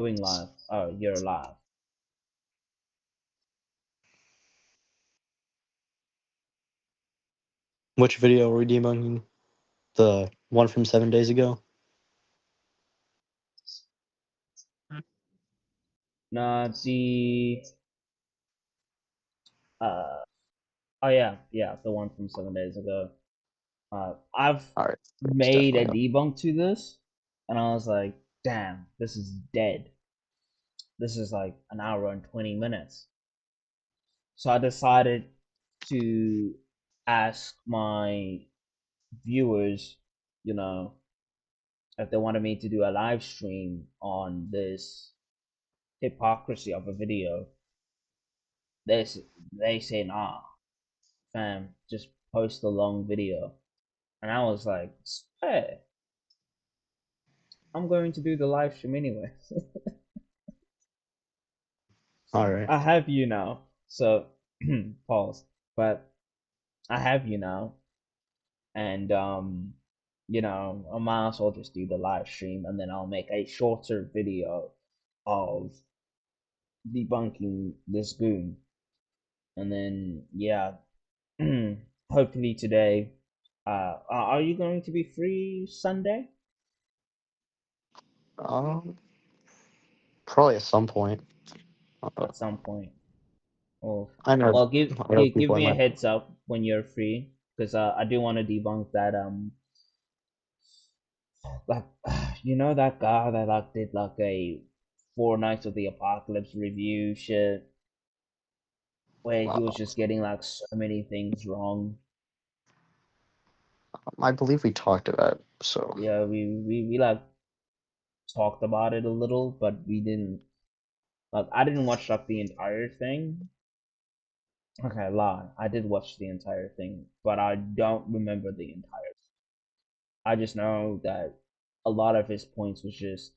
Doing live. Oh, you're live. Which video were we debunking? The one from 7 days ago? No, the uh oh yeah, the one from 7 days ago. I've Alright, it's made a definitely up. debunk to this, and I was like, damn, this is dead. This is like an hour and 20 minutes. So I decided to ask my viewers, you know, if they wanted me to do a live stream on this hypocrisy of a video. They they say nah, fam, just post a long video. And I was like, hey, I'm going to do the live stream anyway. Alright. I have you now. So pause. But I have you now. And I might as well just do the live stream and then I'll make a shorter video of debunking this goon. And then yeah. Hopefully today. Are you going to be free Sunday? Um, Probably at some point. Uh, At some point. Oh, I know well, give other give, give people I me a might. heads up when you're free, because I do want to debunk that like that guy that like did like a Four Nights of the Apocalypse review shit where he was Uh, just getting like so many things wrong. I believe we talked about it, so. Yeah, we like talked about it a little, but we didn't like I didn't watch like the entire thing. Okay, lie. I did watch the entire thing, but I don't remember the entire. I just know that a lot of his points was just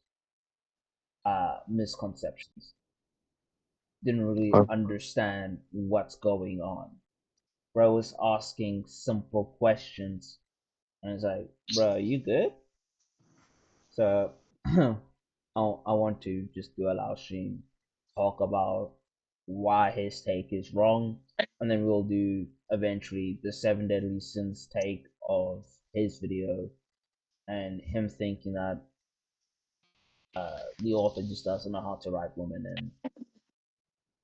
misconceptions. Didn't really Uh, understand what's going on. Bro was asking simple questions, and it's like, bro, you good? So I want to just do a live stream, talk about why his take is wrong, and then we'll do eventually the seven deadly sins take of his video and him thinking that the author just doesn't know how to write women and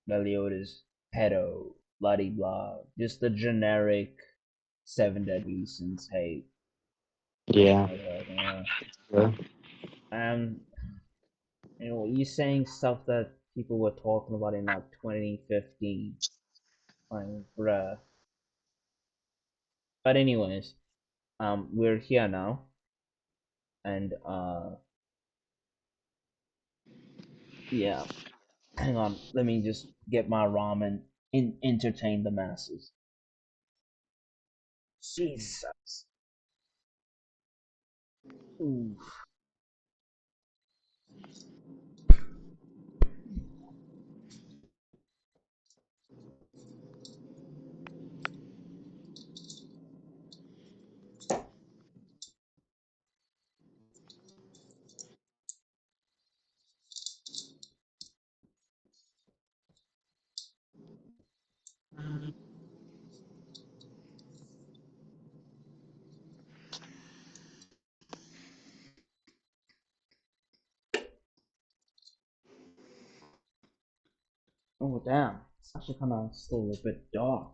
Meliodas pedo, blah de blah, just the generic seven deadly sins hate. yeah. I was like, Yeah. and you saying stuff that people were talking about in like 2015, like, bruh. But anyways, we're here now, and yeah. Hang on, let me just get my ramen and entertain the masses. Jesus. Ooh. Oh damn, it's actually kind of still a bit dark.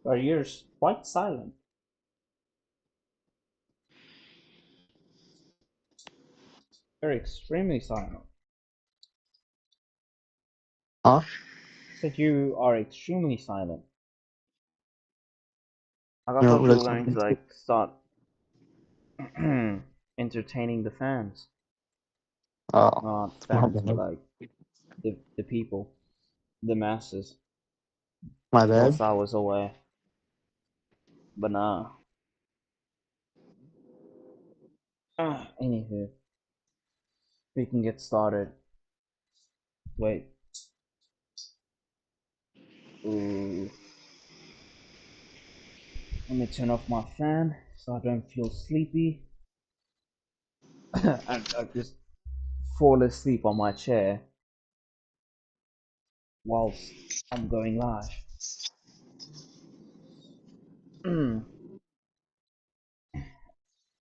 But you're quite silent. You're extremely silent. Huh? Said you are extremely silent. Like I You know thought what you I were was going to talking to? like start entertaining the fans. Oh, Not my fans, but bad. like the people, the masses, My bad. whilst I was away. But nah. Anywho, we can get started. Wait. Ooh. Let me turn off my fan so I don't feel sleepy. and I just fall asleep on my chair whilst I'm going live.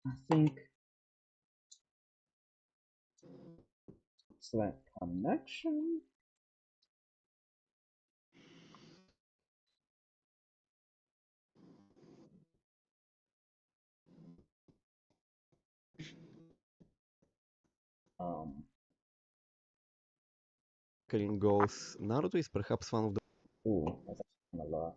I think select connection. Um. Goes, Naruto is perhaps one of the Ooh, that's kind of low.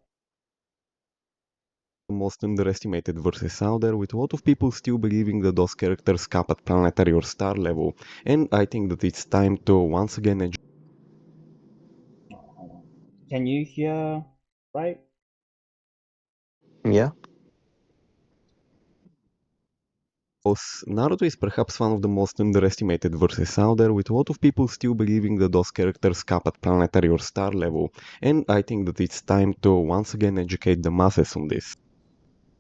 most underestimated verses out there, with a lot of people still believing that those characters cap at planetary or star level. And I think that it's time to once again Oh, hold on. Can you hear? Right? Yeah. Naruto is perhaps one of the most underestimated verses out there, with a lot of people still believing that those characters cap at planetary or star level. And I think that it's time to once again educate the masses on this.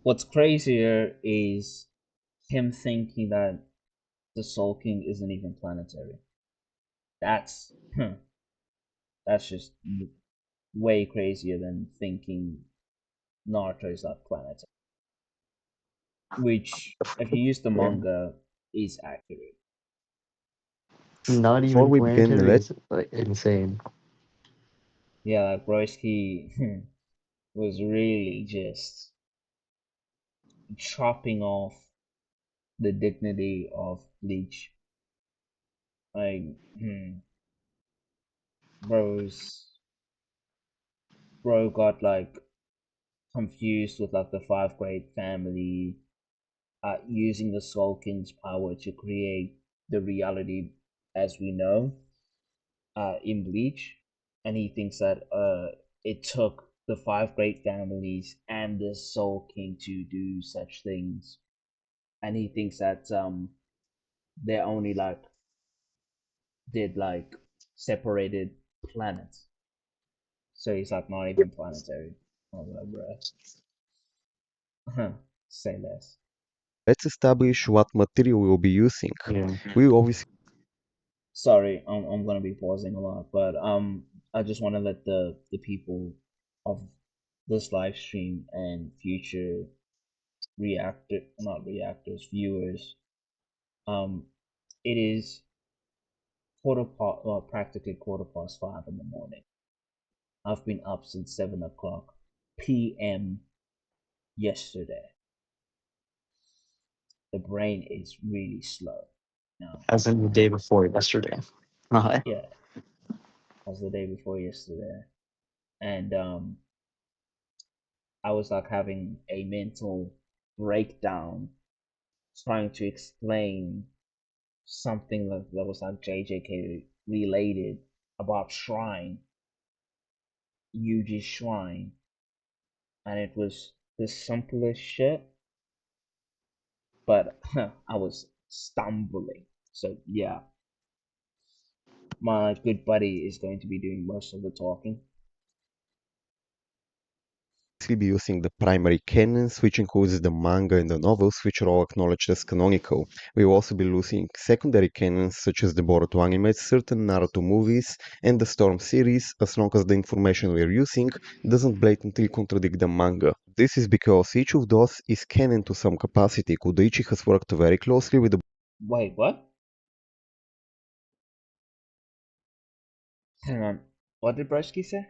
What's crazier is him thinking that the Soul King isn't even planetary. That's that's just way crazier than thinking Naruto is not planetary. Which, if you use the Yeah. manga, is accurate. Not Before even we begin, planetary let's is like insane. Yeah, like Broski was really just chopping off the dignity of Bleach. Like, bro's bro got like confused with like the five great family, using the Soul King's power to create the reality as we know, in Bleach, and he thinks that it took the five great families and the Soul King to do such things, and he thinks that they only like did like separated planets, so he's like not even planetary. I was like, bruh, say less. establish what material we'll be using. Yeah. We obviously Sorry, I'm gonna be pausing a lot, but I just want to let the people of this live stream and future reactor not reactors viewers, um it is practically quarter past 5 in the morning. I've been up since 7 o'clock p.m. yesterday. The brain is really slow now. As in the day before yesterday. Uh, Yeah, as the day before yesterday, and I was like having a mental breakdown trying to explain something that was like JJK related about Shrine, Yuji's Shrine, and it was the simplest shit, but I was stumbling. So yeah, my good buddy is going to be doing most of the talking. be using the primary canons, which includes the manga and the novels, which are all acknowledged as canonical. We will also be using secondary canons, such as the Boruto anime, certain Naruto movies, and the Storm series, as long as the information we are using doesn't blatantly contradict the manga. This is because each of those is canon to some capacity. Kudaichi has worked very closely with the Wait, what? Hang on. What did Broski say?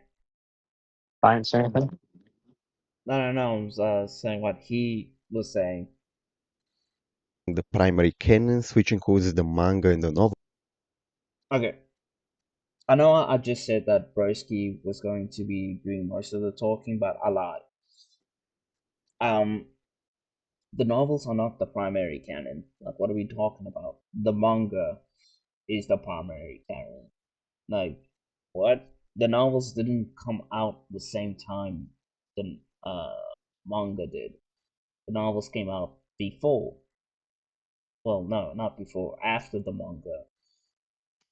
fine, say anything. No. I was saying what he was saying. primary canons, which includes the manga and the novel. Okay. I know I just said that Broski was going to be doing most of the talking, but I lied. Um, the novels are not the primary canon. Like, what are we talking about? The manga is the primary canon. Like, what? The novels didn't come out the same time the manga did. The novels came out before. Well, no, not before, after the manga,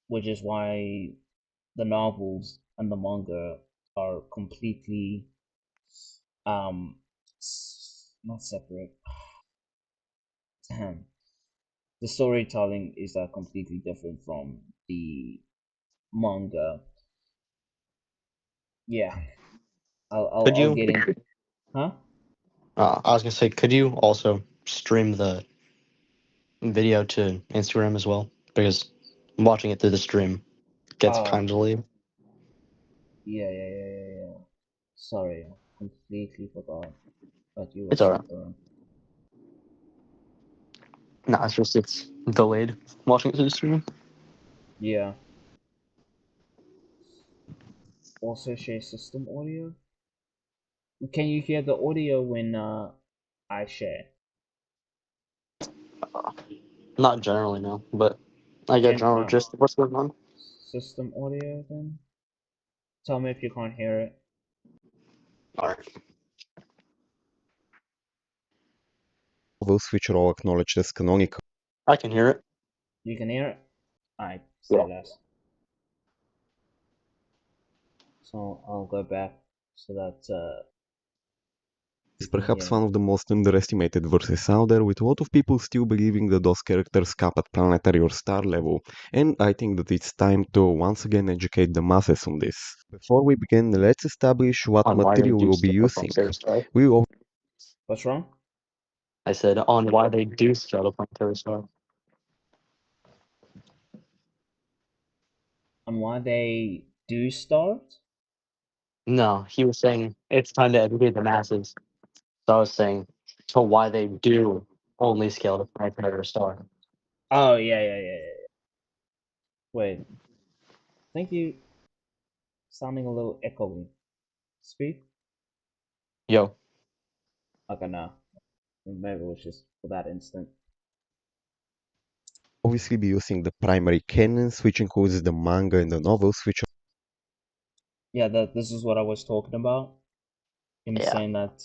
which is why the novels and the manga are completely um not separate. Damn. The storytelling is completely different from the manga. Yeah, Could I'll you? get in. Huh? I was gonna say, could you also stream the video to Instagram as well? Because watching it through the stream gets Oh, kind of late. yeah. Sorry, I completely forgot that you were It's alright. still there. No, it's just it's delayed watching it through the stream. Yeah. Also share system audio. Can you hear the audio when I share? Not generally, no, but I get Gen general gist of what's going on. System audio then? Tell me if you can't hear it. Alright, Novels which are all acknowledged as canonical. I can hear it. You can hear it? I say Yeah. less. So I'll go back so that Is you can perhaps hear one me. of the most underestimated verses out there, with a lot of people still believing that those characters cap at planetary or star level, and I think that it's time to once again educate the masses on this. Before we begin, let's establish what On why they material we do will be scale up on using. Star. We will What's wrong? I said on why they do scale up on Star. On why they do start? No, he was saying it's time to educate the masses. So I was saying to why they do only scale to planetary or star. Oh yeah. Wait, thank you. Sounding a little echoey. Speak? Yo, Okay, no. Maybe it was just for that instant. obviously be using the primary canons, which includes the manga and the novels, which Yeah, this is what I was talking about. Him yeah. saying that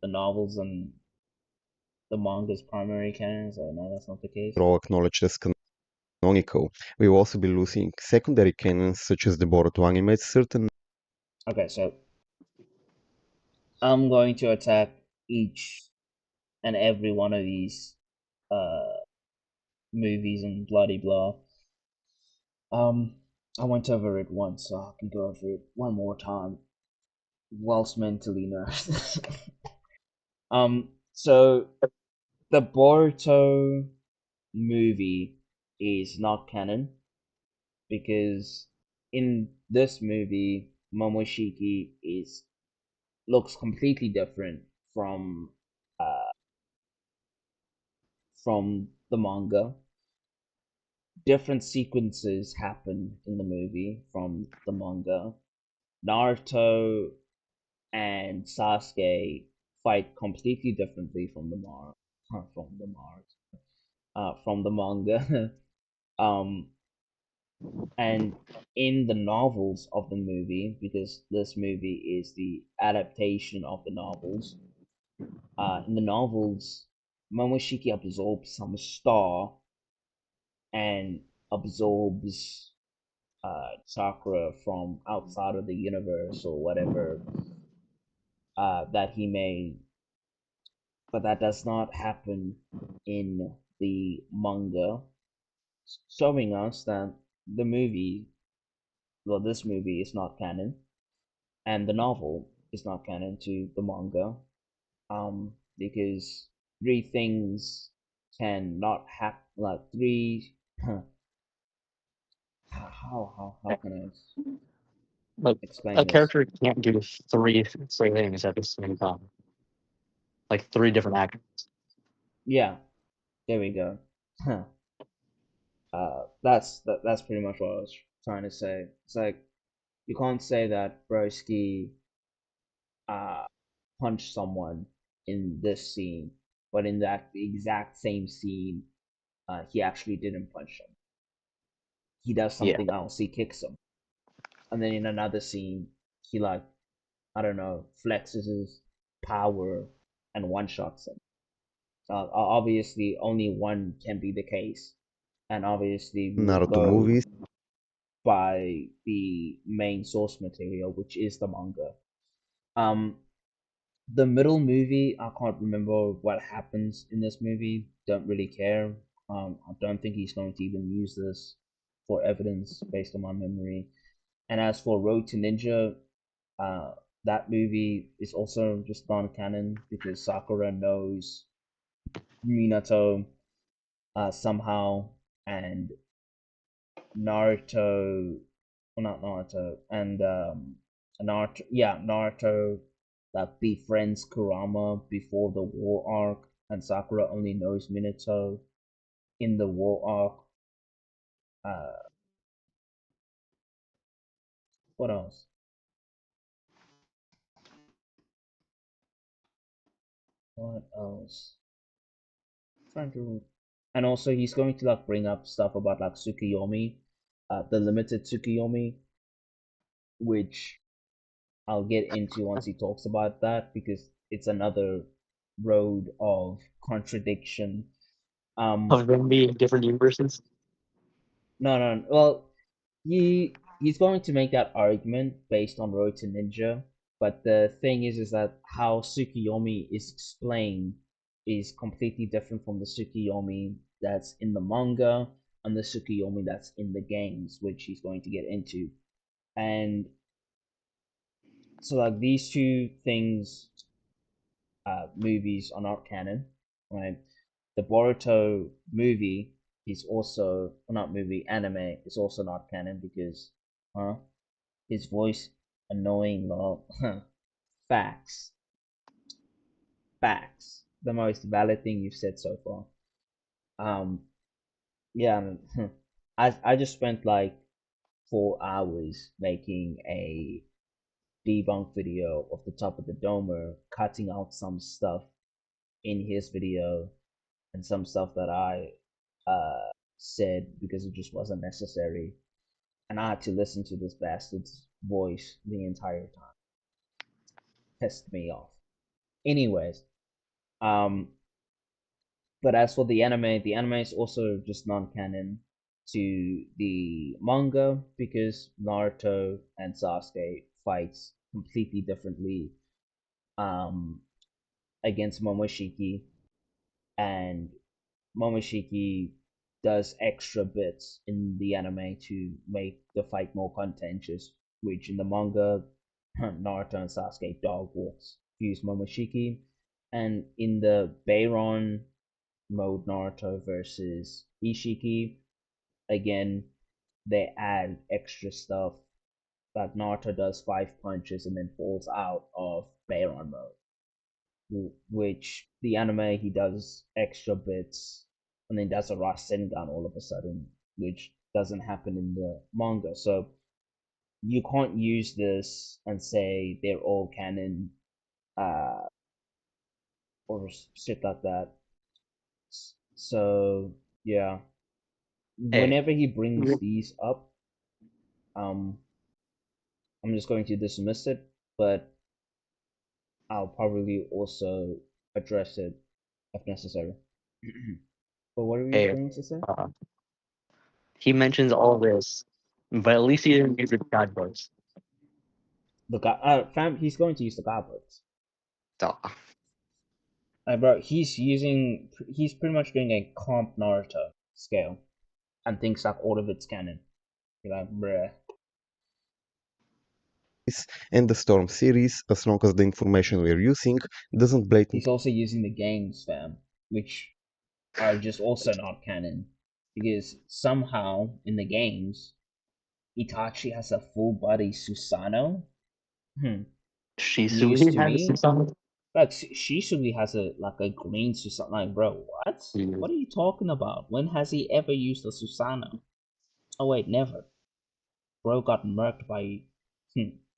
the novels and the manga's primary canon. So no, that's not the case. are all acknowledged as canonical. We will also be using secondary canons, such as the Boruto anime, certain Okay, so I'm going to attack each and every one of these uh movies and bloody blah. Um, I went over it once, so I can go over it one more time whilst mentally nourished. So the Boruto movie is not canon because in this movie, Momoshiki is looks completely different from uh from the manga. Different sequences happen in the movie from the manga. Naruto and Sasuke fight completely differently from the from the manga. um, and in the novels of the movie, because this movie is the adaptation of the novels. In the novels, Momoshiki absorbs some star and absorbs chakra from outside of the universe or whatever that he may, but that does not happen in the manga, showing us that the movie, well, this movie is not canon, and the novel is not canon to the manga, because three things can not happen, like three. How can I But a explain this? character can't do three things at the same time. Like three different actors. Yeah, there we go. That's pretty much what I was trying to say. It's like you can't say that Broski uh punched someone in this scene, but in that exact same scene, he actually didn't punch him. he does Yeah. something else. He kicks him, and then in another scene, he like I don't know flexes his power and one shots him. Obviously, only one can be the case, and obviously we will Naruto go movies. by the main source material, which is the manga. Um, the middle movie, I can't remember what happens in this movie. Don't really care. I don't think he's going to even use this for evidence based on my memory. And as for Road to Ninja, uh, that movie is also just non-canon because Sakura knows Minato somehow, and Naruto, well, not Naruto, and Naruto that befriends Kurama before the war arc, and Sakura only knows Minato in the war arc. Uh, what else? What else? Trying to, and also he's going to like bring up stuff about like Tsukiyomi, the limited Tsukiyomi, which I'll get into once he talks about that because it's another road of contradiction. Um, Of them being different universes. no. Well, he's going to make that argument based on Road to Ninja, but the thing is that how Tsukiyomi is explained is completely different from the Tsukiyomi that's in the manga and the Tsukiyomi that's in the games, which he's going to get into. And so, like these two things movies are not canon, right? The Boruto movie is also well, not movie anime is also not canon because, huh? His voice annoying. Well, facts, facts. The most valid thing you've said so far. Um, yeah, I just spent like 4 hours making a debunk video of the top of the domer, cutting out some stuff in his video and some stuff that I said because it just wasn't necessary. And I had to listen to this bastard's voice the entire time. Pissed me off. Anyways, um, but as for the anime is also just non-canon to the manga because Naruto and Sasuke fights completely differently um, against Momoshiki, and Momoshiki does extra bits in the anime to make the fight more contentious, which in the manga, Naruto and Sasuke dog walks use Momoshiki, and in the Beiron mode Naruto versus Ishiki, again, they add extra stuff. Like Naruto does 5 punches and then falls out of Beiron mode, which the anime he does extra bits and then does a Rasengan all of a sudden, which doesn't happen in the manga. So you can't use this and say they're all canon uh, or shit like that. So yeah, Hey, whenever he brings these up, um, I'm just going to dismiss it, but I'll probably also address it if necessary. But what are you hey, going to say? uh, he mentions all this, but at least he didn't use the guidebooks. The guy, fam, he's going to use the goblets. So, Bro, he's pretty much doing a comp Naruto scale, and thinks like all of it's canon. You're like, bruh. And the Storm series, as long as the information we're using doesn't blatantly He's also using the games, fam, which are just also not canon, because somehow in the games, Itachi has a full body Susanoo. News Shisui to has me. some. Like Shisui has a like a green Susanoo. Like, bro, what? What are you talking about? When has he ever used a Susanoo? Oh wait, never. Bro got murked by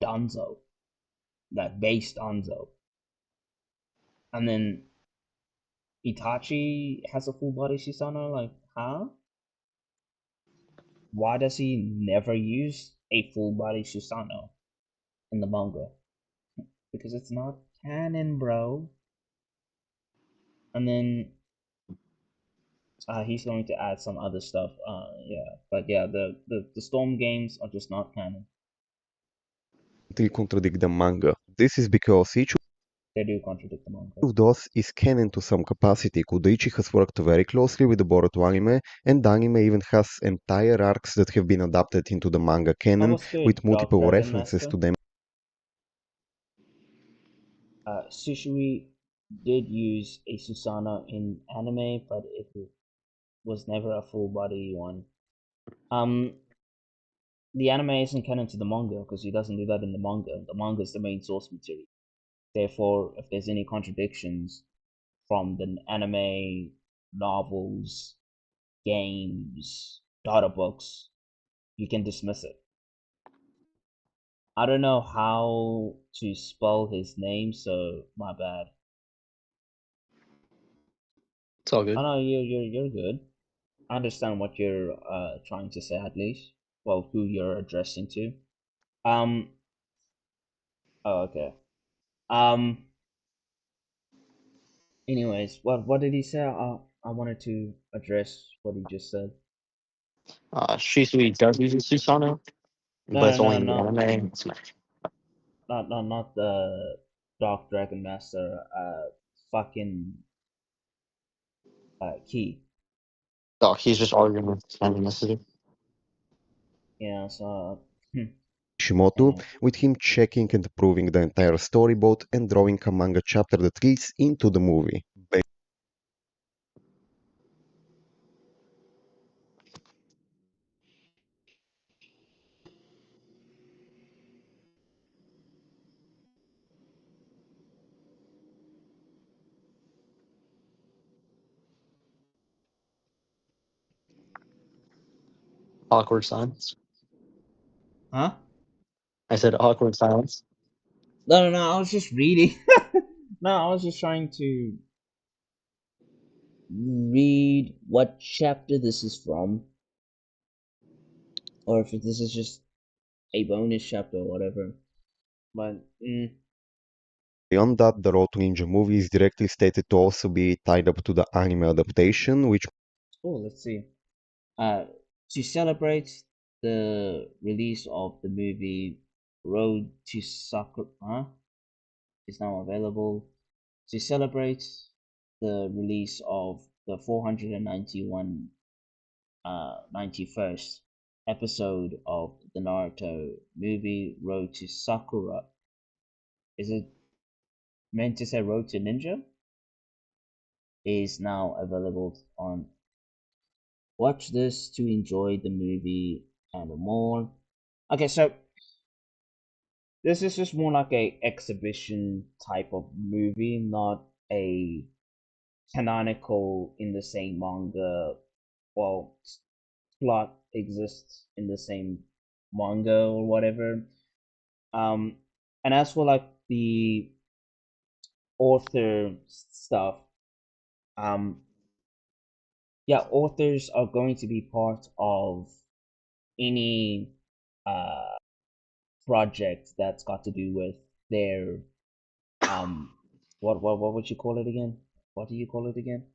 Danzo, that base Danzo, and then Itachi has a full body Susanoo. Like, huh? why does he never use a full body Susanoo in the manga? Because it's not canon, bro. And then he's going to add some other stuff. Yeah, but yeah, the Storm games are just not canon. contradict the manga. This is because each They do contradict the manga. of those is canon to some capacity. Kudoichi has worked very closely with the Boruto anime, and the anime even has entire arcs that have been adapted into the manga Oh, canon what's good, with Dark multiple Dragon references Master? to them. Sushui did use a Susanoo in anime, but it was never a full body one. Um, the anime isn't canon to the manga because he doesn't do that in the manga. The manga is the main source material. Therefore, if there's any contradictions from the anime, novels, games, data books, you can dismiss it. I don't know how to spell his name, so my bad. It's all Oh good. no, you're good. I understand what you're trying to say at least. Well, who you're addressing to. Um. Oh, okay. Um. Anyways, what did he say? I wanted to address what he just said. Shisui does use Susanoo, No, but no, it's only no, in the not anime. not the Dark Dragon Master. Fucking Key. Oh, he's just arguing with ethnicity. Yeah. So. Shimoto, Yeah. with him checking and approving the entire storyboard and drawing a manga chapter that leads into the movie. Awkward silence. Huh? I said awkward silence. No, no, no. I was just reading. No, I was just trying to read what chapter this is from, or if this is just a bonus chapter or whatever. But Beyond that, the Road to Ninja movie is directly stated to also be tied up to the anime adaptation, which oh, let's see. Uh, to celebrate the release of the movie Road to Sakura, is now available. To celebrate the release of the 491 91st episode of the Naruto movie Road to Sakura. Is it meant to say Road to Ninja? Is now available on watch this to enjoy the movie and more. Okay, so this is just more like a exhibition type of movie, not a canonical in the same manga. Well, plot exists in the same manga or whatever. Um, and as for like the author stuff, um, yeah, authors are going to be part of any uh project that's got to do with their um what would you call it again? What do you call it again?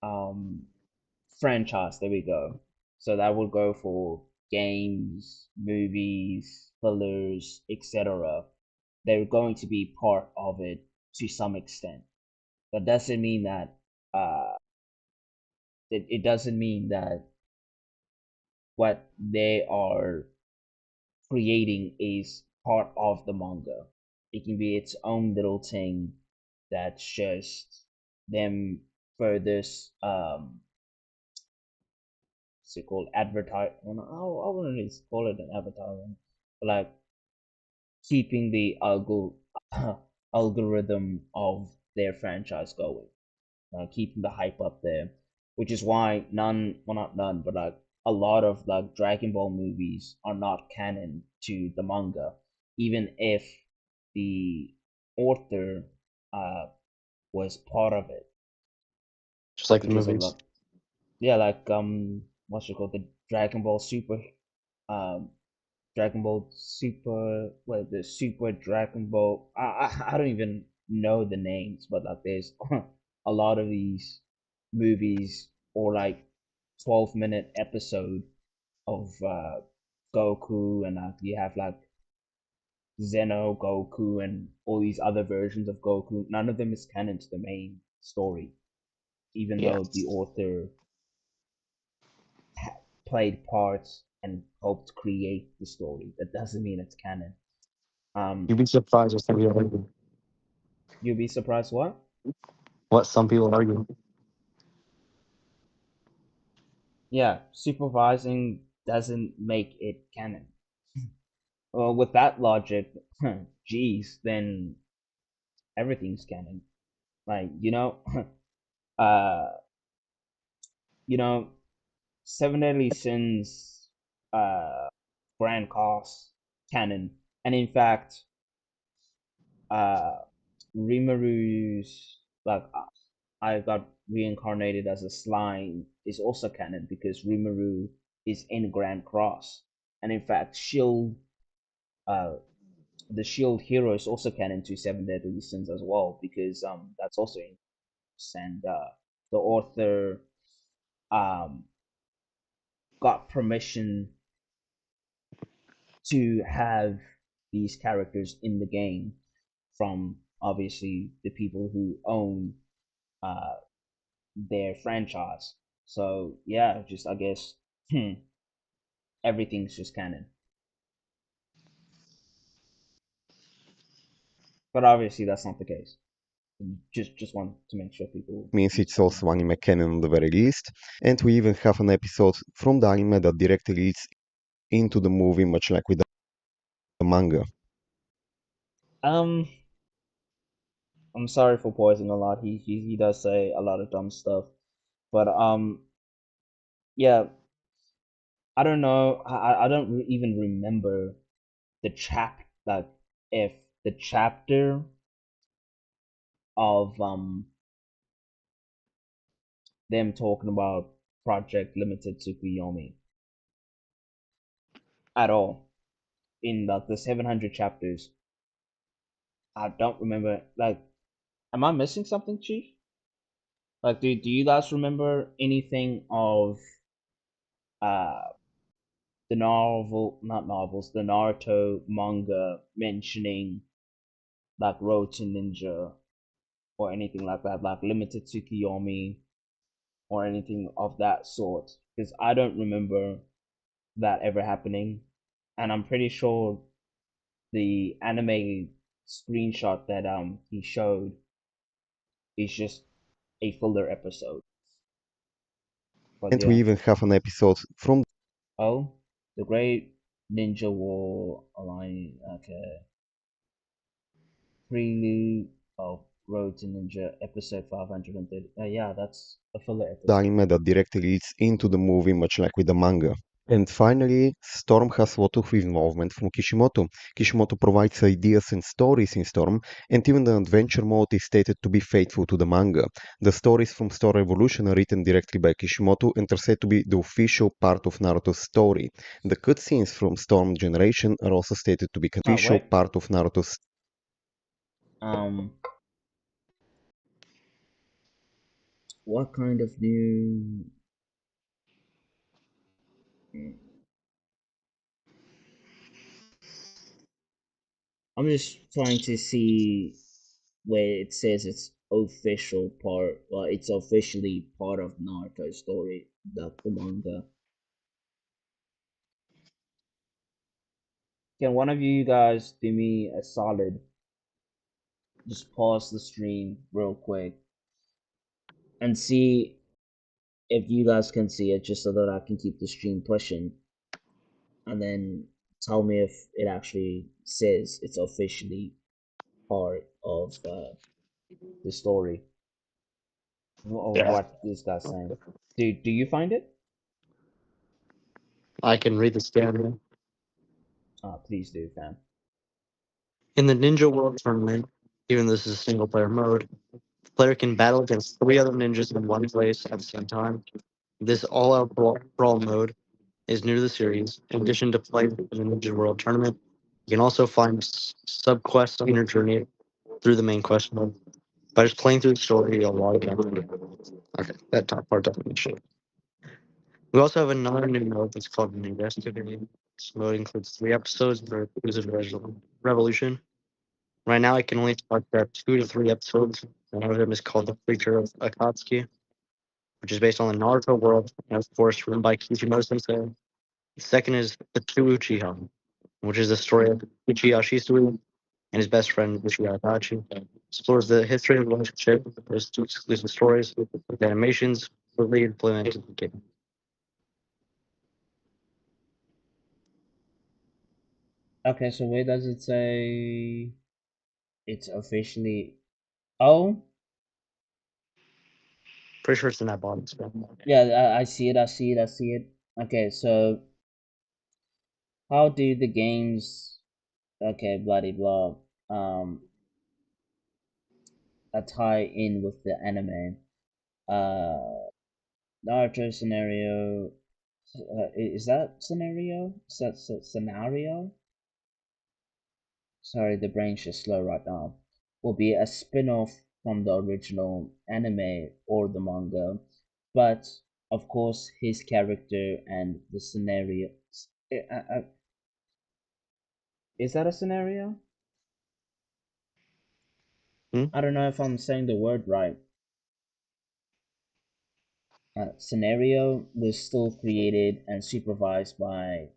Um franchise, there we go. So that will go for games, movies, fillers, etc. They're going to be part of it to some extent. That doesn't mean that it doesn't mean that what they are creating is part of the manga. It can be its own little thing that's just them furthest what's it called advertise well, I wouldn't really call it an advertisement, but like keeping the algorithm of their franchise going, keeping the hype up there, which is why none, well not none, but like a lot of like Dragon Ball movies are not canon to the manga, even if the author uh was part of it, Just like the because of movies. like yeah, like what's it called, the Dragon Ball Super, um, Dragon Ball Super, what the Super Dragon Ball. I don't even know the names, but like there's a lot of these movies or like 12-minute episode of Goku, and you have like Zeno, Goku, and all these other versions of Goku. None of them is canon to the main story, even Yeah. though the author played parts and helped create the story. That doesn't mean it's canon. You'd be surprised what some people argue. You'll be surprised what? What some people argue. Yeah, supervising doesn't make it canon. Well, with that logic, geez, then everything's canon. Like uh, you know, Seven Deadly Sins, uh, Grand Cross canon, and in fact, uh, Rimaru's like I got reincarnated as a slime is also canon because Rimaru is in Grand Cross, and in fact, Shield, uh, the Shield hero is also canon to Seven Deadly Sins as well because that's also in, and the author um got permission to have these characters in the game from obviously the people who own uh, their franchise. So yeah, just I guess everything's just canon. But obviously that's not the case. Just want to make sure people Means it's understand also anime canon on the very least. And we even have an episode from the anime that directly leads into the movie, much like with the manga. that. I'm sorry for pausing a lot. He does say a lot of dumb stuff, but yeah, I don't know. I don't even remember the like if the chapter of them talking about Project Limited Tsukuyomi at all in like the 700 chapters. I don't remember. Like, am I missing something, Chief? Like, do you guys remember anything of uh the novel, not novels, the Naruto manga mentioning like Road to Ninja or anything like that, like Limited Tsukuyomi or anything of that sort? Because I don't remember that ever happening, and I'm pretty sure the anime screenshot that he showed is just a filler episode. But And we yeah. even have an episode from Oh, the Great Ninja War Alliance. Okay. Prelude of Road to Ninja episode 530. Yeah, that's a filler the episode. anime that directly leads into the movie, much like with the manga. And finally, Storm has a lot of involvement from Kishimoto. Kishimoto provides ideas and stories in Storm, and even the adventure mode is stated to be faithful to the manga. The stories from Storm Evolution are written directly by Kishimoto and are said to be the official part of Naruto's story. The cutscenes from Storm Generation are also stated to be Oh official wait. part of Naruto's. Um, what kind of new? Hmm, I'm just trying to see where it says it's official part. Well, it's officially part of Naruto's story, the manga. Can one of you guys do me a solid? Just pause the stream real quick and see if you guys can see it, just so that I can keep the stream pushing, and then tell me if it actually says it's officially part of the story of Yeah. what this guy's saying. Do you find it? I can read the scan. Please do, fam. In the Ninja World Tournament, even though this is a single player mode, the player can battle against three other ninjas in one place at the same time. This all out brawl mode is new to the series. In addition to playing in the Ninja World Tournament, you can also find subquests in your journey through the main quest mode. By just playing through the story, you'll log in. Okay, that top part doesn't mean shit. We also have another new mode that's called an Investigating. This mode includes 3 episodes for Yakuza Revolution. Right now, I can only talk about 2 to 3 episodes. One of them is called The Creature of Akatsuki, which is based on the Naruto world, and of course, written by Kishimoto Sensei. The second is The Two Uchiha, which is the story of Uchiha Shisui and his best friend Uchiha Itachi. Explores the history of the relationship. There's 2 exclusive stories with animations fully implemented in the game. Okay, so where does it say it's officially? Oh, Pretty sure it's in that bottom screen. yeah, I see it. I see it. I see it. Okay, so how do the games? Okay, bloody blah. Tie in with the anime. Uh, Naruto scenario. Is that scenario? Is that scenario? Sorry, the brain's just slow right now. Will be a spin-off from the original anime or the manga, but of course his character and the scenario. Is that a scenario? Hmm? I don't know if I'm saying the word right. Scenario was still created and supervised by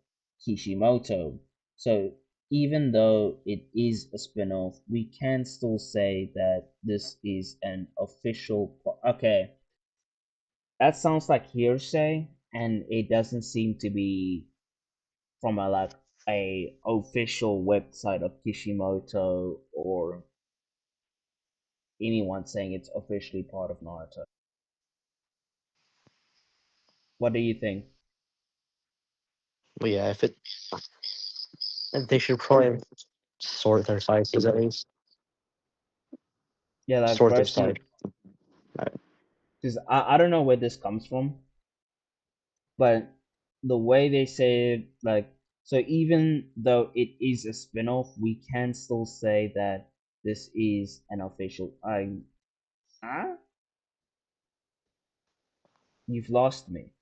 Kishimoto. So even though it is a spin-off, we can still say that this is an official. Okay, that sounds like hearsay, and it doesn't seem to be from a like a official website of Kishimoto or anyone saying it's officially part of Naruto. What do you think? Well, yeah, if they should probably sort their sizes at least. Yeah, like Sort their size. personally, because I don't know where this comes from, but the way they say it, like, so even though it is a spin-off, we can still say that this is an official. Huh? You've lost me.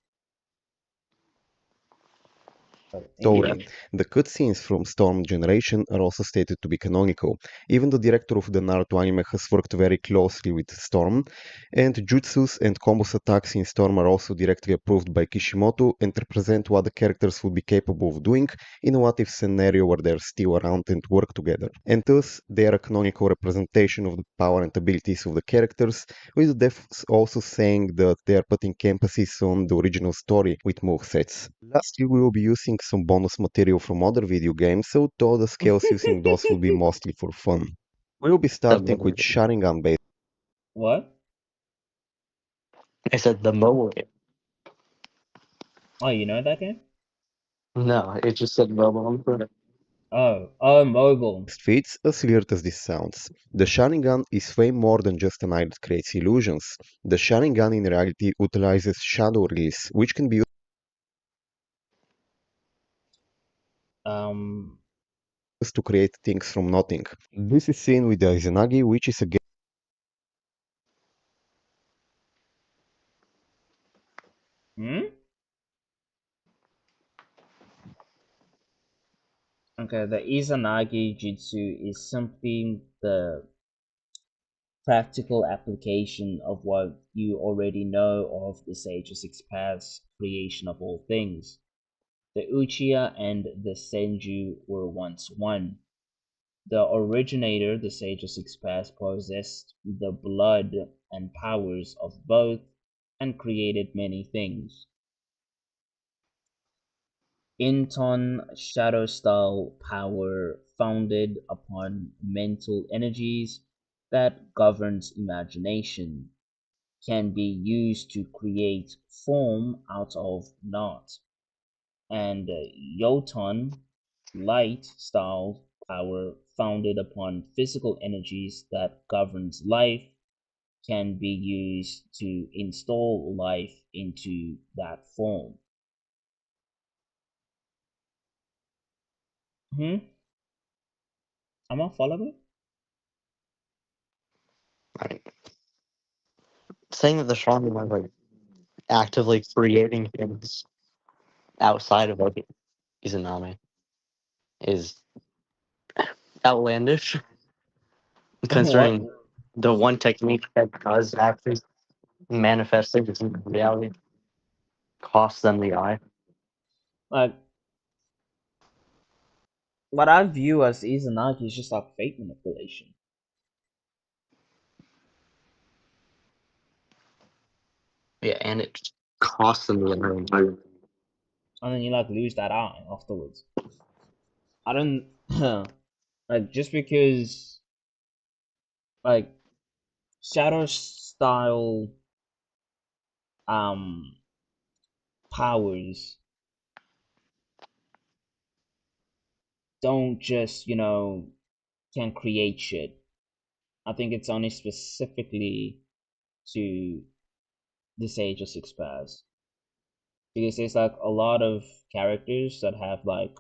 Story. Engage. The cutscenes from Storm Generation are also stated to be canonical. Even the director of the Naruto anime has worked very closely with Storm, and jutsus and combos attacks in Storm are also directly approved by Kishimoto and represent what the characters would be capable of doing in a what-if scenario where they're still around and work together. And thus, they are a canonical representation of the power and abilities of the characters, with the devs also saying that they are putting emphasis on the original story with movesets. Lastly, we will be using some bonus material from other video games, so though the skills using those will be mostly for fun. We will be The starting mobile with game. Sharingan based What? I said the mobile game. Oh, you know that game? No, it just said mobile. Oh, mobile. feats, as weird as this sounds. The Sharingan is way more than just an eye that creates illusions. The Sharingan in reality utilizes shadow release, which can be Um, used to create things from nothing. This is seen with the Izanagi, which is a hmm? Okay, the Izanagi Jutsu is simply the practical application of what you already know of the Sage of Six Paths creation of all things. The Uchiha and the Senju were once one. The originator, the Sage of Six Paths, possessed the blood and powers of both and created many things. Inton shadow style power founded upon mental energies that governs imagination can be used to create form out of naught, and Yoton light style power founded upon physical energies that governs life can be used to install life into that form. Hmm. I'm not following. I mean, saying that the shaman was like actively creating things outside of like Izanami is outlandish, What? considering the one technique that does actually manifest things in reality costs them the eye. Like what I view as Izanagi is just like fate manipulation. Yeah, and it costs them the eye entirely. And then you like lose that eye afterwards. I don't like just because like shadow style um powers don't just, can create shit. I think it's only specifically to this age of six paths. Because there's like a lot of characters that have like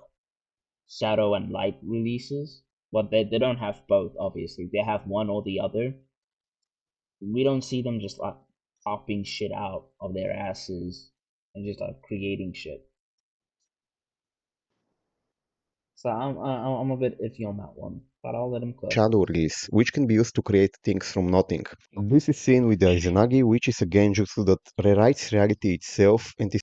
shadow and light releases. But they don't have both, obviously. They have one or the other. We don't see them just like popping shit out of their asses and just like creating shit. So I'm a bit iffy on that one, but I'll let him cook. shadow release, which can be used to create things from nothing. This is seen with the Izanagi, which is a genjutsu that rewrites reality itself and is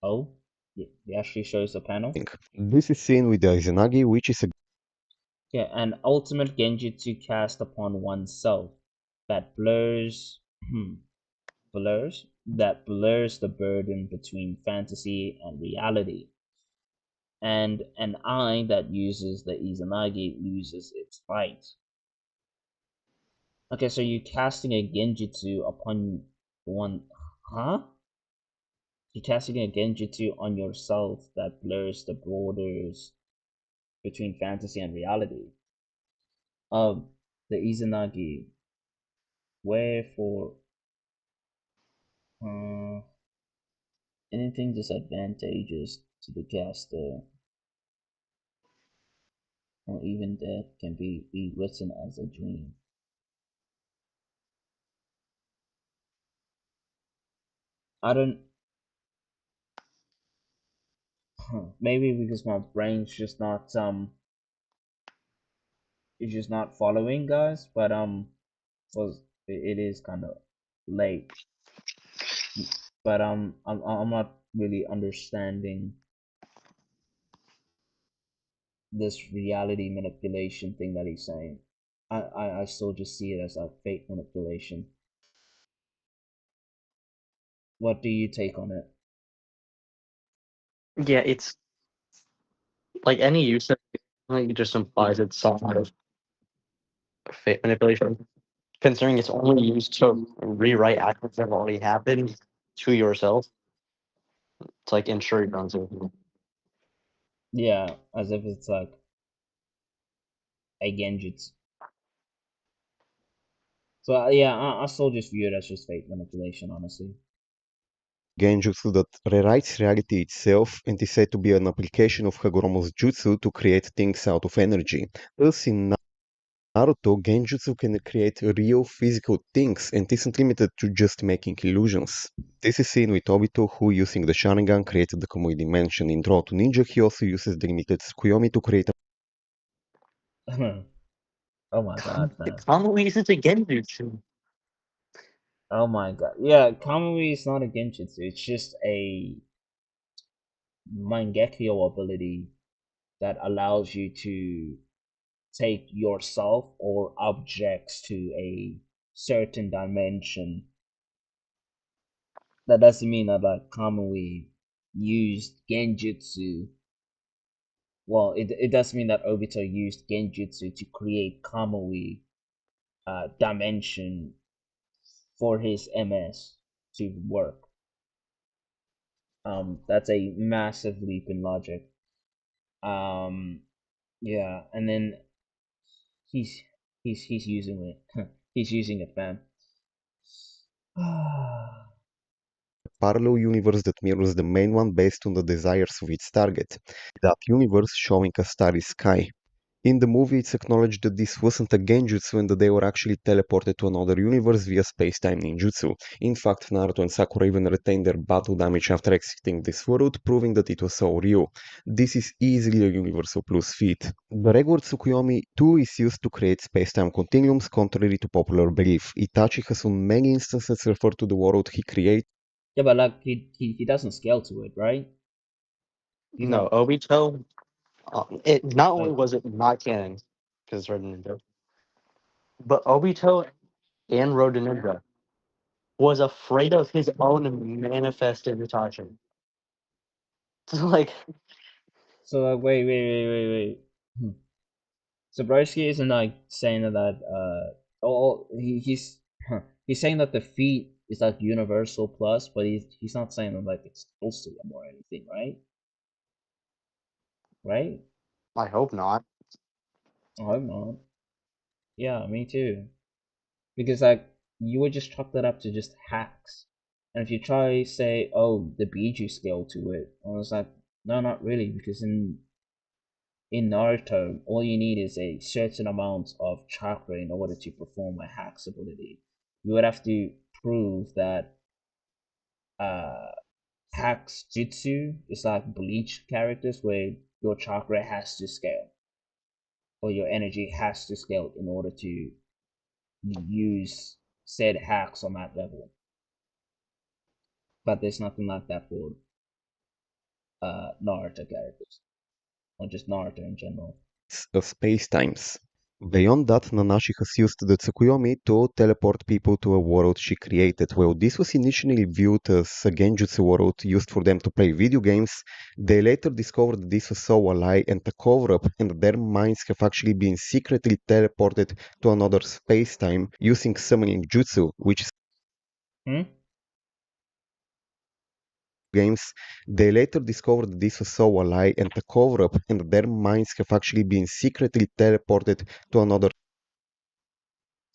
Oh, he actually shows the panel. This is seen with the Izanagi, which is a Yeah, an ultimate genjutsu cast upon oneself that blurs the burden between fantasy and reality, and an eye that uses the Izanagi loses its light. Okay, so you're casting a genjutsu upon one, huh? You're casting a genjutsu on yourself that blurs the borders between fantasy and reality. The Izanagi, wherefore, uh, anything disadvantageous to the caster or even death can be written as a dream. I don't. Maybe because my brain's just not it's just not following, guys. But was it is kind of late. But I'm not really understanding this reality manipulation thing that he's saying. I still just see it as a fate manipulation. What do you take on it? Yeah, it's like any use of it, like, it just implies it's some sort of fate manipulation. Considering it's only used to rewrite actions that have already happened to yourself, it's like ensure you're on something. Yeah, as if it's like a genjutsu. So yeah, I still just view it as just fate manipulation, honestly. genjutsu that rewrites reality itself and is said to be an application of Hagoromo's jutsu to create things out of energy. Thus, in Naruto, genjutsu can create real physical things and isn't limited to just making illusions. This is seen with Obito, who, using the Sharingan, created the Kamui dimension. In Draw to Ninja, he also uses the limited Tsukuyomi to create a Oh my god, man. Kamui isn't a genjutsu. Oh my god. Yeah, Kamui is not a genjutsu. It's just a Mangekyo ability that allows you to take yourself or objects to a certain dimension. That doesn't mean that like Kamui used genjutsu. Well, it does mean that Obito used genjutsu to create Kamui dimension for his MS to work. That's a massive leap in logic. Um, yeah, and then he's he's using it. He's using it, man. parallel universe that mirrors the main one based on the desires of its target. That universe showing a starry sky. In the movie, it's acknowledged that this wasn't a genjutsu and that they were actually teleported to another universe via space-time ninjutsu. In fact, Naruto and Sakura even retained their battle damage after exiting this world, proving that it was so real. This is easily a universal plus feat. The regular Tsukuyomi too is used to create space-time continuums contrary to popular belief. Itachi has on many instances referred to the world he created Yeah, but like he doesn't scale to it, right? He's No, not Obito. It not only like was it not canon because Road Ninja, but Obito and Road Ninja was afraid of his own manifested Itachi. So like, so. Like, wait. Hmm. So Broski isn't like saying that he's saying that the feat is like universal plus, but he's not saying that like it's close to them or anything, right? Right? I hope not. I hope not. Yeah, me too. Because like you would just chalk that up to just hacks. And if you try say, oh, the Biju scale to it, I was like, no, not really, because in Naruto, all you need is a certain amount of chakra in order to perform a hack's ability. You would have to prove that uh hacks jutsu is like bleach characters where your chakra has to scale or your energy has to scale in order to use said hacks on that level. But there's nothing like that for Naruto characters, or just Naruto in general. of space-times. Beyond that, Nanashi has used the Tsukuyomi to teleport people to a world she created. Well, this was initially viewed as a genjutsu world used for them to play video games. They later discovered that this was so a lie and a cover-up, and that their minds have actually been secretly teleported to another space-time using summoning jutsu, which is Hmm? games. They later discovered that this was so a lie and a cover-up, and that their minds have actually been secretly teleported to another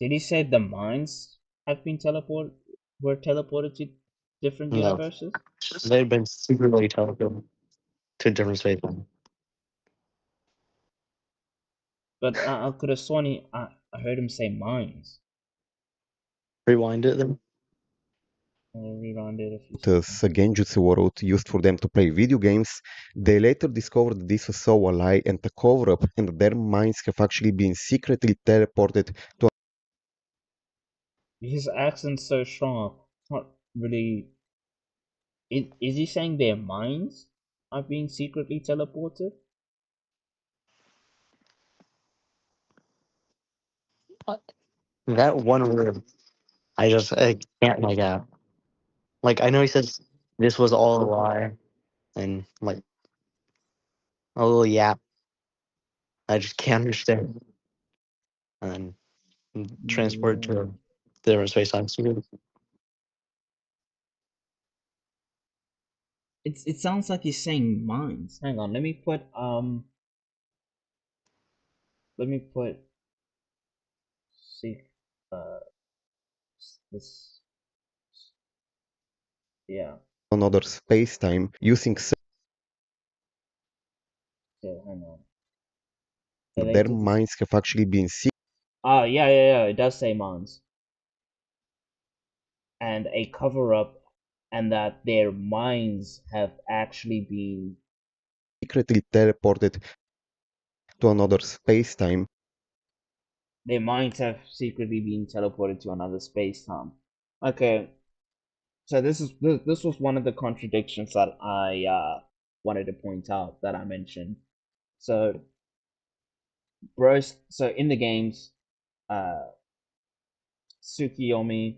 Did he say the minds have been were teleported to different No, universes? they've been secretly teleported to different space. But I could have sworn I heard him say minds. Rewind it then. I'll rewind it a few as seconds. a genjutsu world used for them to play video games. They later discovered that this was so a lie and a cover-up, and that their minds have actually been secretly teleported to His accent's so strong, I can't really. Is he saying their minds are being secretly teleported? That one word, I can't make out. Like I know he says this was all a lie, and like a little yap. I just can't understand. And then transport Yeah. to different space time. It sounds like he's saying minds. Hang on, let me put see uh this yeah. another space-time using So hang on. their Related to minds have actually been yeah, it does say minds. And a cover up and that their minds have actually been secretly teleported to another space-time. their minds have secretly been teleported to another space time. Okay, so this was one of the contradictions that I wanted to point out that I mentioned. So bros, so in the games, uh, Tsukiyomi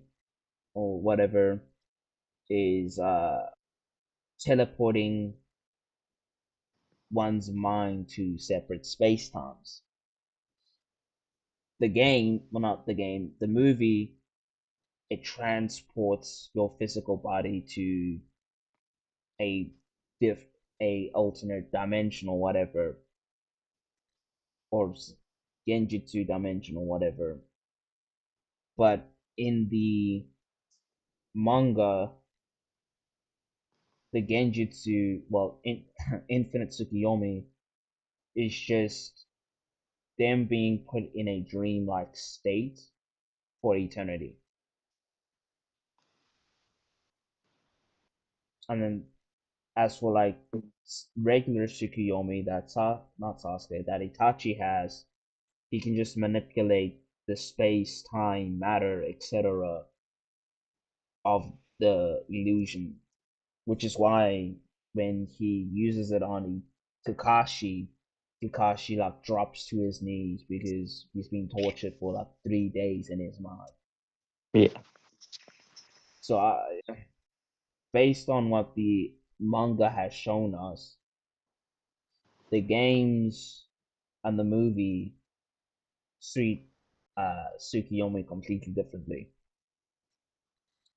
or whatever is teleporting one's mind to separate space times. The game, well, not the game, the movie, it transports your physical body to a diff, a alternate dimension or whatever, or genjutsu dimension or whatever. But in the manga, the Genjutsu, well, Infinite Tsukuyomi, is just them being put in a dreamlike state for eternity. And then as for like regular Tsukuyomi that not Sasuke, that Itachi has, he can just manipulate the space, time, matter, etc. of the illusion, which is why when he uses it on Kakashi, Kakashi like drops to his knees because he's been tortured for like 3 days in his mind. Yeah. So based on what the manga has shown us, the games and the movie treat Tsukiyomi completely differently,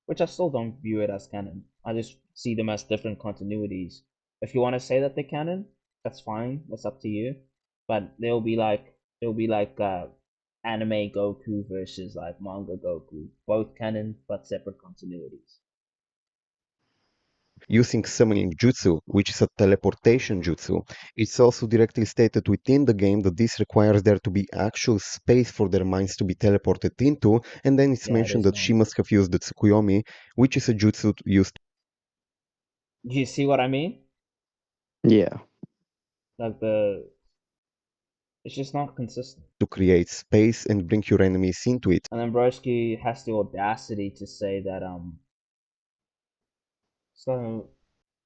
which I still don't view it as canon. I just see them as different continuities. If you want to say that they're canon, that's fine. That's up to you. But they'll be like anime Goku versus like manga Goku, both canon but separate continuities. Using summoning jutsu, which is a teleportation jutsu. It's also directly stated within the game that this requires there to be actual space for their minds to be teleported into, and then it's Yeah, it mentioned is that she nonsense. must have used the Tsukuyomi, which is a jutsu used Do you see what I mean? Yeah. Like it's just not consistent. to create space and bring your enemies into it. And then Broski has the audacity to say that slow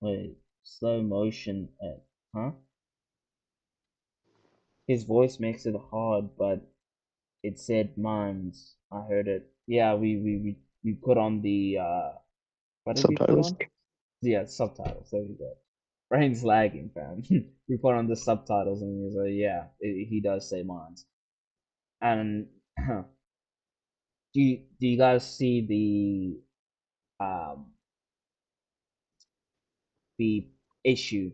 wait slow motion huh? His voice makes it hard, but it said mimes. I heard it. Yeah, we put on the what did we put Subtitles. on? Yeah, subtitles. There we go. Brain's lagging, fam. We put on the subtitles and he's like, yeah, he does say mimes. And do you guys see the issue?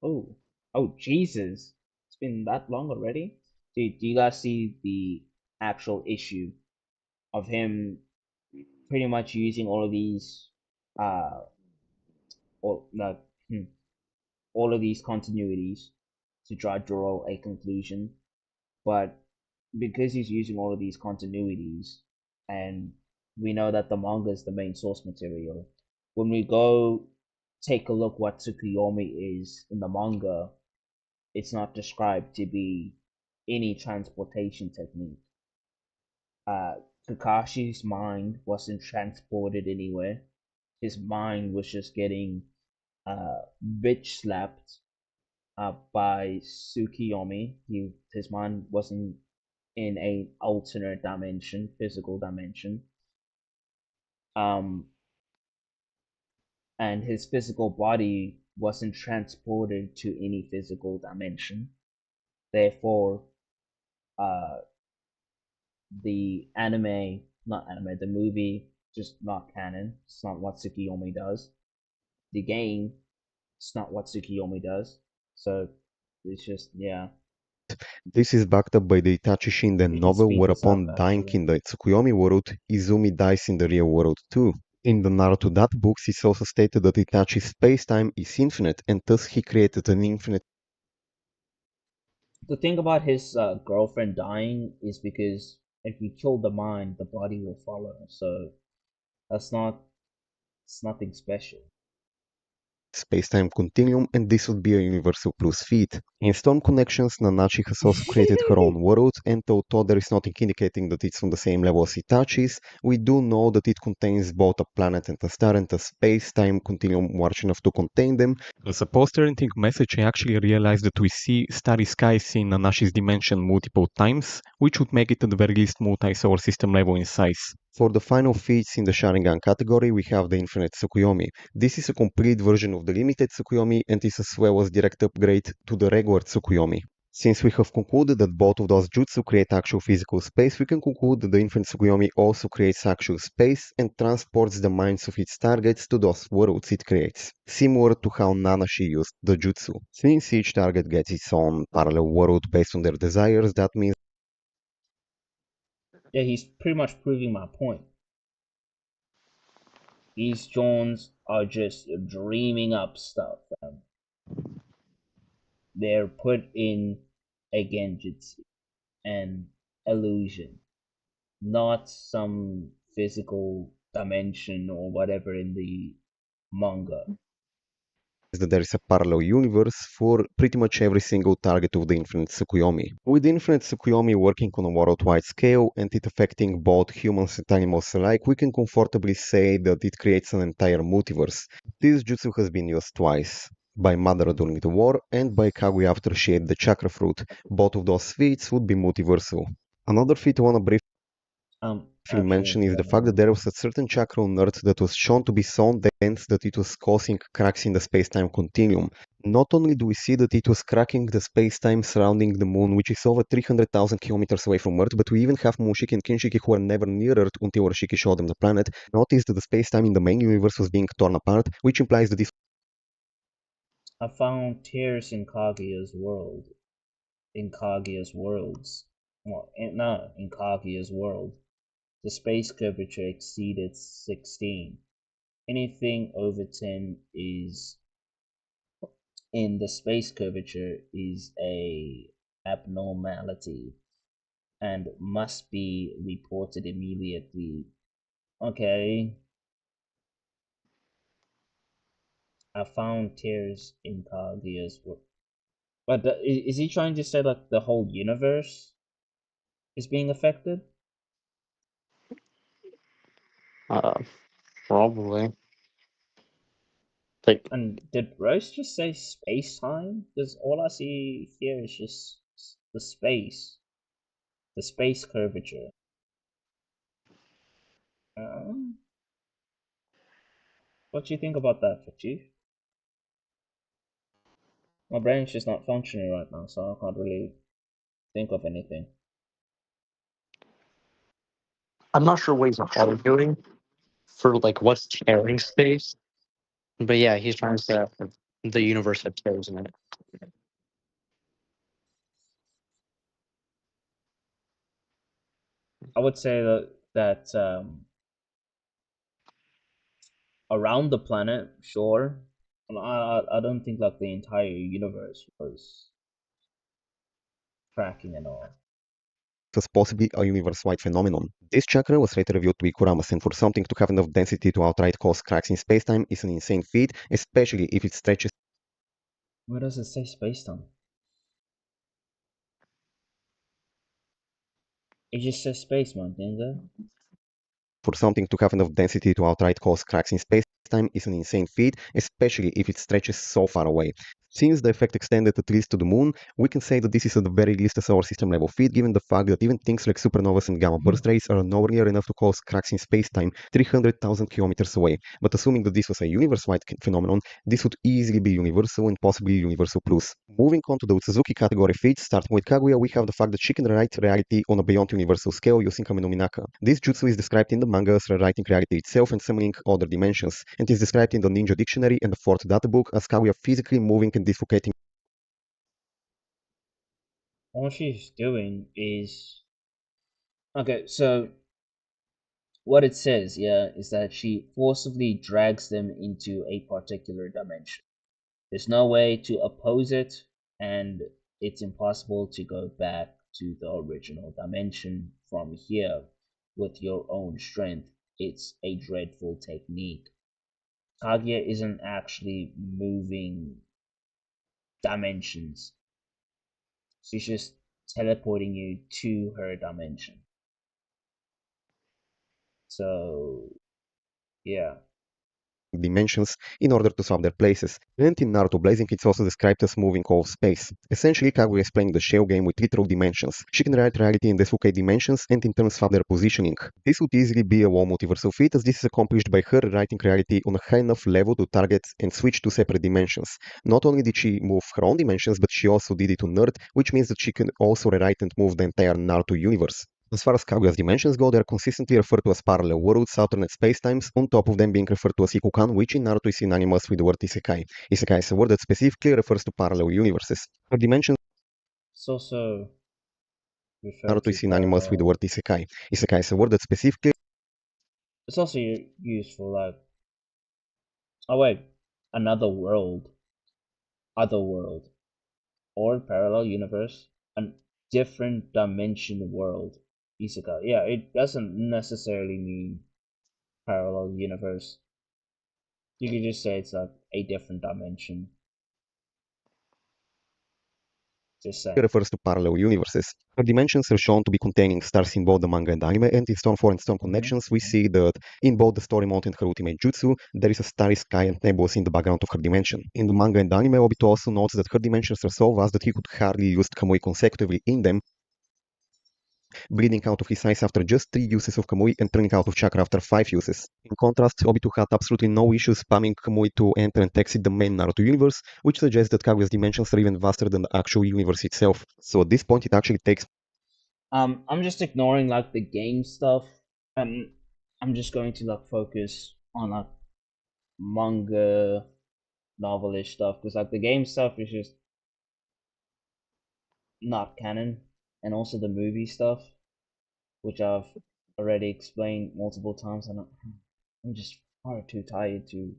Oh, oh Jesus! It's been that long already. Do you guys see the actual issue of him pretty much using all of these uh all like all of these continuities to try to draw a conclusion, but because he's using all of these continuities and we know that the manga is the main source material, when we go take a look what Tsukuyomi is in the manga, it's not described to be any transportation technique. Kakashi's mind wasn't transported anywhere. His mind was just getting bitch slapped by Tsukiyomi. His mind wasn't in a alternate dimension, physical dimension. Um, and his physical body wasn't transported to any physical dimension. Therefore, uh, the movie, just not canon. It's not what Tsukiyomi does. The game, it's not what Tsukiyomi does. So it's just yeah. This is backed up by the Itachi Shinden We can novel, speed this up whereupon dying actually. in the Tsukuyomi world, Izumi dies in the real world too. In the Naruto That books, it's also stated that Itachi's space-time is infinite, and thus he created an infinite The thing about his girlfriend dying is because if you kill the mind, the body will follow. So that's not it's nothing special. space-time continuum, and this would be a universal plus feat. In Storm Connections, Nanachi has also created her own world, and although there is nothing indicating that it's on the same level as Itachi's, we do know that it contains both a planet and a star and a space-time continuum large enough to contain them. As a post-parenting message, I actually realized that we see starry skies in Nanashi's dimension multiple times, which would make it at the very least multi-solar system level in size. For the final feats in the Sharingan category, we have the Infinite Tsukuyomi. This is a complete version of the limited Tsukuyomi and is as well as direct upgrade to the regular Tsukuyomi. Since we have concluded that both of those jutsu create actual physical space, we can conclude that the Infinite Tsukuyomi also creates actual space and transports the minds of its targets to those worlds it creates, similar to how Nanashi used the jutsu. Since each target gets its own parallel world based on their desires, that means Yeah, he's pretty much proving my point. These Jones are just dreaming up stuff. They're put in a genjutsu and illusion, not some physical dimension or whatever in the manga. That there is a parallel universe for pretty much every single target of the Infinite Tsukuyomi. With Infinite Tsukuyomi working on a worldwide scale and it affecting both humans and animals alike, we can comfortably say that it creates an entire multiverse. This jutsu has been used twice. By Madara during the war and by Kaguya after she ate the chakra fruit. Both of those feats would be multiversal. Another feat I want to briefly Actually, mention is the fact that there was a certain chakra on Earth that was shown to be so dense that it was causing cracks in the space-time continuum. Not only do we see that it was cracking the space-time surrounding the moon, which is over 300,000 kilometers away from Earth, but we even have Mushiki and Kinshiki who are never near Earth until Rashiki showed them the planet. Notice that the space-time in the main universe was being torn apart, which implies that this I found tears in Kaguya's world. In Kaguya's worlds. Well, in Kaguya's world. The space curvature exceeded 16. Anything over 10 is in the space curvature is a abnormality and must be reported immediately. Okay, I found tears in Kaguya's world. But is he trying to say like the whole universe is being affected? Uh, Probably. Like, And did Rose just say space time? Because all I see here is just the space curvature. Um, what do you think about that, Chief? My brain's just not functioning right now, so I can't really think of anything. I'm not sure what he's arguing for, like, what's tearing space. But yeah, he's trying to say that the universe had tears in it. I would say that around the planet, sure. I don't think like the entire universe was cracking and all. was possibly a universe-wide phenomenon. This chakra was later revealed to be Kuramas, and for something to have enough density to outright cause cracks in spacetime is an insane feat, especially if it stretches Where does it say space time? It just says space, man, Dingo. for something to have enough density to outright cause cracks in spacetime is an insane feat, especially if it stretches so far away. Since the effect extended at least to the moon, we can say that this is at the very least a solar system level feat, given the fact that even things like supernovas and gamma burst rays are nowhere near enough to cause cracks in spacetime 300,000 kilometers away. But assuming that this was a universe-wide phenomenon, this would easily be universal and possibly universal plus. Moving on to the Suzuki category feats, starting with Kaguya, we have the fact that she can rewrite reality on a beyond universal scale using Kame no Minaka. This jutsu is described in the manga as rewriting reality itself and summoning other dimensions, and is described in the Ninja Dictionary and the fourth data book as Kaguya physically moving and dislocating All she's doing is okay. So what it says, yeah, is that she forcibly drags them into a particular dimension. There's no way to oppose it, and it's impossible to go back to the original dimension from here with your own strength. It's a dreadful technique. Kaguya isn't actually moving dimensions, she's just teleporting you to her dimension. So, yeah. dimensions in order to swap their places. And in Naruto Blazing, it's also described as moving off space. Essentially, Kaguya is playing the shell game with literal dimensions. She can write reality in dislocate dimensions and in turn swap their positioning. This would easily be a wall multiversal feat, as this is accomplished by her writing reality on a high enough level to target and switch to separate dimensions. Not only did she move her own dimensions, but she also did it on Earth, which means that she can also rewrite and move the entire Naruto universe. As far as Kaguya's dimensions go, they are consistently referred to as parallel worlds, alternate spacetimes, on top of them being referred to as Ikukan, which in Naruto is synonymous with the word Isekai. Isekai is a word that specifically refers to parallel universes. Her dimensions It's also referred Naruto to is synonymous with the parallel. word Isekai. Isekai is a word that specifically It's also used for like Oh wait, another world, other world, or parallel universe, a different dimension world. Isekai. Yeah, it doesn't necessarily mean parallel universe. You could just say it's like a different dimension. Just saying. refers to parallel universes. Her dimensions are shown to be containing stars in both the manga and anime, and in Stone 4 and Stone Connections, we see that in both the story mode and her ultimate jutsu, there is a starry sky and nebulous in the background of her dimension. In the manga and anime, Obito also notes that her dimensions are so vast that he could hardly use Kamui consecutively in them, bleeding out of his eyes after just 3 uses of Kamui and turning out of chakra after 5 uses. In contrast, Obito had absolutely no issue spamming Kamui to enter and exit the main Naruto universe, which suggests that Kaguya's dimensions are even vaster than the actual universe itself. So at this point it actually takes I'm just ignoring like the game stuff, and I'm just going to like focus on like manga novelish stuff because like the game stuff is just not canon, and also the movie stuff, which I've already explained multiple times, and I'm just far too tired to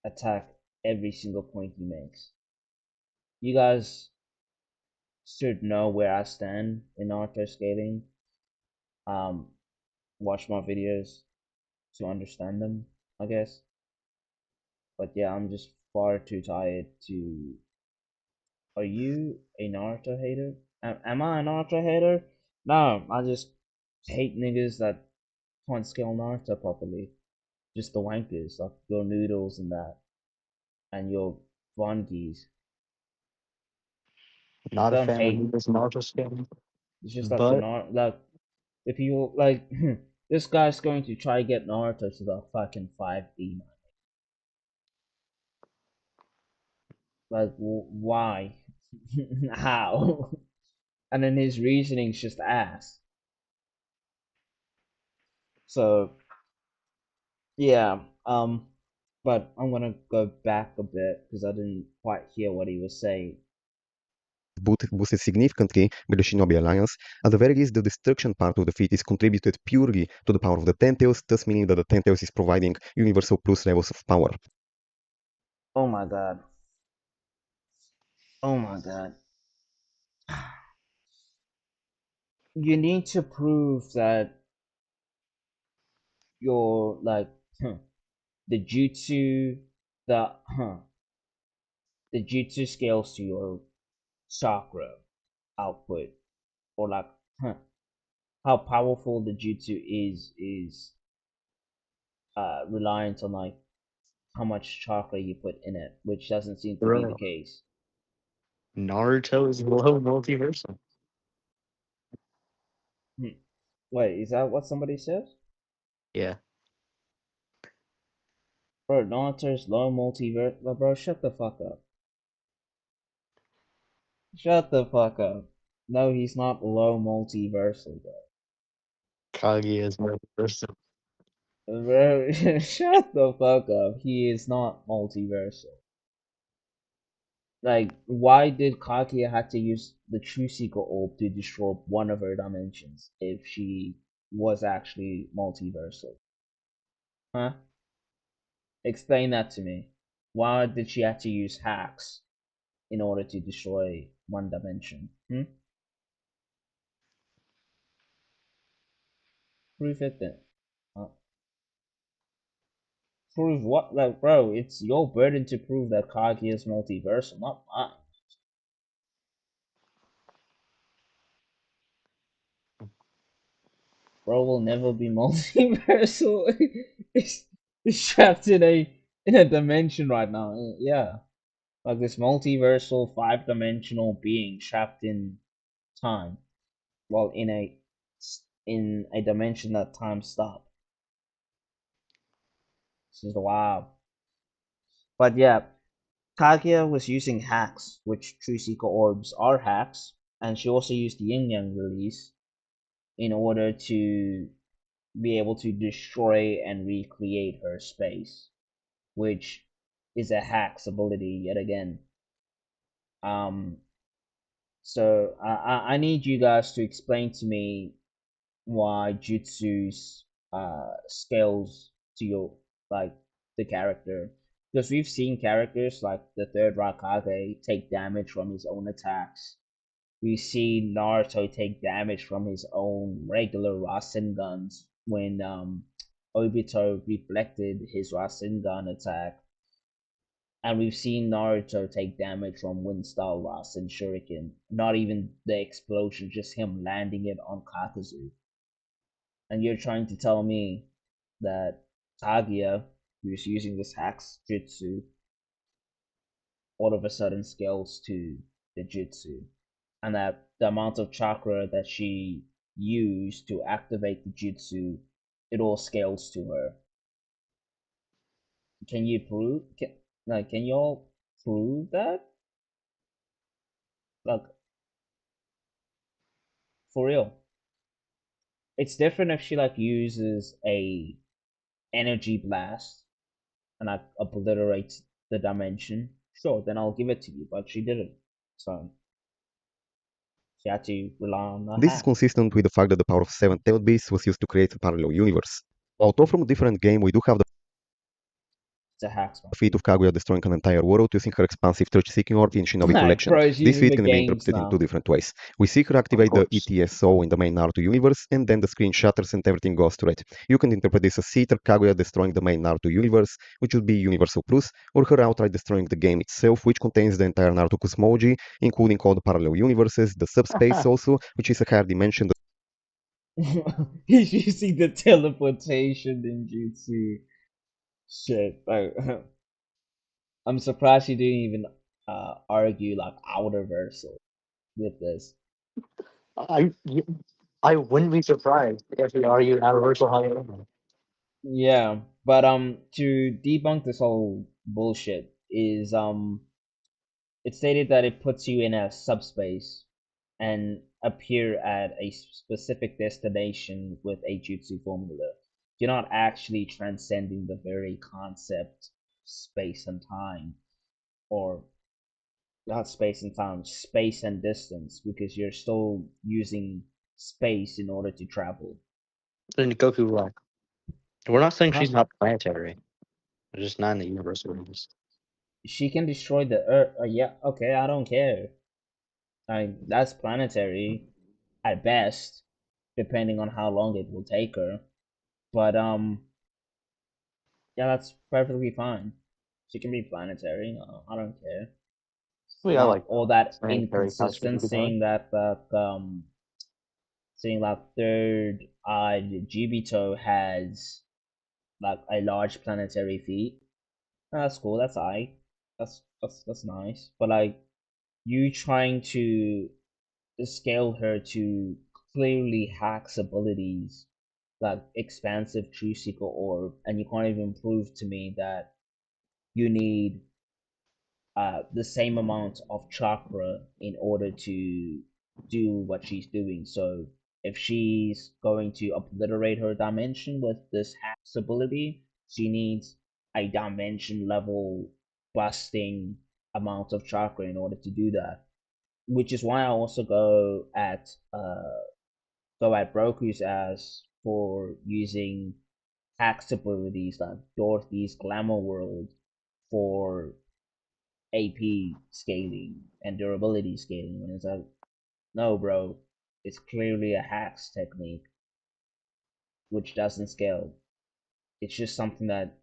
attack every single point he makes. You guys should know where I stand in Naruto scaling. Um, watch my videos to understand them, I guess. But yeah, I'm just far too tired to. Are you a Naruto hater? Am I a Naruto hater? No, I just hate niggas that can't scale Naruto properly. Just the wankers, like your noodles and that, and your Vongis. I Not a don't fan hate. of this Naruto scaling, It's just like the but Naruto, like the people, like this guy's going to try get Naruto to the fucking 5D. Like, why? How? And then his reasoning's just ass. So yeah, but I'm gonna go back a bit because I didn't quite hear what he was saying. boosted significantly by the Shinobi Alliance. At the very least, the destruction part of the feat is contributed purely to the power of the Ten Tails, thus meaning that the Ten Tails is providing universal plus levels of power. Oh my god. Oh my god. You need to prove that your like the jutsu the the jutsu scales to your chakra output, or like how powerful the jutsu is reliant on like how much chakra you put in it, which doesn't seem to be the bro, case. Naruto is low multiversal. Hmm. Wait, is that what somebody says? Yeah, Bro, Naruto's low multiverse. Bro, shut the fuck up. Shut the fuck up. No, he's not low multiversal, Kage is multiversal. bro. Shut the fuck up. He is not multiversal. Like, why did Kaguya have to use the True Seeker Orb to destroy one of her dimensions if she was actually multiversal? Huh? Explain that to me. Why did she have to use hacks in order to destroy one dimension? Hmm? Prove it then. Uh, prove what? Like, bro, it's your burden to prove that Kaguya is multiversal, not mine. Bro will never be multiversal. It's trapped in a dimension right now. Yeah, like this multiversal 5-dimensional being trapped in time, well, in a dimension that time stopped. This is wild. But yeah, Kaguya was using hacks, which True Seeker orbs are hacks, and she also used the Yin Yang release in order to be able to destroy and recreate her space, which is a hack's ability yet again. Um, so I need you guys to explain to me why jutsu's scales to your like the character. Because we've seen characters like the third Raikage take damage from his own attacks. We see Naruto take damage from his own regular Rasenguns when Obito reflected his Rasengan attack. And we've seen Naruto take damage from Wind Style Rasen Shuriken. Not even the explosion, just him landing it on Kakazu. And you're trying to tell me that Kaguya, who's using this Hax Jutsu, all of a sudden scales to the Jutsu. And that the amount of chakra that she used to activate the Jutsu, it all scales to her. Can you prove? Can y'all prove that? Like, for real. It's different if she like uses a energy blast and like obliterates the dimension. Sure, then I'll give it to you. But she didn't, so she had to rely on the This is hack. consistent with the fact that the power of 7 tailed beasts was used to create a parallel universe. Although from a different game, we do have the It's a hack feat spongy. of Kaguya destroying an entire world using her expansive truth-seeking orb in Shinobi Like, Collection. bro is This using feat the can be games interpreted in two now. different ways. We see her Of activate the course. ETSO in the main Naruto universe, and then the screen shatters and everything goes to red. You can interpret this as either Kaguya destroying the main Naruto universe, which would be Universal Plus, or her outright destroying the game itself, which contains the entire Naruto cosmology, including all the parallel universes, the subspace also, which is a higher dimension. He's using the teleportation ninjutsu. Shit, like, I'm surprised you didn't even argue like outer versal with this. I I wouldn't be surprised if we argue at reversal how. Yeah, but to debunk this whole bullshit is it stated that it puts you in a subspace and appear at a specific destination with a jutsu formula. You're not actually transcending the very concept space and time, or not space and time, space and distance, because you're still using space in order to travel. Then Goku like we're not saying Huh? she's not planetary. We're just not in the universal rules. She can destroy the Earth. Yeah, okay, I don't care. That's planetary at best, depending on how long it will take her. But yeah, that's perfectly fine. She can be planetary. I don't care. We got Not like all that planetary inconsistent. cosmic. Saying that third eyed Jibito has like a large planetary feet. That's cool. That's I. That's nice. But like you trying to scale her to clearly hacks abilities like expansive true seeker orb, and you can't even prove to me that you need the same amount of chakra in order to do what she's doing. So if she's going to obliterate her dimension with this hacks ability, she needs a dimension level busting amount of chakra in order to do that. Which is why I also go at Broku's ass for using hacks abilities like Dorothy's Glamour World for AP scaling and durability scaling. And it's like, no, bro, it's clearly a hacks technique which doesn't scale. It's just something that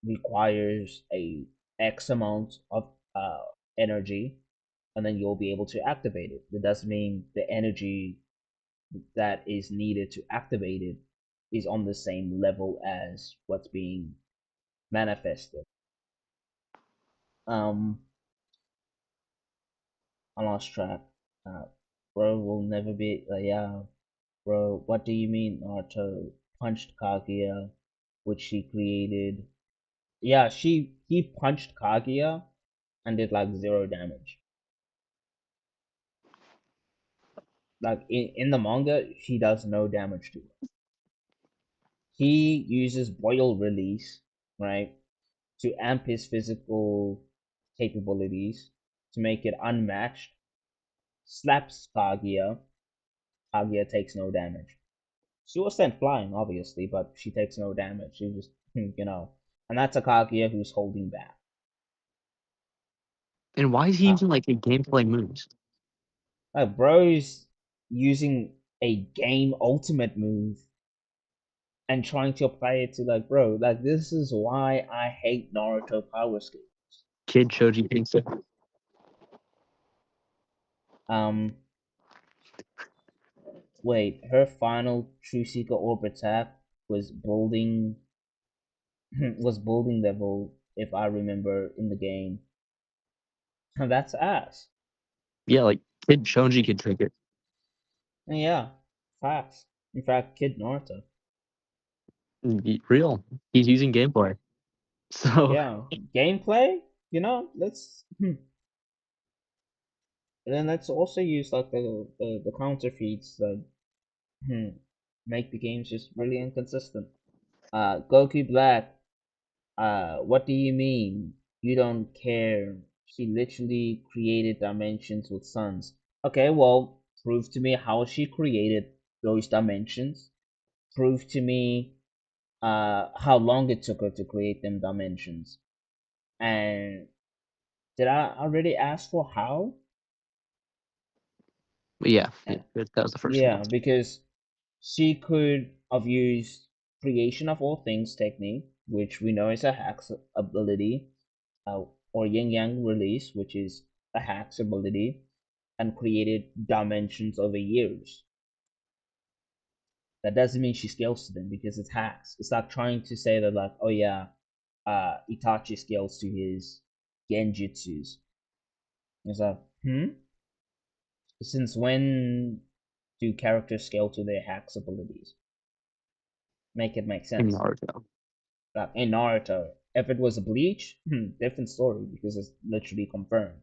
requires a X amount of energy, and then you'll be able to activate it. That doesn't mean the energy that is needed to activate it is on the same level as what's being manifested. Um, I lost track. Uh, bro will never be. Yeah, bro. What do you mean Naruto punched Kaguya, which she created? Yeah, he punched Kaguya and did like zero damage. Like in the manga, he does no damage to her. He uses boil release, right, to amp his physical capabilities to make it unmatched. Slaps Kaguya. Kaguya takes no damage. She was sent flying, obviously, but she takes no damage. She just, you know. and that's a Kaguya who's holding back. And why is he Uh, using like a gameplay moves? bro's using a game ultimate move and trying to apply it to like, bro, like this is why I hate Naruto power skills. Kid Choji thinks it. Um, wait, her final True Seeker orb attack was building was building level, if I remember in the game. That's ass. Yeah, like Kid Choji could take it. And yeah, facts. In fact, Kid Naruto. Real. He's using gameplay. So Yeah, gameplay. Let's and then let's also use like the counter feeds that make the games just really inconsistent. Goku Black. What do you mean? You don't care? She literally created dimensions with suns. Okay, well, prove to me how she created those dimensions. Prove to me how long it took her to create them dimensions. And did I already ask for how? yeah, Uh, that was the first one. Yeah, because she could have used creation of all things technique, which we know is a hack's ability, or yin yang release, which is a hack's ability, and created dimensions over years. That doesn't mean she scales to them because it's hacks. It's like trying to say that like, oh yeah, Itachi scales to his genjutsus. It's like, since when do characters scale to their hacks abilities? Make it make In sense. Naruto. Like in Naruto, if it was a Bleach, different story because it's literally confirmed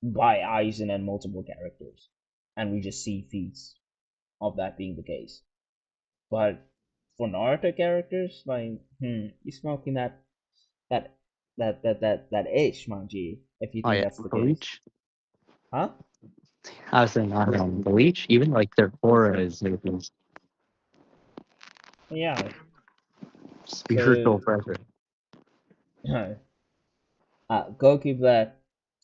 by Aizen and multiple characters, and we just see feats of that being the case. But for Naruto characters, like, you smoking that that ish, Manji, if you Oh think yeah, that's the case, Bleach. huh? I was saying Bleach, even like their aura is like this Yeah. So, spiritual pressure. Goku Black,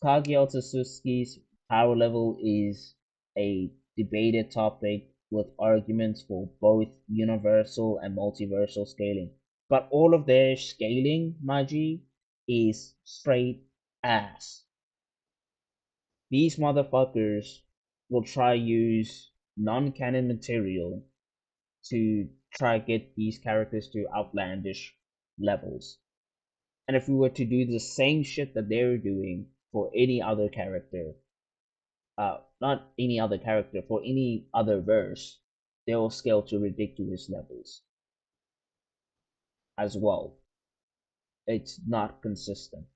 Kageyama Satsuki's power level is a debated topic with arguments for both universal and multiversal scaling. But all of their scaling, Maji, is straight ass. These motherfuckers will try use non-canon material to try get these characters to outlandish levels. And if we were to do the same shit that they're doing for any other character, not any other character, for any other verse, they'll scale to ridiculous levels as well. It's not consistent.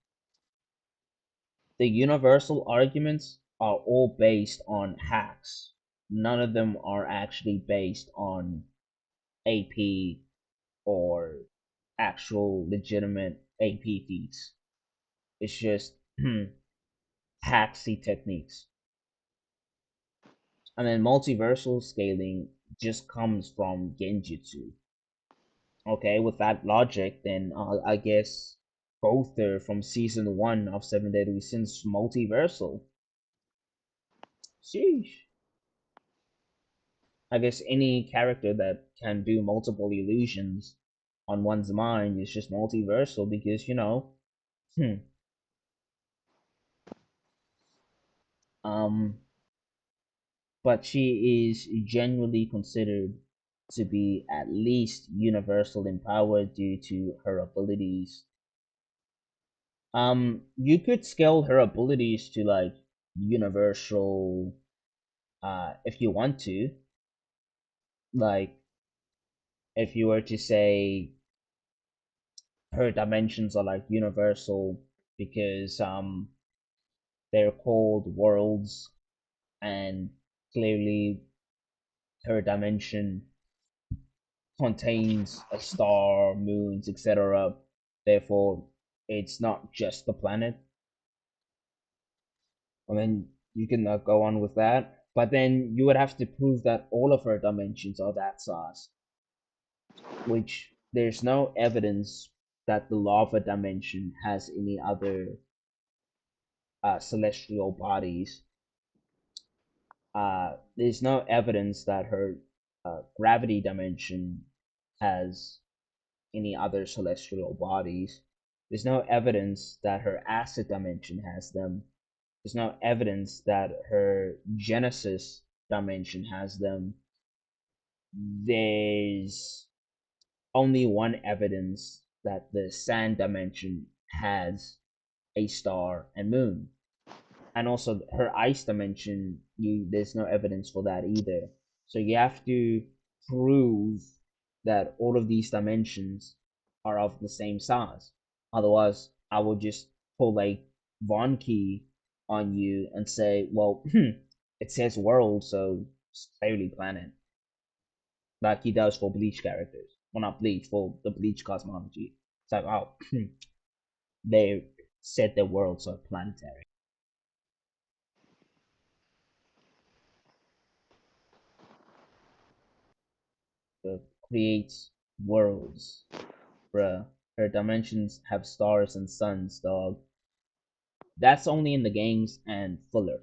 The universal arguments are all based on hacks. None of them are actually based on AP or actual legitimate AP feats. It's just hacksy techniques. And then multiversal scaling just comes from genjutsu. Okay, with that logic, then I guess both are from season 1 of Seven Deadly Sins multiversal. Sheesh. I guess any character that can do multiple illusions on one's mind is just multiversal because, hmm, um, but she is generally considered to be at least universal in power due to her abilities. You could scale her abilities to like universal, if you want to. Like, if you were to say her dimensions are like universal because they're called worlds, and clearly her dimension contains a star, moons, etc. Therefore, it's not just the planet. And then you can go on with that. But then you would have to prove that all of her dimensions are that size, which there's no evidence that the lava dimension has any other celestial bodies. There's no evidence that her gravity dimension has any other celestial bodies. There's no evidence that her acid dimension has them. There's no evidence that her Genesis dimension has them. There's only one evidence that the sand dimension has a star and moon. And also her ice dimension, there's no evidence for that either. So you have to prove that all of these dimensions are of the same size. Otherwise, I would just pull a Von key on you and say, well, it says world, so it's clearly planet. Like he does for Bleach characters. Well, not Bleach, for the Bleach cosmology. It's like, oh, they said their worlds are planetary. Creates worlds, bruh. Her dimensions have stars and suns, dog. That's only in the games and Fuller.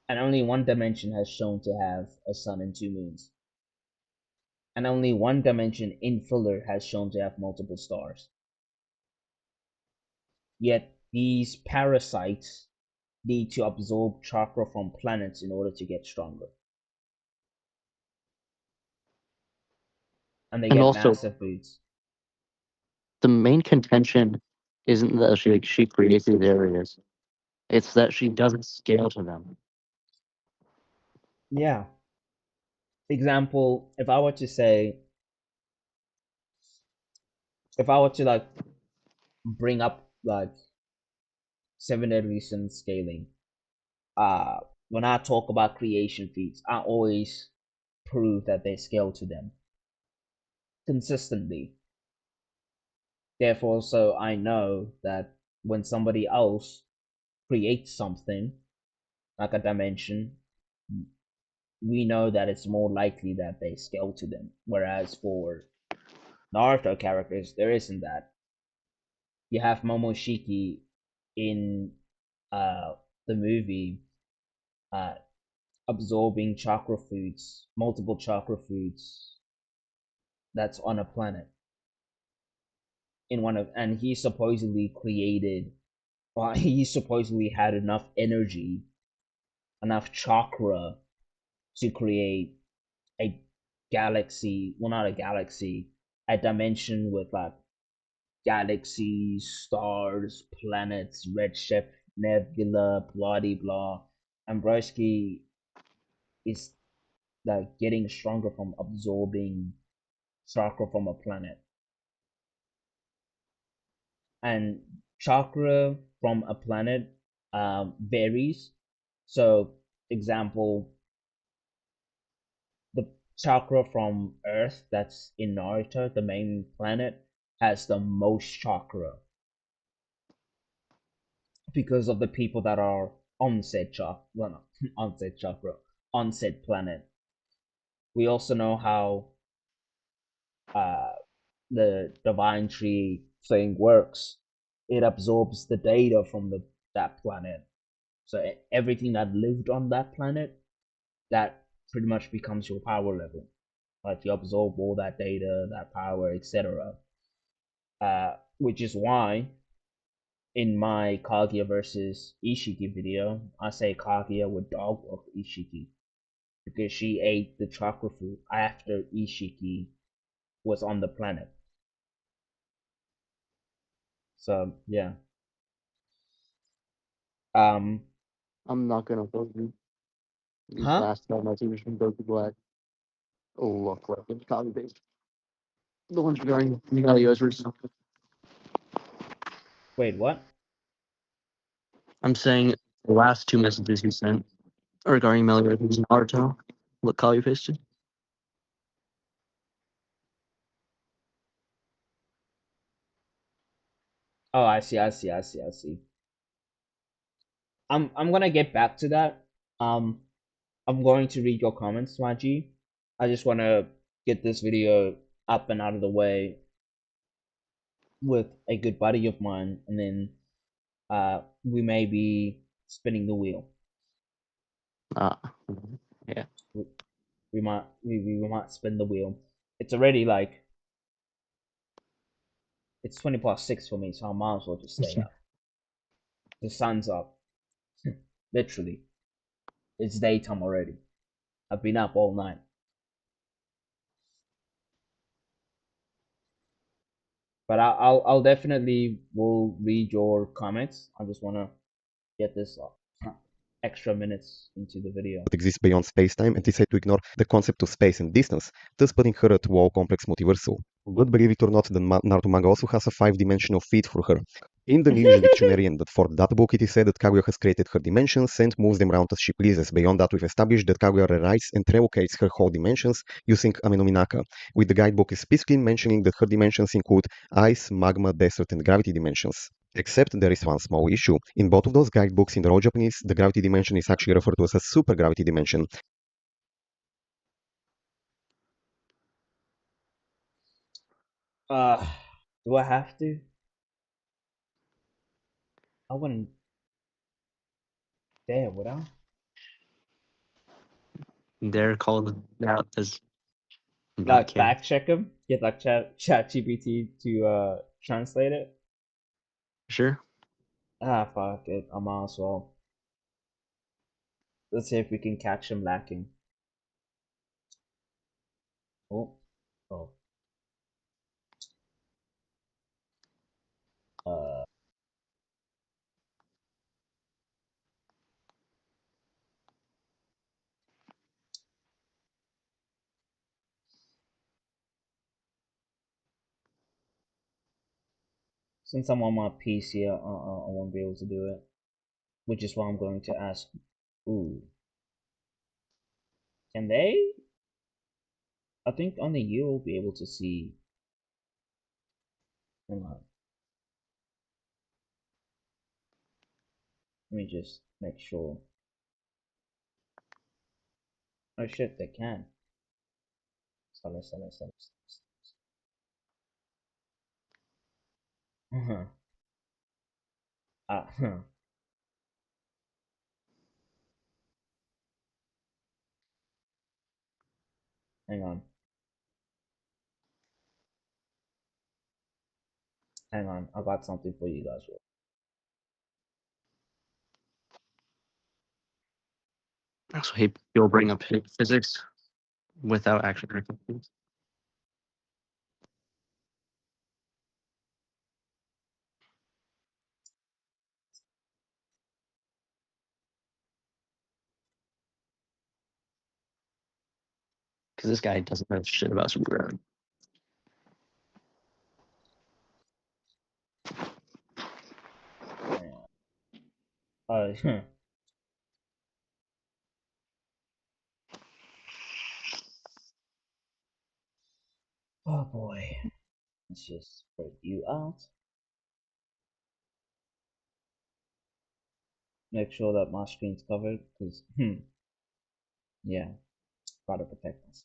And only one dimension has shown to have a sun and two moons. And only one dimension in Fuller has shown to have multiple stars. Yet these parasites need to absorb chakra from planets in order to get stronger. And they And get also, massive boots. the main contention isn't that she creates these areas; it's that she doesn't scale to them. Yeah. Example, if I were to say, if I were to like bring up like seven deadly sins scaling, uh, when I talk about creation feats, I always prove that they scale to them consistently. Therefore, so I know that when somebody else creates something like a dimension, we know that it's more likely that they scale to them. Whereas for Naruto characters, there isn't that. You have Momoshiki in uh, the movie uh, absorbing chakra foods, multiple chakra foods that's on a planet in one of, and he supposedly created, well, he supposedly had enough energy, enough chakra to create a galaxy, well, not a galaxy, a dimension with like galaxies, stars, planets, redshift, nebula, blah de blah. And Broski is like getting stronger from absorbing chakra from a planet. And chakra from a planet varies. So, example, the chakra from Earth that's in Naruto, the main planet, has the most chakra because of the people that are on said chakra. Well, not on said chakra, on said planet. We also know how uh, the divine tree thing works. It absorbs the data from that planet. So everything that lived on that planet, that pretty much becomes your power level. Like you absorb all that data, that power, etc. Which is why in my Kaguya versus Ishiki video, I say Kaguya would dog walk Ishiki because she ate the chakra fruit after Ishiki was on the planet. So yeah. Um. I'm not gonna hold you. These Huh? last time I see from Goku Black look like it's copy based. The ones regarding Melio's versus. Wait, what? I'm saying the last two messages you sent regarding Melio's versus Naruto look copy pasted. Oh, I see. I see. I see. I see. I'm gonna get back to that. I'm going to read your comments, Maji. I just wanna get this video up and out of the way with a good buddy of mine, and then we may be spinning the wheel. Uh, yeah. We might spin the wheel. It's already like it's 20 past 6 for me, so I might as well just stay up. The sun's up, literally. It's daytime already. I've been up all night. But I'll definitely will read your comments. I just want to get this extra minutes into the video. Exists beyond space-time and decide to ignore the concept of space and distance, thus putting her at WoW complex multiversal. But believe it or not, the Naruto manga also has a 5-dimensional feed for her. In the Ninja Dictionary and the fourth data book, it is said that Kaguya has created her dimensions and moves them around as she pleases. Beyond that, we've established that Kaguya rewrites and relocates her whole dimensions using Amenominaka, with the guidebook explicitly mentioning that her dimensions include ice, magma, desert, and gravity dimensions. Except there is one small issue. In both of those guidebooks in the raw Japanese, the gravity dimension is actually referred to as a supergravity dimension. Do I have to? I wouldn't dare, would I? They're called out as Like okay. fact check them? Get like chat GPT to translate it? Sure. Fuck it. I might as well. Let's see if we can catch him lacking. Oh. Oh. Uh. Since I'm on my PC, I won't be able to do it. Which is why I'm going to ask. Ooh. Can they? I think only you will be able to see. Hang on. Let me just make sure. Oh shit, they can. Sale. Uh-huh. Huh. Hang on. Hang on. I got something for you guys. So he'll bring up physics without actually drinking. Because this guy doesn't know shit about supergravity. Yeah. Oh boy. Let's just spread you out. Make sure that my screen's covered, because, yeah, gotta protect us.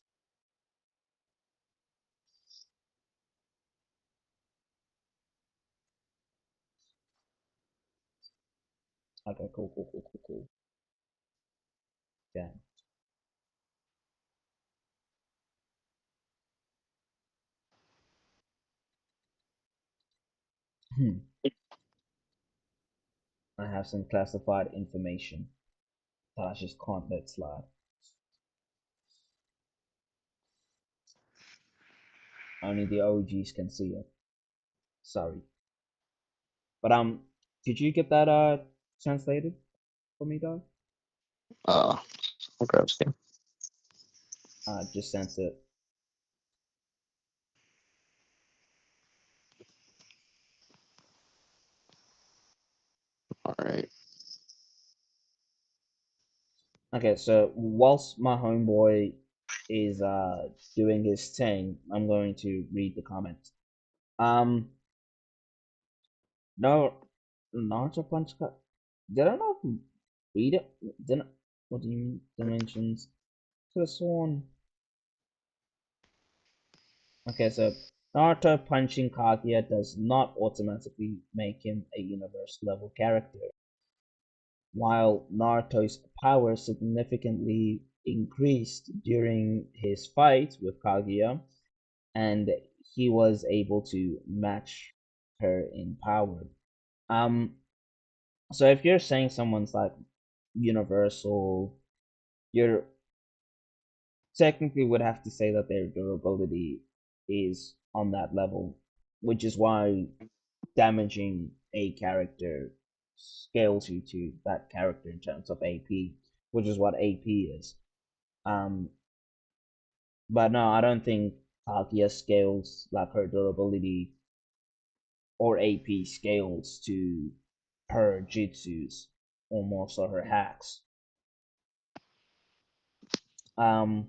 Okay, cool. Yeah. I have some classified information that I just can't let slide. Only the OGs can see it. Sorry. But did you get that translated for me, dog? I'll grab Steam. Just sent it. All right. Okay, so whilst my homeboy is doing his thing, I'm going to read the comments. No, not a punch cut. Did I not read it? Didn't. What do you mean dimensions? Could have sworn. Okay, so Naruto punching Kaguya does not automatically make him a universe level character. While Naruto's power significantly increased during his fight with Kaguya, and he was able to match her in power. Um, so if you're saying someone's like universal, you're technically would have to say that their durability is on that level, which is why damaging a character scales you to that character in terms of AP, which is what AP is. Um, but no, I don't think Kaguya scales like her durability or AP scales to her jutsus almost or her hacks. Um,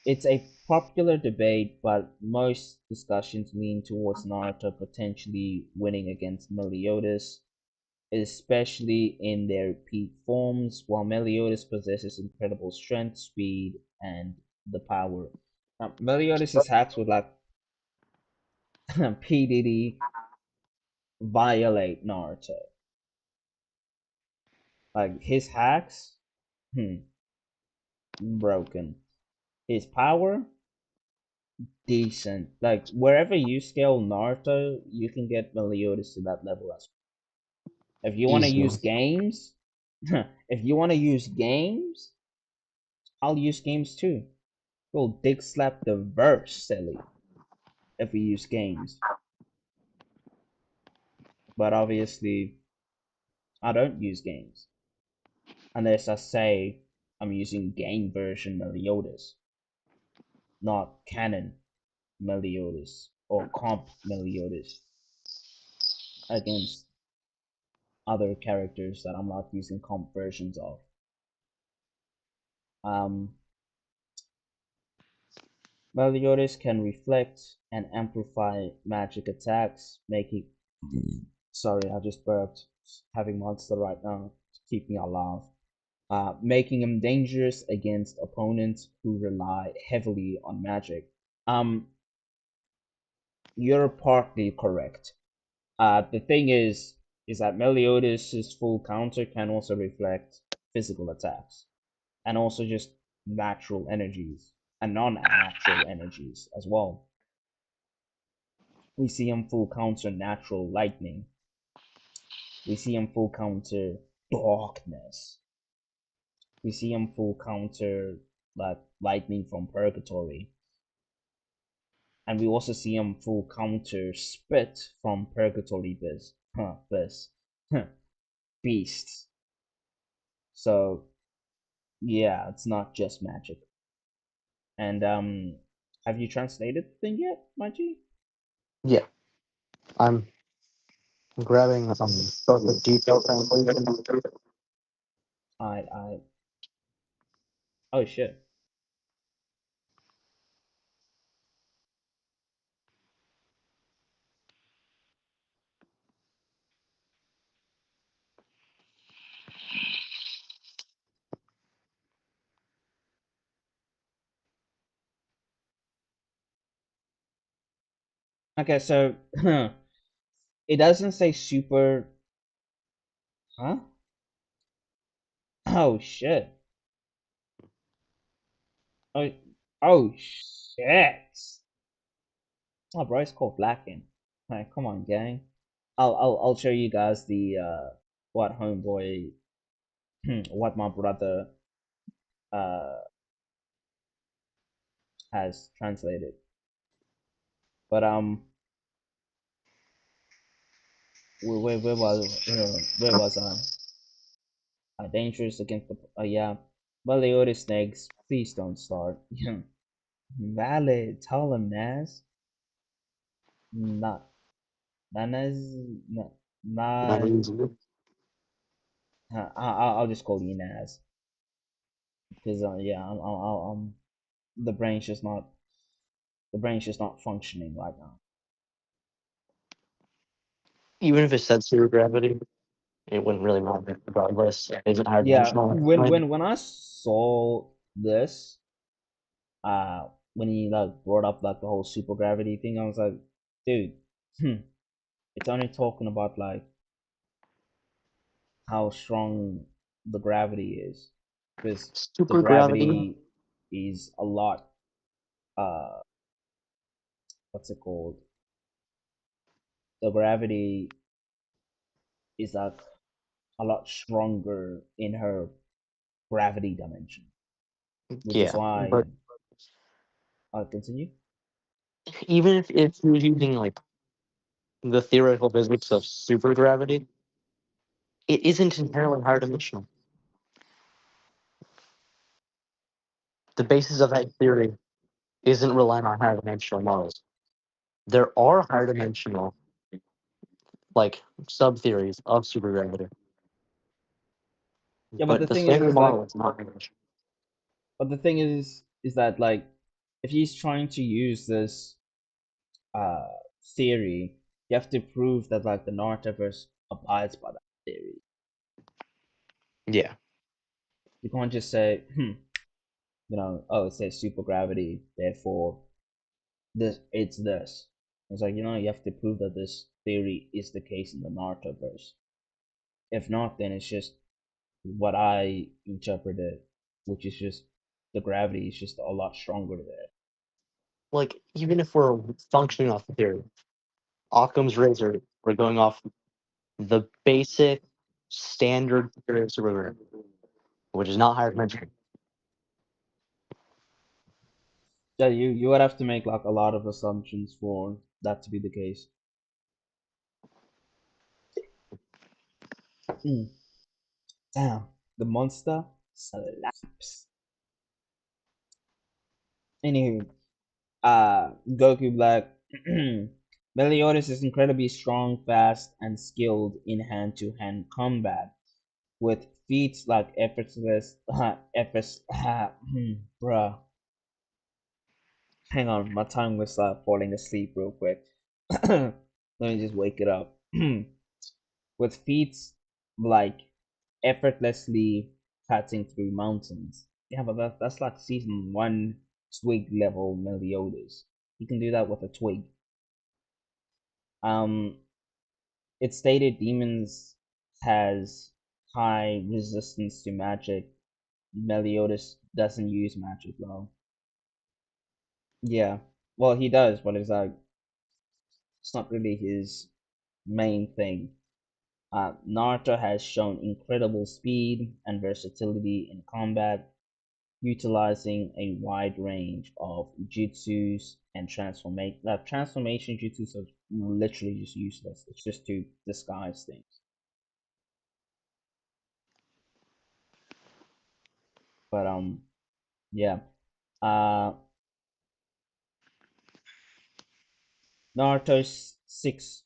it's a popular debate, but most discussions lean towards Naruto potentially winning against Meliodas, especially in their peak forms, while Meliodas possesses incredible strength, speed, and the power. Meliodas' hacks would like P. Diddy violate Naruto. Like his hacks, broken. His power, decent. Like wherever you scale Naruto, you can get Meliodas to that level as well. If you want to Easy. use games, if you want to use games, I'll use games too. We'll dick slap the verse silly if we use games. But obviously, I don't use games unless I say I'm using game version Meliodas, not canon Meliodas or comp Meliodas against other characters that I'm not using comp versions of. Um, Meliodas can reflect and amplify magic attacks, making. Sorry, I just burped. Having monster right now to keep me alive. Making him dangerous against opponents who rely heavily on magic. Um, you're partly correct. The thing is that Meliodas' full counter can also reflect physical attacks and also just natural energies and non-natural energies as well. We see him full counter natural lightning. We see him full counter darkness. We see him full counter like lightning from purgatory. And we also see him full counter spit from purgatory beasts. So yeah, it's not just magic. And have you translated the thing yet, my G? Yeah, I'm grabbing sort of detailed translation. I oh shit. Okay, so it doesn't say super, huh? Oh shit. Oh, oh shit. Oh, bro, it's called Blacking. Like, come on, gang. I'll show you guys the what homeboy, what my brother uh has translated. But where was I? Dangerous against the yeah. Meliodas snakes. Please don't start. Valid. Tell him, Naz. Not Naz. Not. Not Not. easy. I'll just call you Naz because yeah, the brain's just not functioning right now. Even if it said zero gravity, it wouldn't really matter regardless. It's a higher Yeah, dimensional. Right? when I saw this, when he like brought up like the whole super gravity thing, I was like, dude, it's only talking about like how strong the gravity is, because the Super gravity. gravity is a lot. Uh, what's it called? The gravity is like a lot stronger in her gravity dimension, which is Yeah, why but I continue. even if you're using like the theoretical physics of super gravity, it isn't inherently higher dimensional. The basis of that theory isn't relying on higher dimensional models. There are higher dimensional like sub theories of supergravity, Yeah, but but the the thing standard is like, model is not dimensional. but the thing is that like, if he's trying to use this uh theory, you have to prove that like the Nartiverse abides by that theory. Yeah, You can't just say, oh, it says super gravity, therefore it's this. It's like, you have to prove that this theory is the case in the Nartiverse. If not, then it's just what I interpreted, which is just the gravity is just a lot stronger there. like even if we're functioning off the theory, Occam's razor, we're going off the basic standard theory of supergravity, which is not higher dimensional. Yeah, you would have to make like a lot of assumptions for that to be the case. Mm, damn, the monster slaps. Anywho, Goku Black. Meliodas is incredibly strong, fast, and skilled in hand-to-hand combat, with feats like effortless, bruh. Hang on, my tongue was falling asleep real quick. Let me just wake it up. With feats like effortlessly cutting through mountains. Yeah, but that's like season one twig level Meliodas. You can do that with a twig. Um, it stated demons has high resistance to magic. Meliodas doesn't use magic though. Yeah, well he does, but it's like it's not really his main thing. Naruto has shown incredible speed and versatility in combat, utilizing a wide range of jutsus and transformation jutsus are literally just useless. It's just to disguise things. But yeah. Uh, Naruto's six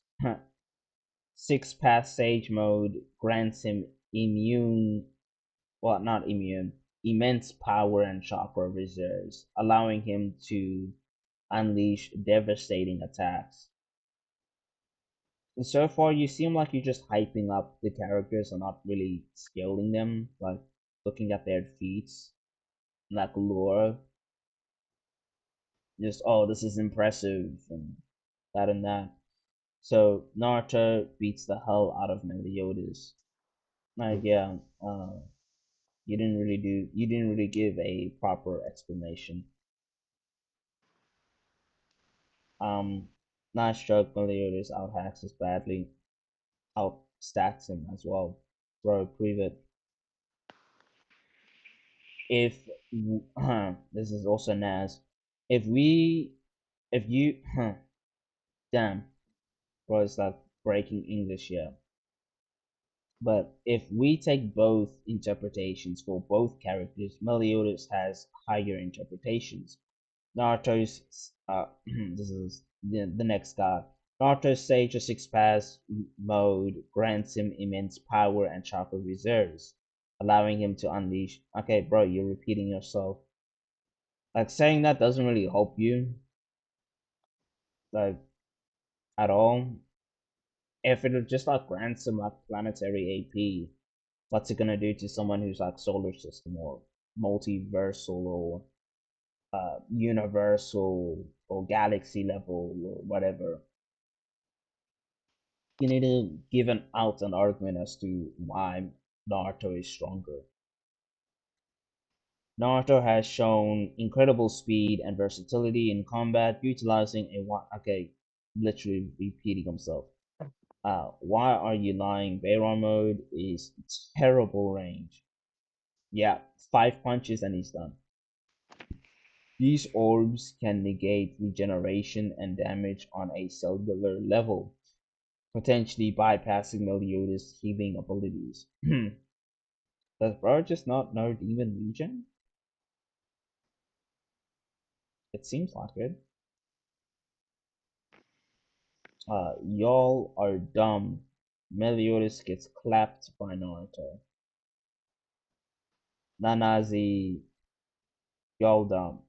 path sage mode grants him not immune, immense power and chakra reserves, allowing him to unleash devastating attacks. And so far, you seem like you're just hyping up the characters and not really scaling them, like looking at their feats, like lore. Just, oh, this is impressive, and that. So Naruto beats the hell out of Meliodas. Like, yeah, you didn't really give a proper explanation. Um, nice joke, Meliodas outhacks us badly, outstats him as well. Bro, prove it. If this is also Nas, if we, if you, damn, bro, it's like breaking English here. But if we take both interpretations for both characters, Meliodas has higher interpretations. Naruto's this is the next guy. Naruto's Sage of Six Paths mode grants him immense power and chakra reserves, allowing him to unleash. Okay, bro, you're repeating yourself. Like saying that doesn't really help you, like at all. If it just like grants him like planetary AP, what's it gonna do to someone who's like solar system or multiversal or universal or galaxy level or whatever. You need to give an argument as to why Naruto is stronger. Naruto has shown incredible speed and versatility in combat, utilizing a okay, literally repeating himself. Why are you lying? Bayron mode is terrible range. Yeah, 5 punches and he's done. These orbs can negate regeneration and damage on a cellular level, potentially bypassing Meliodas' healing abilities. Does bro just not know Demon Regen? It seems like it. Y'all are dumb. Meliodas gets clapped by Naruto. Nanazi, y'all dumb.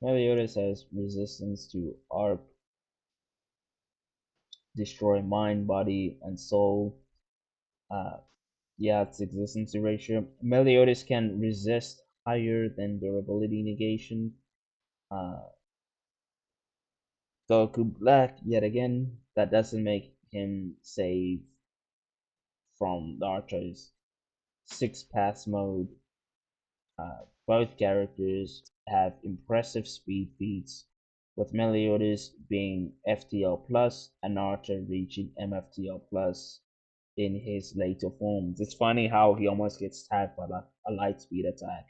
Meliodas has resistance to ARP, destroy mind, body, and soul. Uh, yeah, its existence ratio. Meliodas can resist higher than durability negation. Uh, Goku Black, yet again, that doesn't make him safe from Naruto's six pass mode. Both characters have impressive speed feats, with Meliodas being FTL plus and Naruto reaching MFTL plus in his later forms. It's funny how he almost gets tagged by like a light speed attack.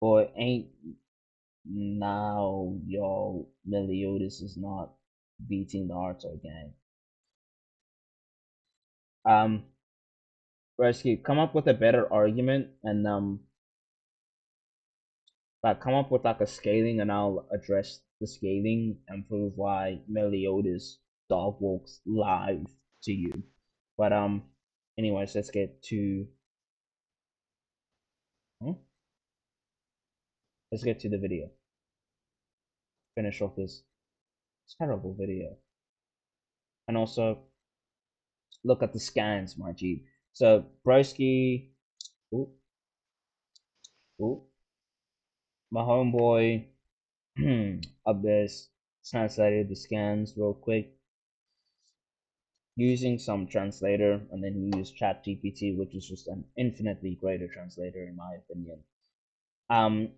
Boy, ain't now y'all Meliodas is not beating Naruto gang. Rescue, come up with a better argument and like come up with like a scaling and I'll address the scaling and prove why Meliodas dog walks live to you. But anyways, let's get to hmm? Let's get to the video. Finish off this terrible video. And also look at the scans, my G. So Broski, ooh, ooh, my homeboy up this translated the scans real quick using some translator, and then he used ChatGPT, which is just an infinitely greater translator in my opinion. Um,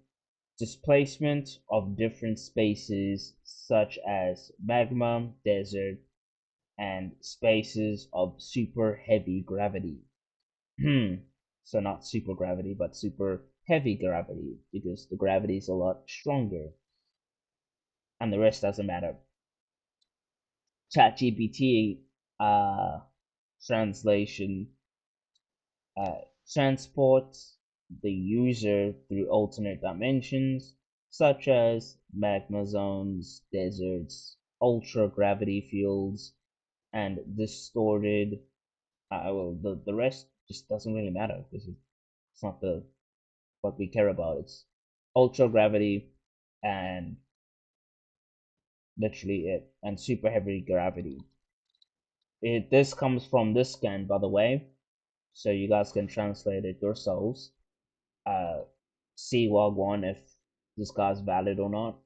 displacement of different spaces such as magma, desert, and spaces of super heavy gravity. So not super gravity, but super heavy gravity, because the gravity is a lot stronger, and the rest doesn't matter. ChatGPT translation transports the user through alternate dimensions, such as magma zones, deserts, ultra gravity fields, and distorted. Well, the rest just doesn't really matter because it's not the what we care about. It's ultra gravity and literally it, and super heavy gravity. This comes from this scan, by the way, so you guys can translate it yourselves. See Wagwan if this guy's valid or not.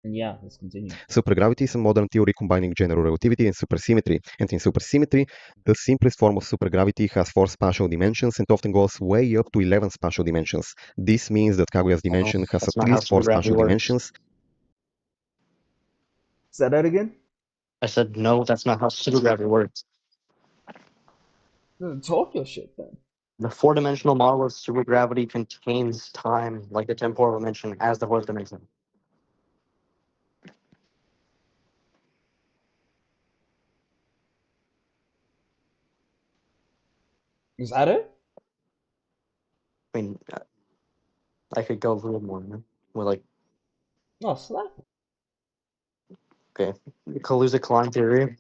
And yeah, let's continue. Supergravity is a modern theory combining general relativity and supersymmetry. And in supersymmetry, the simplest form of supergravity has 4 spatial dimensions and often goes way up to 11 spatial dimensions. This means that Kaguya's dimension has That's at not how least 4 supergravity spatial works. dimensions. Say that again? I said, no, that's not how supergravity works. Talk your shit then. The four-dimensional model of supergravity contains time, like the temporal dimension, as the fourth dimension. Is that it? I mean, I could go a little more, man. With like, No, slap. okay, the Kaluza-Klein theory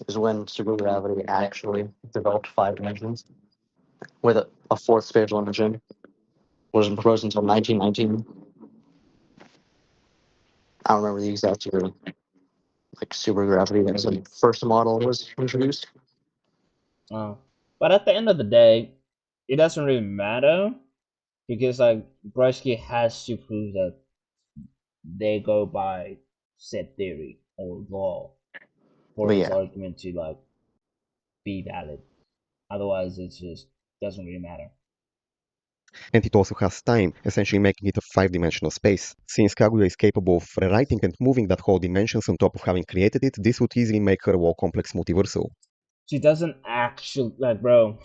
is when supergravity actually developed 5 dimensions with a fourth spatial dimension. Wasn't proposed until 1919. I don't remember the exact year. Like supergravity, that's when the first model was introduced. But at the end of the day, it doesn't really matter because like Brodsky has to prove that they go by said theory or law for But his yeah, argument to like be valid. Otherwise, it just doesn't really matter. And it also has time, essentially making it a five-dimensional space. Since Kaguya is capable of rewriting and moving that whole dimensions on top of having created it, this would easily make her a wall complex multiversal. She doesn't actually like, bro.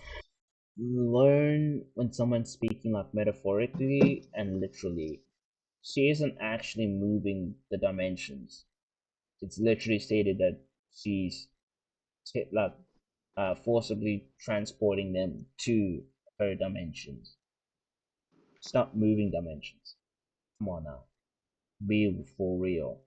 Learn when someone's speaking like metaphorically and literally. She isn't actually moving the dimensions. It's literally stated that she's like forcibly transporting them to her dimensions. It's not moving dimensions. Come on now, be for real.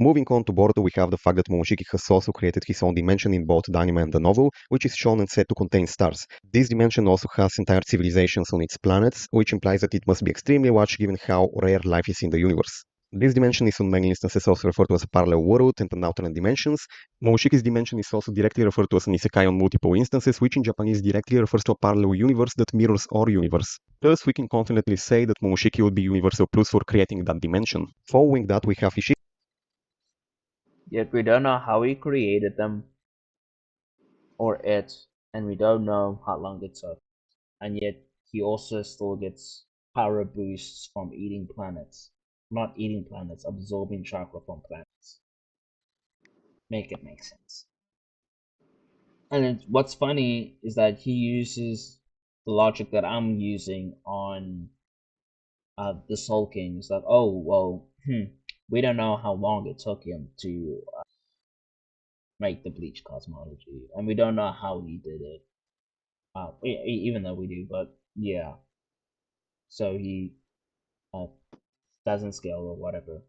Moving on to Boruto, we have the fact that Momoshiki has also created his own dimension in both the anime and the novel, which is shown and said to contain stars. This dimension also has entire civilizations on its planets, which implies that it must be extremely large given how rare life is in the universe. This dimension is on many instances also referred to as a parallel world and an alternate dimensions. Momoshiki's dimension is also directly referred to as an isekai on multiple instances, which in Japanese directly refers to a parallel universe that mirrors our universe. Thus, we can confidently say that Momoshiki would be Universal Plus for creating that dimension. Following that, we have Ishiki. Yet we don't know how he created them or it, and we don't know how long it took. And yet he also still gets power boosts from eating planets. Not eating planets, absorbing chakra from planets. Make it make sense. And what's funny is that he uses the logic that I'm using on the Soul King. It's like, oh, well, we don't know how long it took him to make the Bleach cosmology, and we don't know how he did it. Even though we do, but yeah. So he uh, doesn't scale or whatever.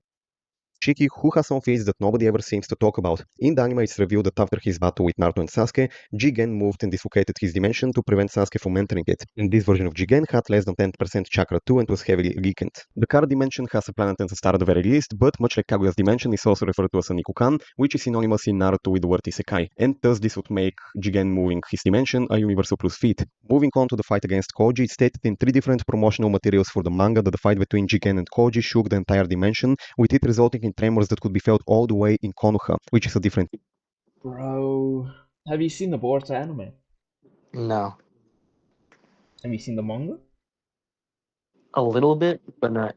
Shiki, who has some feats that nobody ever seems to talk about. In the anime, it's revealed that after his battle with Naruto and Sasuke, Jigen moved and dislocated his dimension to prevent Sasuke from entering it. And this version of Jigen had less than 10% chakra too and was heavily weakened. The current dimension has a planet and a star at the very least, but much like Kaguya's dimension is also referred to as an Ikukan, which is synonymous in Naruto with the word isekai, and thus this would make Jigen moving his dimension a universal plus feat. Moving on to the fight against Koji, it's stated in 3 different promotional materials for the manga that the fight between Jigen and Koji shook the entire dimension, with it resulting in tremors that could be felt all the way in Konoha, which is a different. Bro, have you seen the Boruto anime? no, Have you seen the manga? a little bit, but not.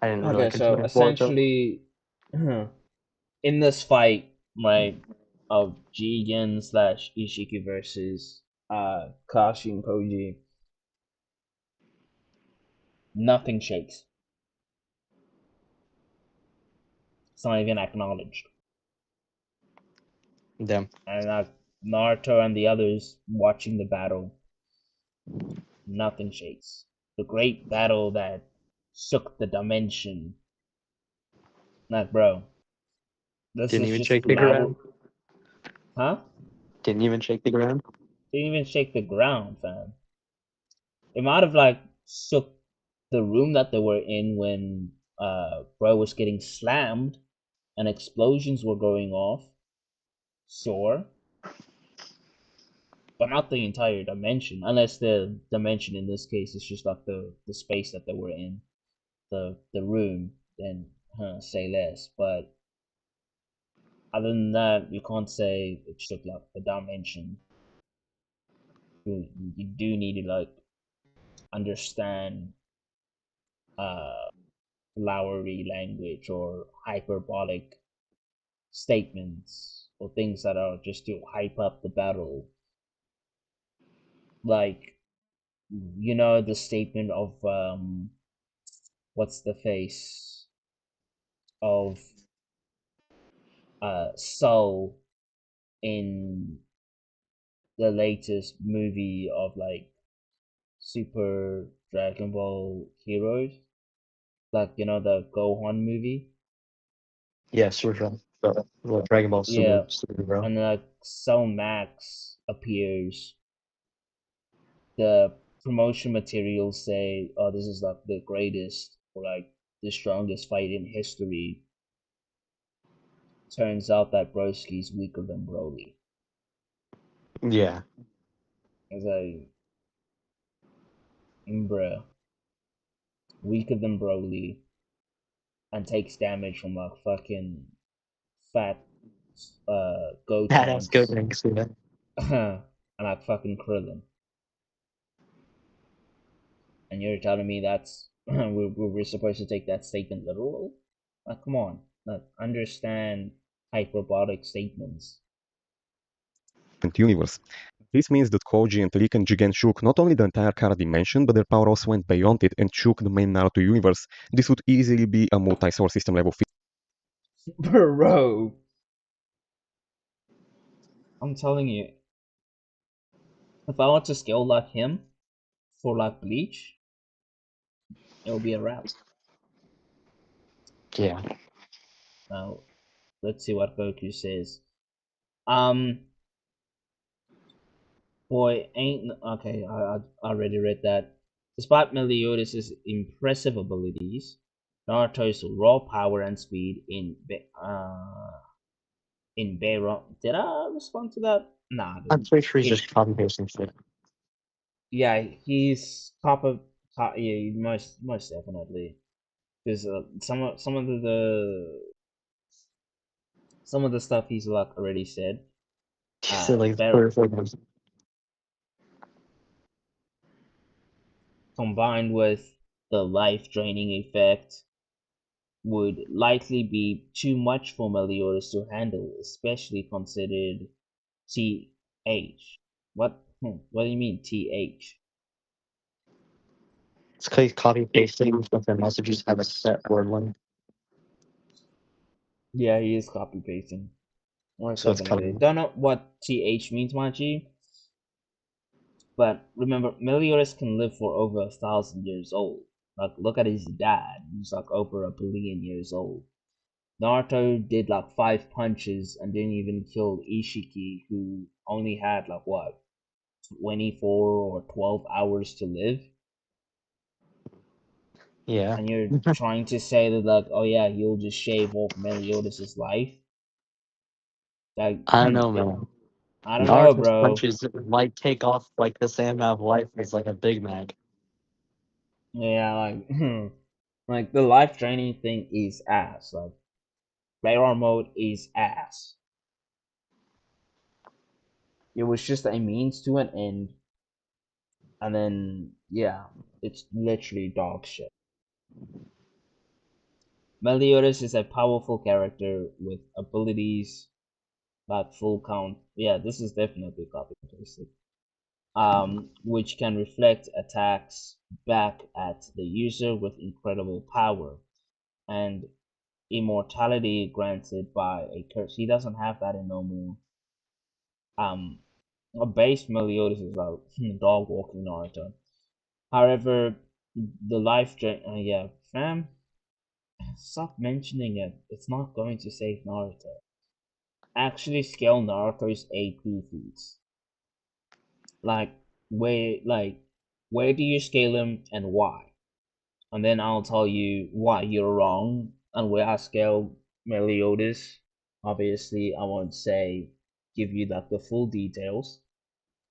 I didn't really Okay, so consider Boruto. essentially, in this fight, right, of Jigen slash Ishiki versus Kashi and Koji, nothing shakes. It's not even acknowledged. Them. And Naruto and the others watching the battle, nothing shakes. The great battle that shook the dimension. Like, bro, this Didn't is even just shake the flower, ground. huh? Didn't even shake the ground. Didn't even shake the ground, fam. It might have like shook the room that they were in when bro was getting slammed and explosions were going off. Sure, but not the entire dimension, unless the dimension in this case is just like the space that they were in, the room. Then say less. But other than that, you can't say it shook like the dimension. You do need to like understand uh flowery language or hyperbolic statements or things that are just to hype up the battle. Like, the statement of what's the face of Soul in the latest movie of like Super Dragon Ball Heroes, like the Gohan movie. Yes, we're from Dragon Ball Yeah, Super Bro. and like Cell Max appears. The promotion materials say, "Oh, this is like the greatest or like the strongest fight in history." Turns out that Broski's weaker than Broly. Yeah, It's like, bruh, weaker than Broly, and takes damage from like fucking fat Badass good Gotans things, yeah. and like fucking Krillin. And you're telling me that's we're supposed to take that statement literal? Like, come on, like understand hyperbolic statements. Universe. This means that Koji and Lik and Jigen shook not only the entire Kara dimension, but their power also went beyond it and shook the main Naruto universe. This would easily be a multi-source system level Bro, I'm telling you, if I want to scale like him for like Bleach, it'll be a wrap. Yeah. Now, let's see what Goku says. Um, boy, ain't okay. I already read that. Despite Meliodas' impressive abilities, Naruto's raw power and speed in Bayron. Did I respond to that? Nah, I'm dude. pretty sure he's In just copy pasting shit. yeah, he's yeah, most definitely. Because some of the stuff he's like already said, So like Bar- 34 times. combined with the life draining effect, would likely be too much for Meliodas to handle, especially considered TH. What? What do you mean TH? It's because copy pasting, but the messages have a set word length. Yeah, he is copy pasting. Most So it's kind definitely. of Don't know what TH means, Machi, but remember, Meliodas can live for over 1,000 years old. Like, look at his dad. He's like over 1 billion years old. Naruto did like 5 punches and didn't even kill Ishiki, who only had like what, 24 or 12 hours to live. yeah. And you're trying to say that like, oh yeah, you'll just shave off Meliodas' life. Like, I don't know, man. I don't know, Naruto's bro. punches might take off like the same amount of life as like a Big Mac. Yeah, like, like the life draining thing is ass. Like, radar mode is ass. It was just a means to an end, and then yeah, it's literally dog shit. Meliodas is a powerful character with abilities that full count. Yeah, this is definitely copy pasted. Which can reflect attacks back at the user with incredible power and immortality granted by a curse. He doesn't have that in no more. Um, a base Meliodas is like dog walking Naruto. However, the yeah, fam, stop mentioning it. It's not going to save Naruto. Actually, scale Naruto's AP feats. Like like where do you scale him and why? And then I'll tell you why you're wrong and where I scale Meliodas. Obviously, I won't say give you like the full details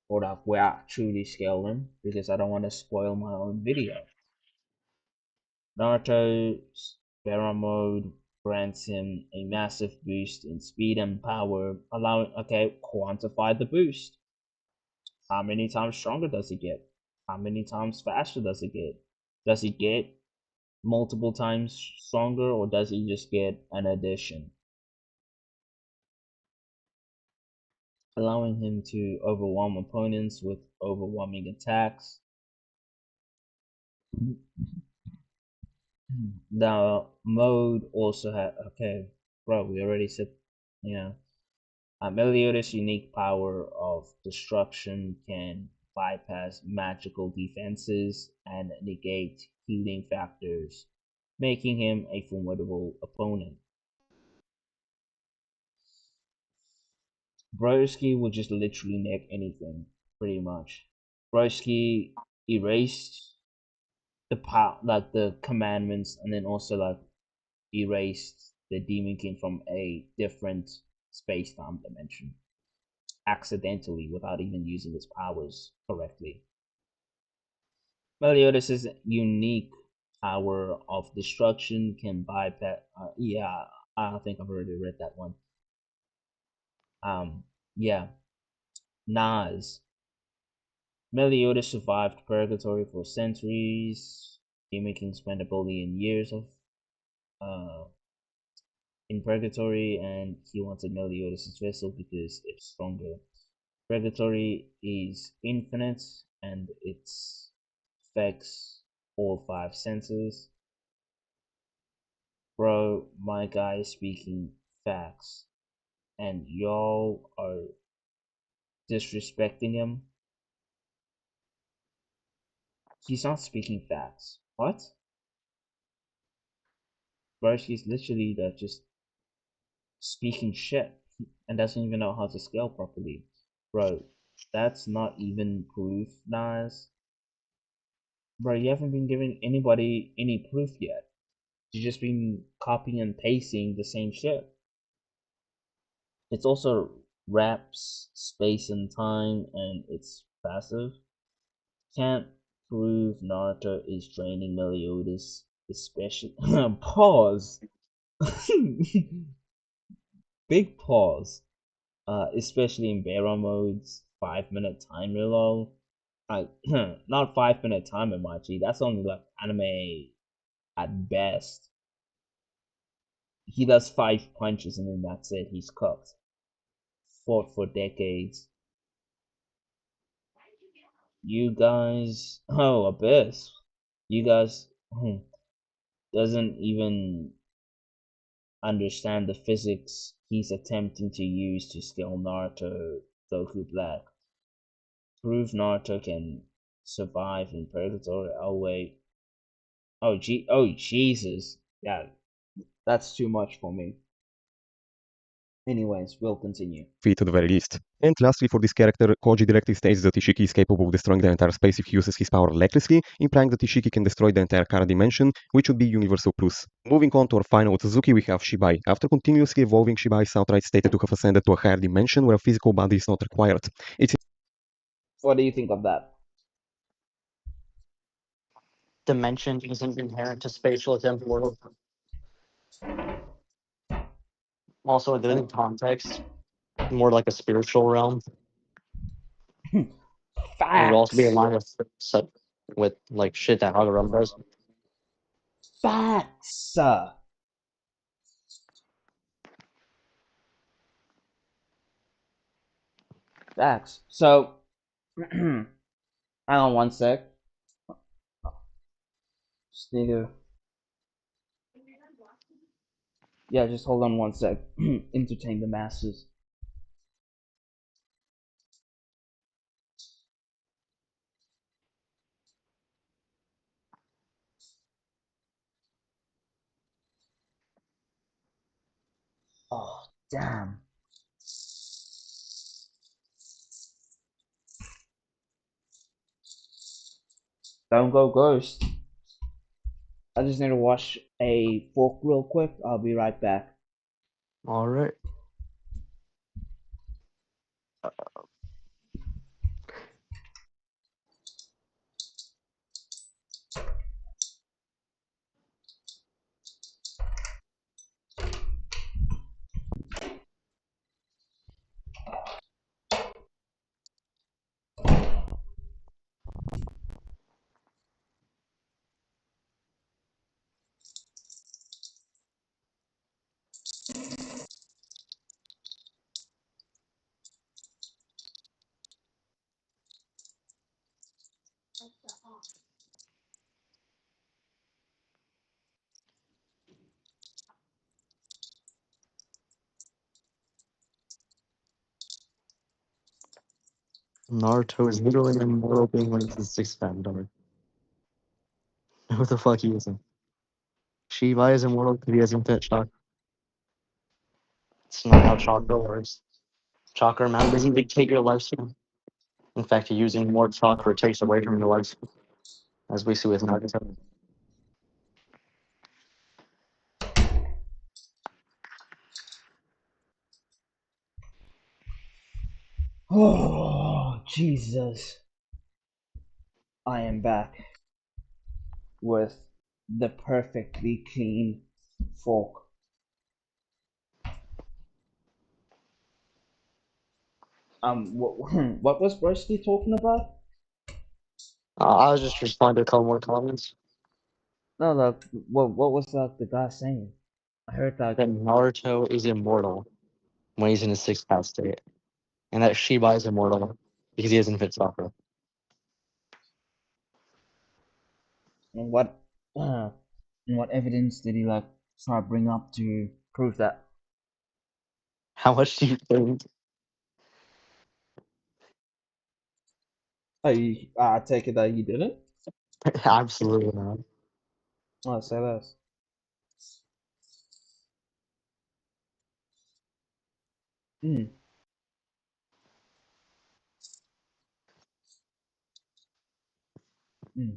or like where I truly scale them because I don't want to spoil my own video. Naruto's Barra mode grants him a massive boost in speed and power, allowing quantify the boost. How many times stronger does he get? How many times faster does he get? Does he get multiple times stronger or does he just get an addition? Allowing him to overwhelm opponents with overwhelming attacks. The mode also had bro, we already said, you know, Meliodas' unique power of destruction can bypass magical defenses and negate healing factors, making him a formidable opponent. Broski would just literally neck anything, pretty much. Broski erased like the commandments, and then also like erased the Demon King from a different space time dimension. accidentally without even using his powers correctly. Meliodas' unique power of destruction can bypass. Yeah, I think I've already read that one. Yeah, Nas. Meliodas survived purgatory for centuries. Demon King spent a billion years of uh, in purgatory, and he wanted Meliodas' vessel because it's stronger. Purgatory is infinite, and it affects all five senses. Bro, my guy is speaking facts, and y'all are disrespecting him. He's not speaking facts. What? Bro, he's literally just speaking shit and doesn't even know how to scale properly. Bro, that's not even proof, Nas. Bro, you haven't been giving anybody any proof yet. You just been copying and pasting the same shit. It's also wraps space and time, and it's passive. Can't prove Naruto is draining Meliodas, especially pause. Big pause. Especially in Barrel modes, 5 minute timer lol. I not 5 minute timer, Machi. That's only like anime at best. He does 5 punches and then that's it. He's cooked. Fought for decades. You guys, oh Abyss. You guys doesn't even understand the physics he's attempting to use to scale Naruto Goku Black. Prove Naruto can survive in purgatory. Oh wait. Oh Jesus. Yeah, that's too much for me. Anyways, we'll continue. Feat at the very least. And lastly, for this character, Koji directly states that Ishiki is capable of destroying the entire space if he uses his power recklessly, implying that Ishiki can destroy the entire Kara dimension, which would be universal plus. Moving on to our final Otsutsuki, we have Shibai. After continuously evolving, Shibai is outright stated to have ascended to a higher dimension where a physical body is not required. What do you think of that? Dimension isn't inherent to spatial temporal. Also, within context, more like a spiritual realm. It would also be in Facts. line with like shit that Hagoromo does. Facts. Facts. So, hang on one sec. Just need to. Yeah, just hold on one sec. Entertain the masses. Oh, damn. Don't go ghost. I just need to wash a fork real quick. I'll be right back. All right. Naruto is literally an immortal being when it's the sixth fandom. What the fuck he isn't? Shibai is immortal because he hasn't fit chakra. It's not how chakra works. Chakra amount doesn't dictate your lifespan. In fact, using more chakra takes away from your lifespan, as we see with Naruto. Oh, Jesus. I am back with the perfectly clean fork. What, what was Rusty talking about? I was just responding to a couple more comments. No, like, what was the guy saying? I heard that. That Naruto is immortal when he's in his sixth house state, and that Shiba is immortal because he has infinite chakra. And uh, what evidence did he like try to bring up to prove that? How much do you think? I take it that he didn't. Absolutely not. Oh, say less. Mm, mm.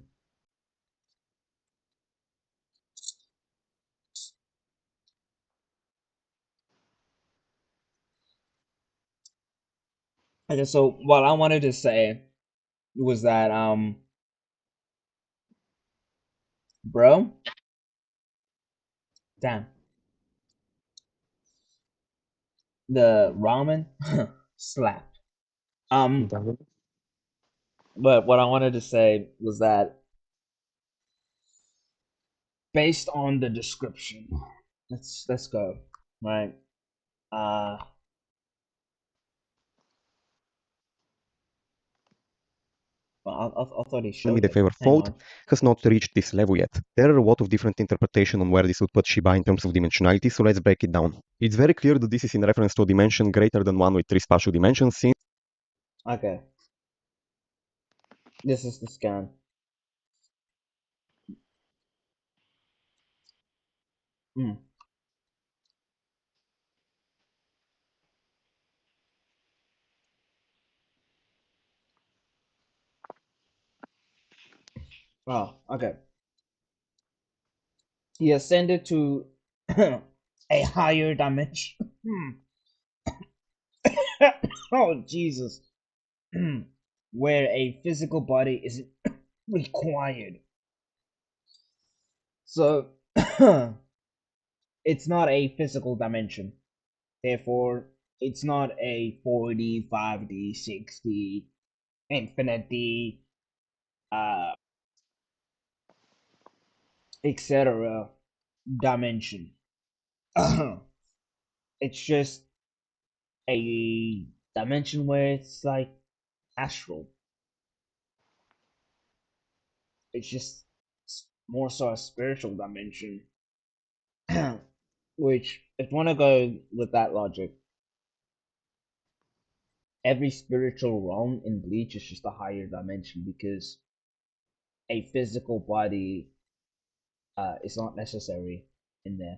Okay, so what I wanted to say was that bro, damn, the ramen slapped. Um, but what I wanted to say was that based on the description, let's go right. Uh, well, I thought he With showed the it. favor Hang fault on. has not reached this level yet. There are a lot of different interpretations on where this would put Shiba in terms of dimensionality, so let's break it down. It's very clear that this is in reference to a dimension greater than one with three spatial dimensions, since Okay, this is the scan. Mm. Oh, okay. He ascended to a higher dimension. Oh, Jesus. Where a physical body is required. So, it's not a physical dimension. Therefore, it's not a 4D, 5D, 6D, infinity, uh, etc. dimension. It's just a dimension where it's like astral. It's just more so a spiritual dimension. Which, if you want to go with that logic, every spiritual realm in Bleach is just a higher dimension because a physical body is not necessary in there.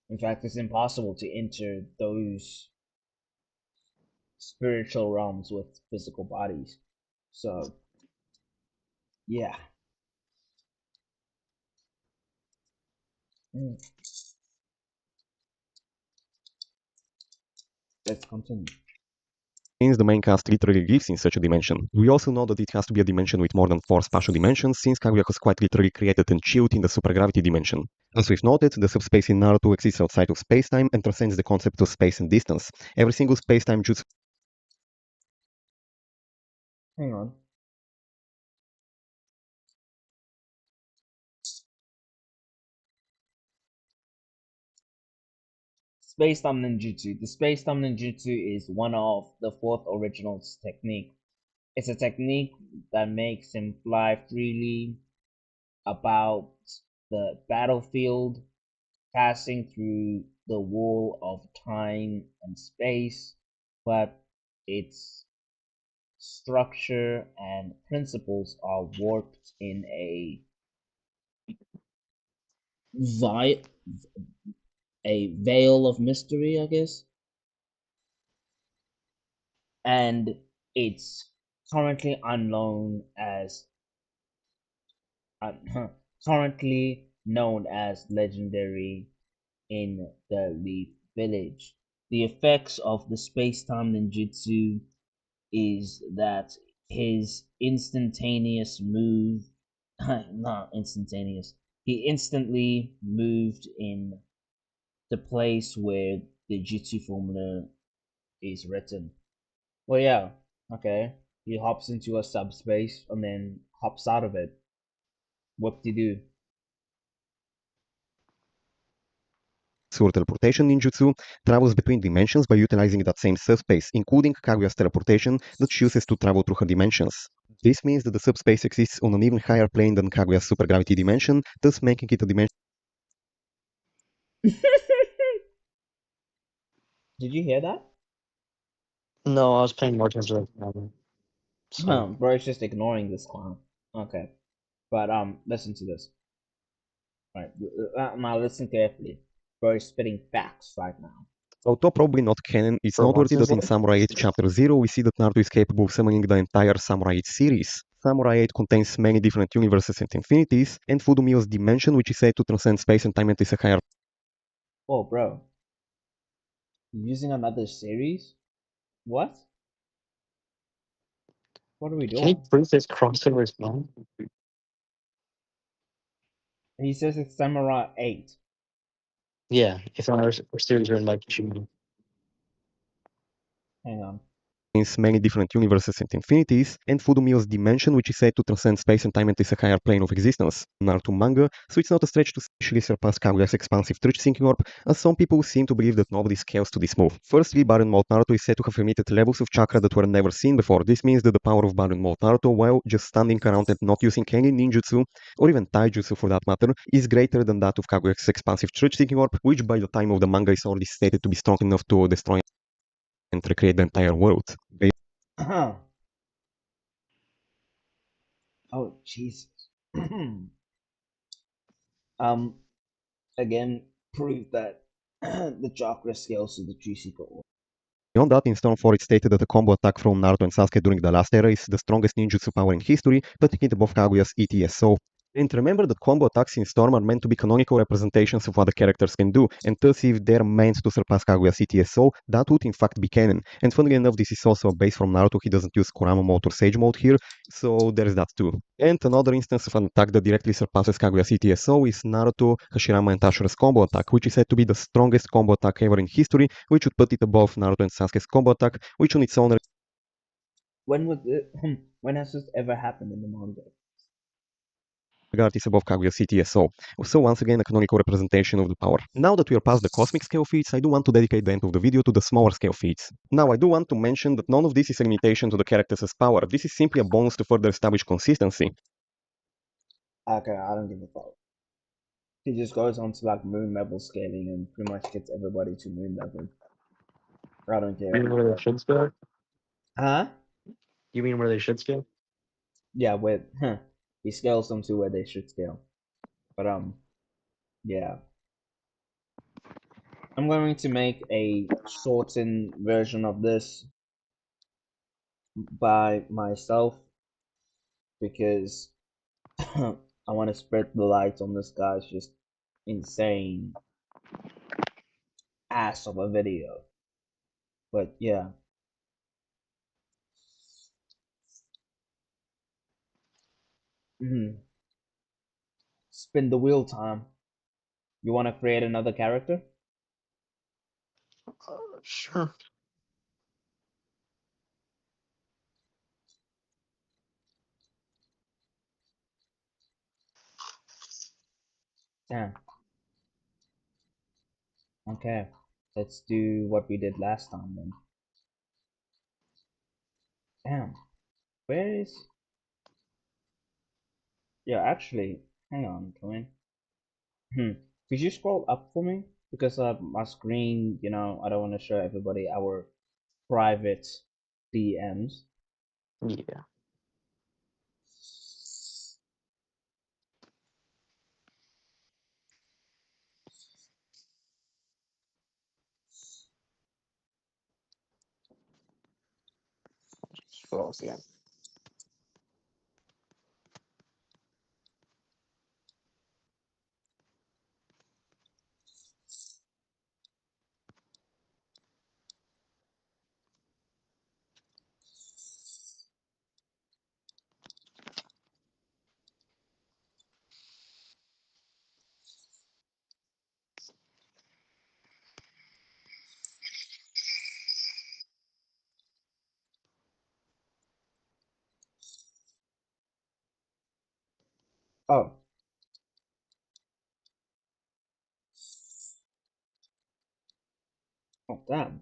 In fact, it's impossible to enter those spiritual realms with physical bodies. So, yeah. Mm. Let's continue. the main cast literally lives in such a dimension. We also know that it has to be a dimension with more than 4 spatial dimensions, since Kaguya was quite literally created and chilled in the supergravity dimension. As we've noted, the subspace in Naruto exists outside of spacetime and transcends the concept of space and distance. Every single spacetime jutsu Hang on. Space-time ninjutsu. The space-time ninjutsu is one of the fourth original technique. It's a technique that makes him fly freely about the battlefield, passing through the wall of time and space, but its structure and principles are warped in vi- a veil of mystery, I guess. And it's currently unknown as uh, currently known as legendary in the Leaf Village. The effects of the space-time ninjutsu is that his instantaneous move, not instantaneous, he instantly moved in the place where the jutsu formula is written. Well, yeah, okay. He hops into a subspace and then hops out of it. Whoop de doo. Sur teleportation ninjutsu travels between dimensions by utilizing that same subspace, including Kaguya's teleportation that chooses to travel through her dimensions. This means that the subspace exists on an even higher plane than Kaguya's supergravity dimension, thus making it a dimension. Did you hear that? No, I was paying more attention to that. So, Bro, it's just ignoring this clown. Okay. But listen to this. Alright, now listen carefully. Bro is spitting facts right now. Although probably not canon, it's for once noteworthy in his that in life, Samurai 8 Chapter 0 we see that Naruto is capable of summoning the entire Samurai 8 series. Samurai 8 contains many different universes and infinities, and Fudumio's dimension, which is said to transcend space and time and is a higher Oh, bro. Using another series? What? What are we can he doing? prove this crossover is wrong? He says it's Samurai 8. Yeah, if another series written by Kishimoto. Hang on. contains many different universes and infinities, and Fudumio's dimension, which is said to transcend space and time and is a higher plane of existence. Naruto manga, so it's not a stretch to actually surpass Kaguya's expansive truth-seeking orb, as some people seem to believe that nobody scales to this move. Firstly, Barren Mode Naruto is said to have emitted levels of chakra that were never seen before. This means that the power of Barren Mode Naruto, while just standing around and not using any ninjutsu, or even taijutsu for that matter, is greater than that of Kaguya's expansive truth-seeking orb, which by the time of the manga is already stated to be strong enough to destroy and recreate the entire world. Oh, Jesus. um, again, prove that the chakra scales to the true secret order. Beyond that, in Storm 4 it stated that the combo attack from Naruto and Sasuke during the last era is the strongest ninjutsu power in history, putting it above Kaguya's ETSO. And remember that combo attacks in Storm are meant to be canonical representations of what the characters can do, and thus if they're meant to surpass Kaguya's ETSO, that would in fact be canon. And funnily enough, this is also a base from Naruto, he doesn't use Kurama mode or Sage mode here, so there's that too. And another instance of an attack that directly surpasses Kaguya's ETSO is Naruto, Hashirama and Tashira's combo attack, which is said to be the strongest combo attack ever in history, which would put it above Naruto and Sasuke's combo attack, which on its own When would it, when has this ever happened in the manga? regard is above Kaguya's ETSO. So once again, a canonical representation of the power. Now that we are past the cosmic scale feats, I do want to dedicate the end of the video to the smaller scale feats. Now, I do want to mention that none of this is a limitation to the characters' power. This is simply a bonus to further establish consistency. Okay, I don't give a fuck. He just goes on to like moon level scaling and pretty much gets everybody to moon level. I don't You care. mean where they should scale? Huh? You mean where they should scale? Yeah, with he scales them to where they should scale. But yeah. I'm going to make a shortened version of this by myself because I want to spread the light on this guy's just insane ass of a video. But yeah. Mhm. Spin the wheel time. You want to create another character? Sure. Damn. Okay. Let's do what we did last time then. Damn. Where is... Yeah, actually, hang on, Corinne. Could you scroll up for me? Because my screen, I don't want to show everybody our private DMs. Yeah. Well, yeah. Oh, oh, damn.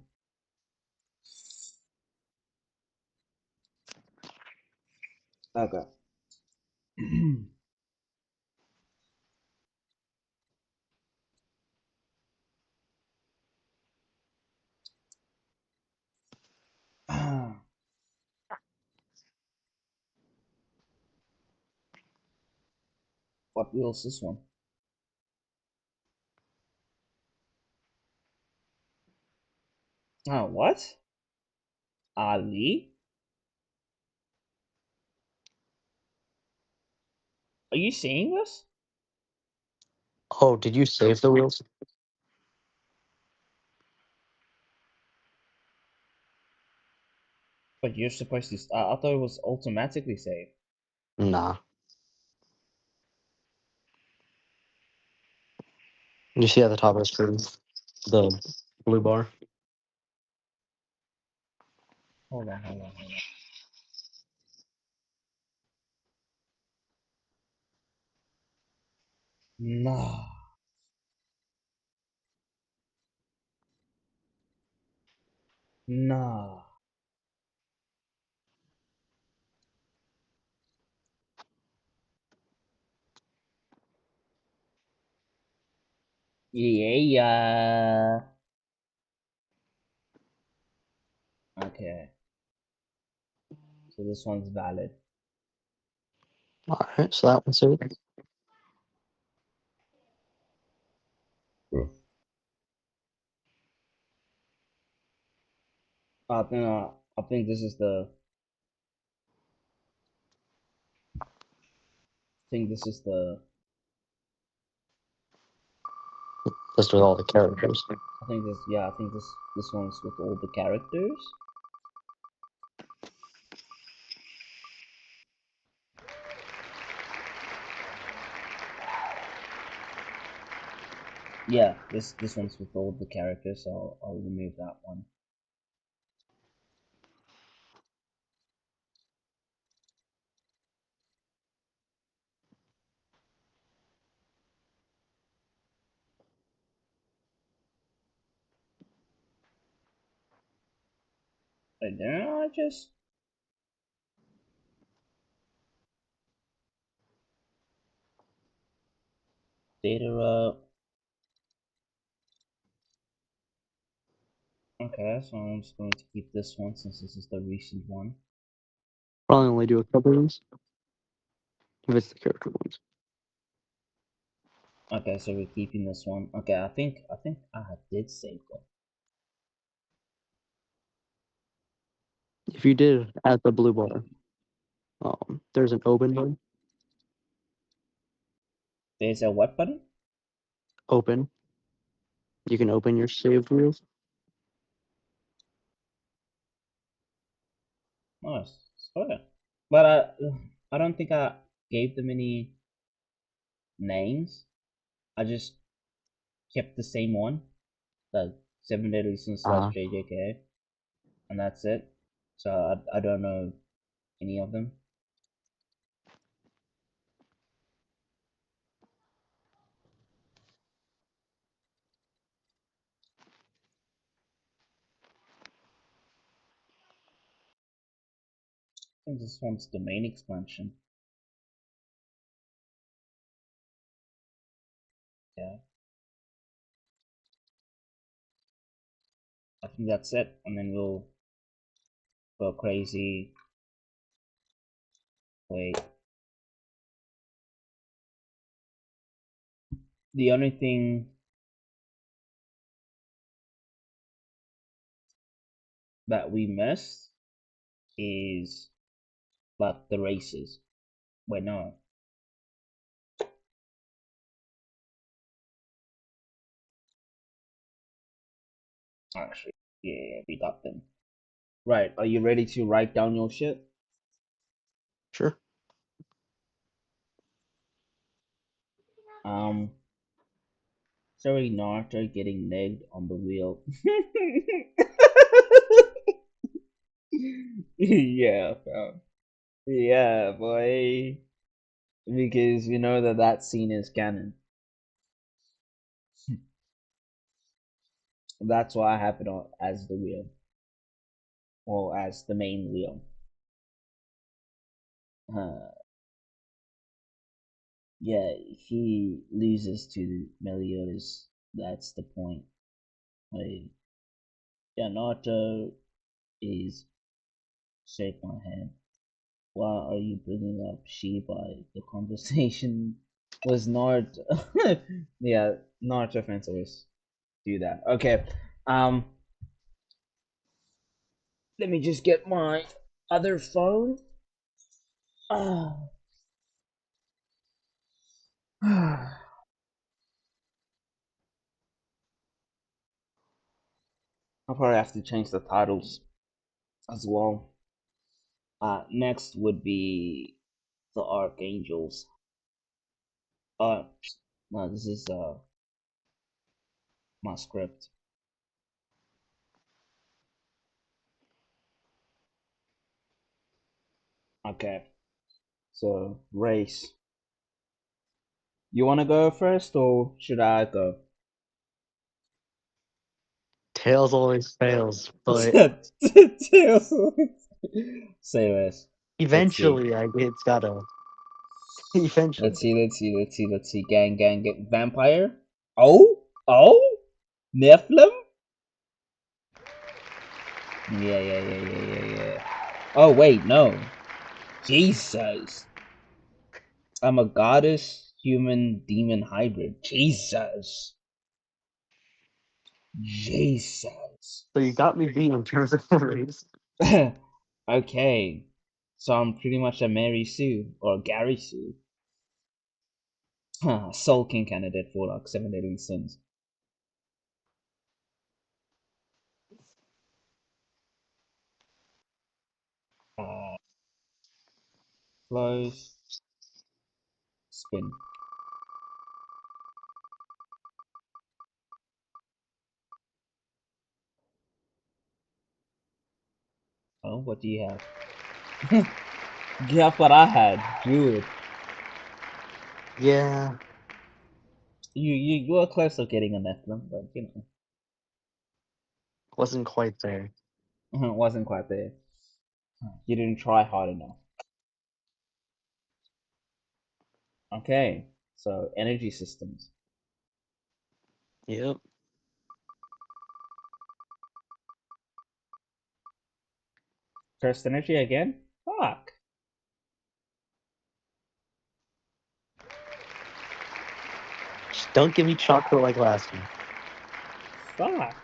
Okay. What wheel's this one? Oh, what? Ali? Are you seeing this? Oh, did you save the wheels? But you're supposed to. I thought it was automatically saved. Nah. You see at the top of the screen the blue bar. Hold on, hold on, hold on. No. No. Yeah, yeah. Okay. So this one's valid. All right, so that one's saved. I think this is the. I think this is the. Just with all the characters. I think this. Yeah, I think this one's with all the characters. Yeah, this one's with all the characters. So I'll remove that one. And then I just data up. Okay, so I'm just going to keep this one since this is the recent one. Probably only do a couple of these if it's the character ones. Okay, so we're keeping this one. Okay, I think I did save them. If you did at the blue bar, there's an open button. There's a what button? Open. You can open your saved wheels. Nice. Swear. But I don't think I gave them any names. I just kept the same one, the Seven Deadly Sins slash Uh, JJK, and that's it. So I don't know any of them. I think this one's the main expansion. Yeah, I think that's it, and then we'll go crazy. Wait, the only thing that we missed is like the races. Wait, no. Actually, yeah, we got them. Right, are you ready to write down your shit? sure. Um, sorry, Naruto getting negged on the wheel. Yeah, fam. Yeah, boy. because we know that that scene is canon. That's why I have it on as the wheel, or as the main wheel. Uh, yeah, he loses to Meliodas. That's the point. Like, yeah, Naruto is shake my hand. Why are you bringing up Shibai? The conversation was not. Yeah, Naruto fans always do that. Okay, um, let me just get my other phone. Ah. I'll probably have to change the titles as well. Next would be the Archangels. Uh, no, this is my script. Okay, so race. You want to go first, or should I go? Tails always fails, but Tails. Say less. Let's see. eventually it's gotta. Eventually. Let's see. Gang, get vampire. Oh, Nephilim. Yeah. Oh wait, no. Jesus. I'm a goddess, human, demon hybrid. Jesus. So you got me beat in terms of race. Okay. So I'm pretty much a Mary Sue or Gary Sue. Soul King candidate for like 7 deadly sins. Uh, close, spin. Oh, what do you have? Guess what I had? Druid. Yeah, You were close to getting a Nephilim, but wasn't quite there. it wasn't quite there. You didn't try hard enough. Okay, so energy systems. Yep. Cursed energy again? Fuck. Just don't give me chocolate like last time. Fuck.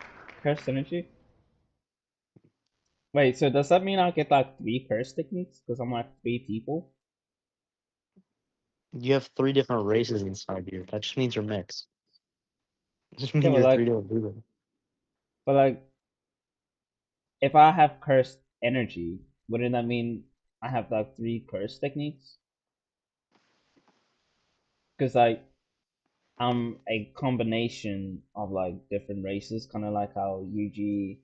Cursed energy? Wait, so does that mean I'll get like 3 curse techniques? Because I'm like 3 people? You have 3 different races inside you. That just means you're mixed. It just Yeah, means you're 3 different people. but like, if I have cursed energy, wouldn't that mean I have like 3 curse techniques? Because like, I'm a combination of like different races, kind of like how UG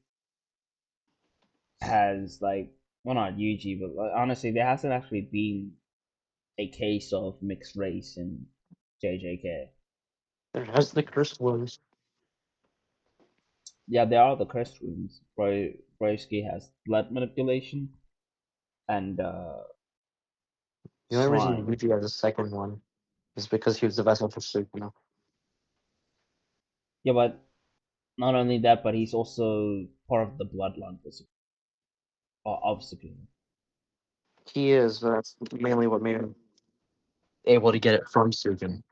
has like, well, not UG, but like, honestly, there hasn't actually been a case of mixed race in JJK. There has the cursed ones. Yeah, there are the cursed runes. Broski has blood manipulation and The only reason shrine. Yuji has a second one is because he was the vessel for Sukuna. Yeah, but not only that, but he's also part of the bloodline of Sukuna. He is, but that's mainly what made him able to get it from Sukuna.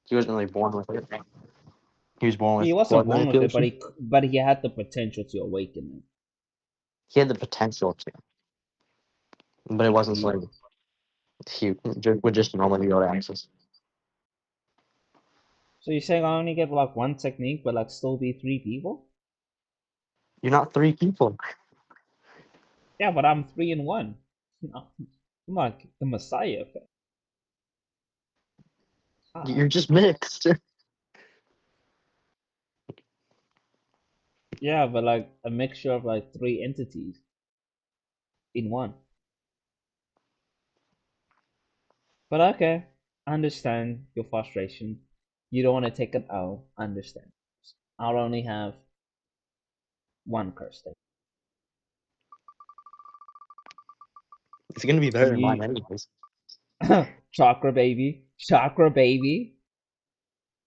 He wasn't really born with it. He was born He with wasn't blood born with it, manipulation. but he had the potential to awaken He had the potential to, but it it. wasn't like he would just normally be able to access. So you're saying I only get like 1 technique, but like still be 3 people? You're not 3 people. Yeah, but I'm 3 in 1. I'm like the Messiah. Ah, You're just mixed. yeah, but like a mixture of like 3 entities in one. But okay, I understand your frustration. You don't want to take an L. I understand. I'll only have one curse deck. It's gonna be better And than mine you, anyways. chakra baby, chakra baby.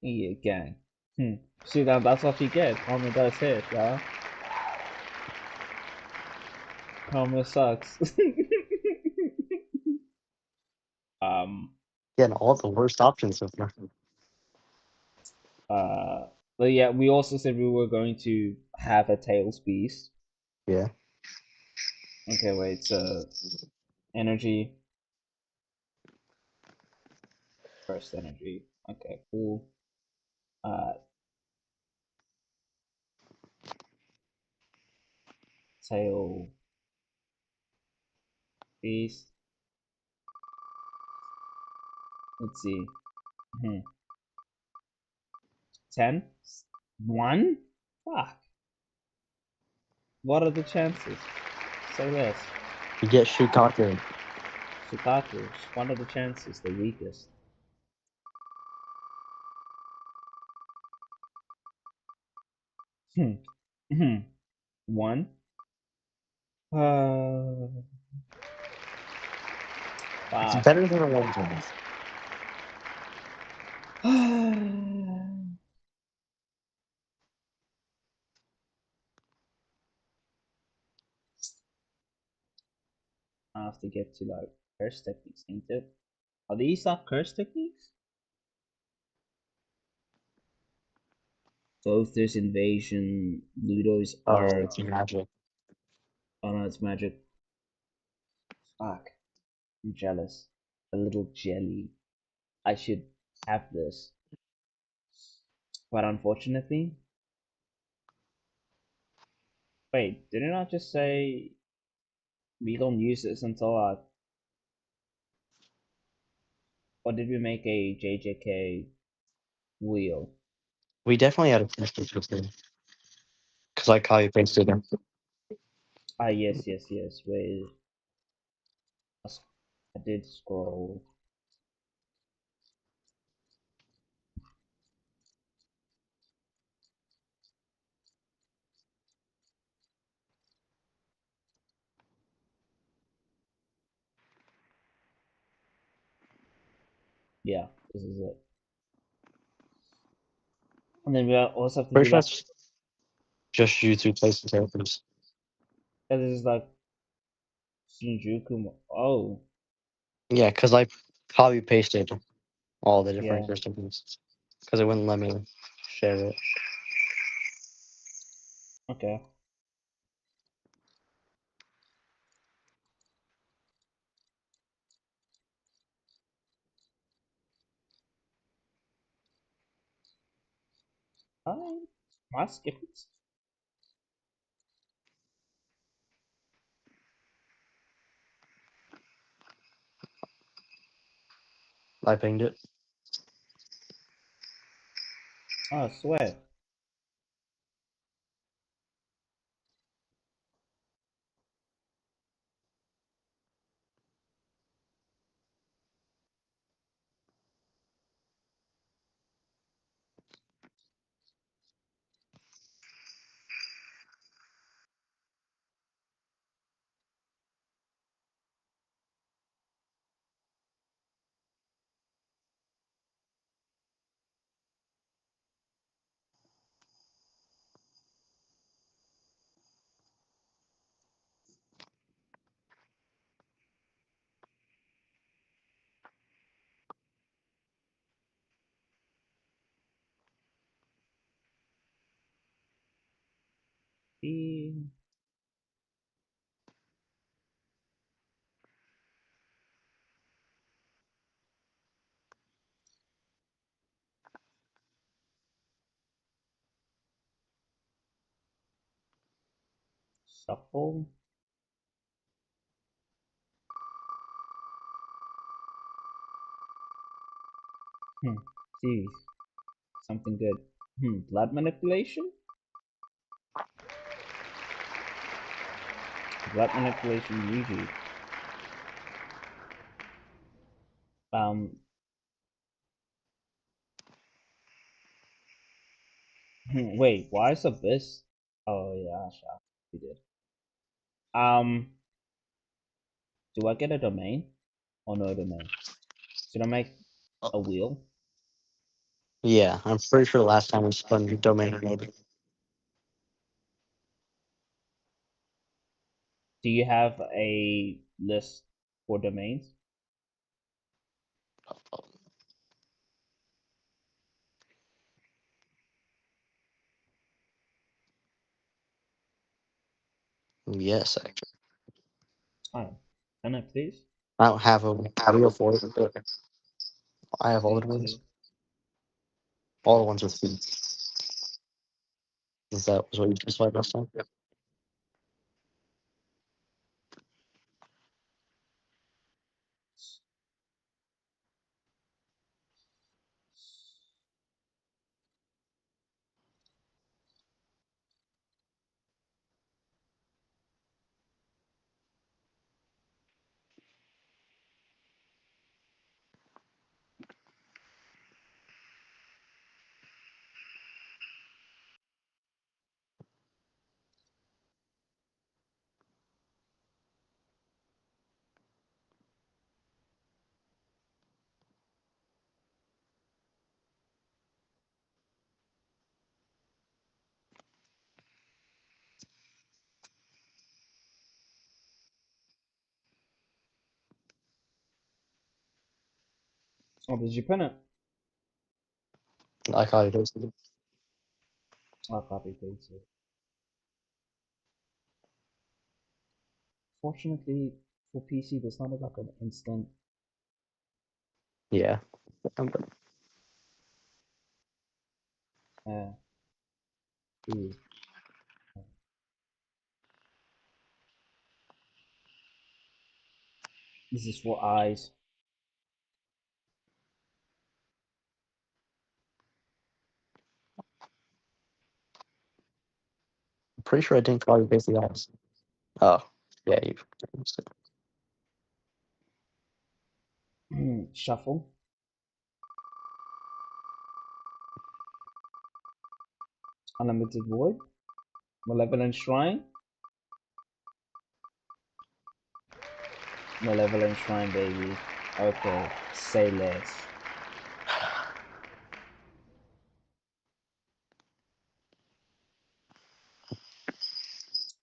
Yeah, gang. See that's what you get. Karma does hit, y'all. Karma sucks. um. Yeah, and all the worst options so far. But yeah, we also said we were going to have a Tails Beast. Yeah. Okay, wait. So energy, first energy. Okay, cool. Uh, Tail Beast. Let's see. Hmm. 10? 1? Fuck. What are the chances? Say less. You get Shukaku. Shikaku. What are the chances? The weakest. Hmm. Hmm. 1? Uh. It's Fuck. better than a one times. I have to get to like curse techniques, ain't it? Are these not curse techniques? Both there's invasion, Ludo's Oh, arc. it's magic. Oh no, it's magic. Fuck. I'm jealous. A little jelly. I should have this. But unfortunately. Wait, did it not just say we don't use this until or did we make a JJK wheel? We definitely had a test thing because I copy pasted them. Ah, yes, yes, yes. Wait. I did scroll. Yeah, this is it. And then we also have to do First, like, that's just YouTube placing characters. this is like Shinjuku. Oh, Yeah, because I copy pasted all the different yeah. systems because it wouldn't let me share it. Okay. Fine. I skip it. I pinged it. Oh, sweat. E shuffle. Jeez. Something good. Blood manipulation? Blood manipulation Yuji. Um, wait, why is Abyss? Oh yeah, sure, we did. Do I get a domain or no domain? Should I make a wheel? Yeah, I'm pretty sure the last time we spun domain or node. Do you have a list for domains? Yes, actually. Oh, can I please? I don't have a wheel for it, but I have all the Me ones. too. All the ones with feet. Is that was what you just said last time? Yep. Oh, did you pin it? I caught it. I'll copy paste it. Fortunately, for PC, there's not like an instant. Yeah. Ooh. This is for eyes. I'm pretty sure I didn't call you paste the eyes. Oh, yeah, you. Shuffle. Unlimited void. Malevolent shrine. Malevolent shrine, baby. Okay, say less.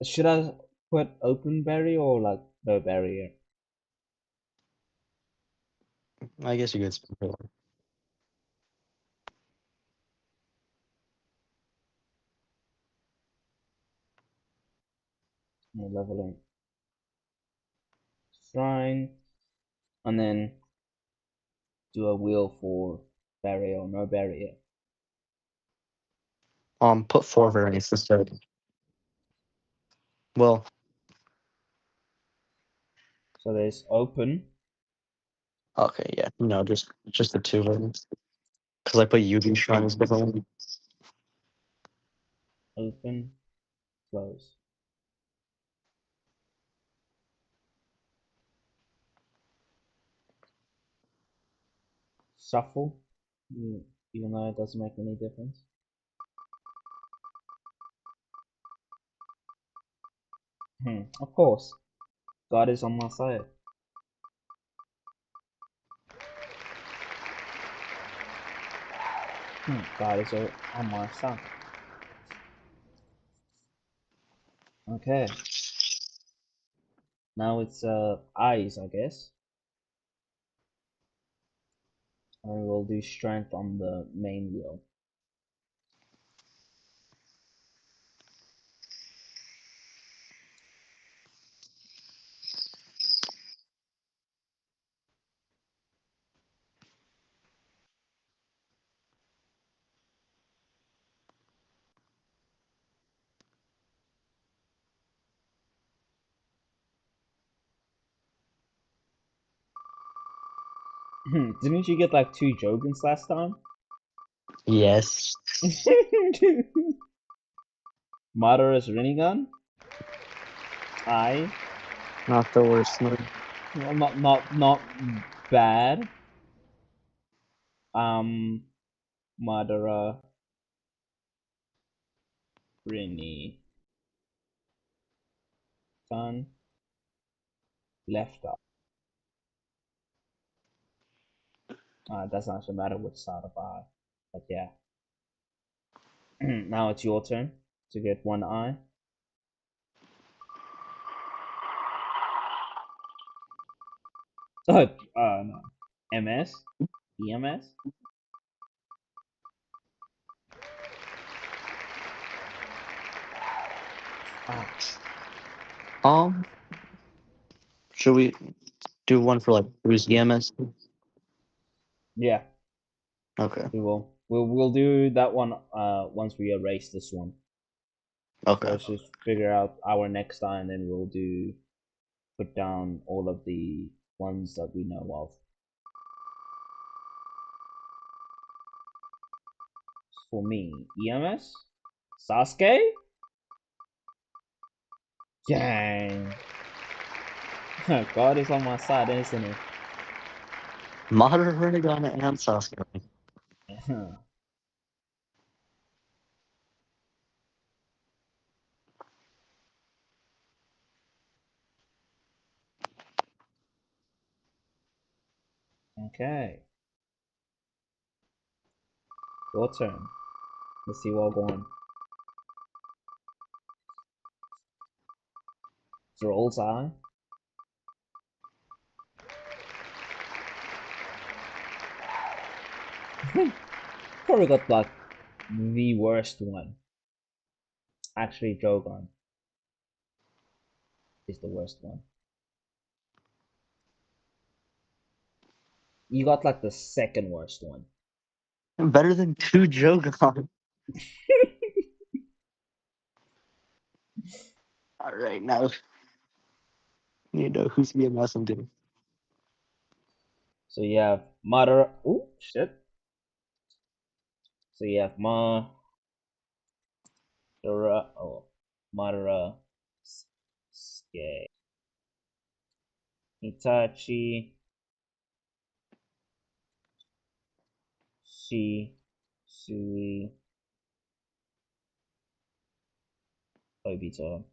Should I put open barrier or like no barrier? I guess you could spin for one. Malevolent shrine, and then do a wheel for barrier or no barrier. Put 4 variants instead. Well, So there's open, okay, yeah, no, just the 2 variants. Because I put UV shrine as a different one. open, close. Shuffle, even though it doesn't make any difference. Of course, God is on my side. God is on my side. Okay, now it's eyes, I guess. And we'll do strength on the main wheel. Didn't you get like 2 Jogans last time? Yes. Murderous Rinnegan? I Not the worst. No. well, not bad. Um, Madara, Rini, Sun, left up. Doesn't actually matter which side of eye, but yeah. Now it's your turn to get one eye. Oh, no. MS? EMS? Ah, Um, should we do one for like who's EMS? yeah, Okay. we will. We'll do that one once we erase this one. So Okay. let's just figure out our next eye, and then we'll put down all of the ones that we know of. For me, EMS? Sasuke? Dang. God is on my side, isn't it? Madara, Rinnegan, and Sasuke. Okay. Your turn. Let's see what going. Troll's eye. Probably got like the worst one. Actually, Jogon is the worst one. You got like the second worst one. Better than two Jogan. All right, now you know who's EMS I'm doing. So you have Madara. Oh shit. So you have Madara, Sasuke, Itachi, Sui, Obito.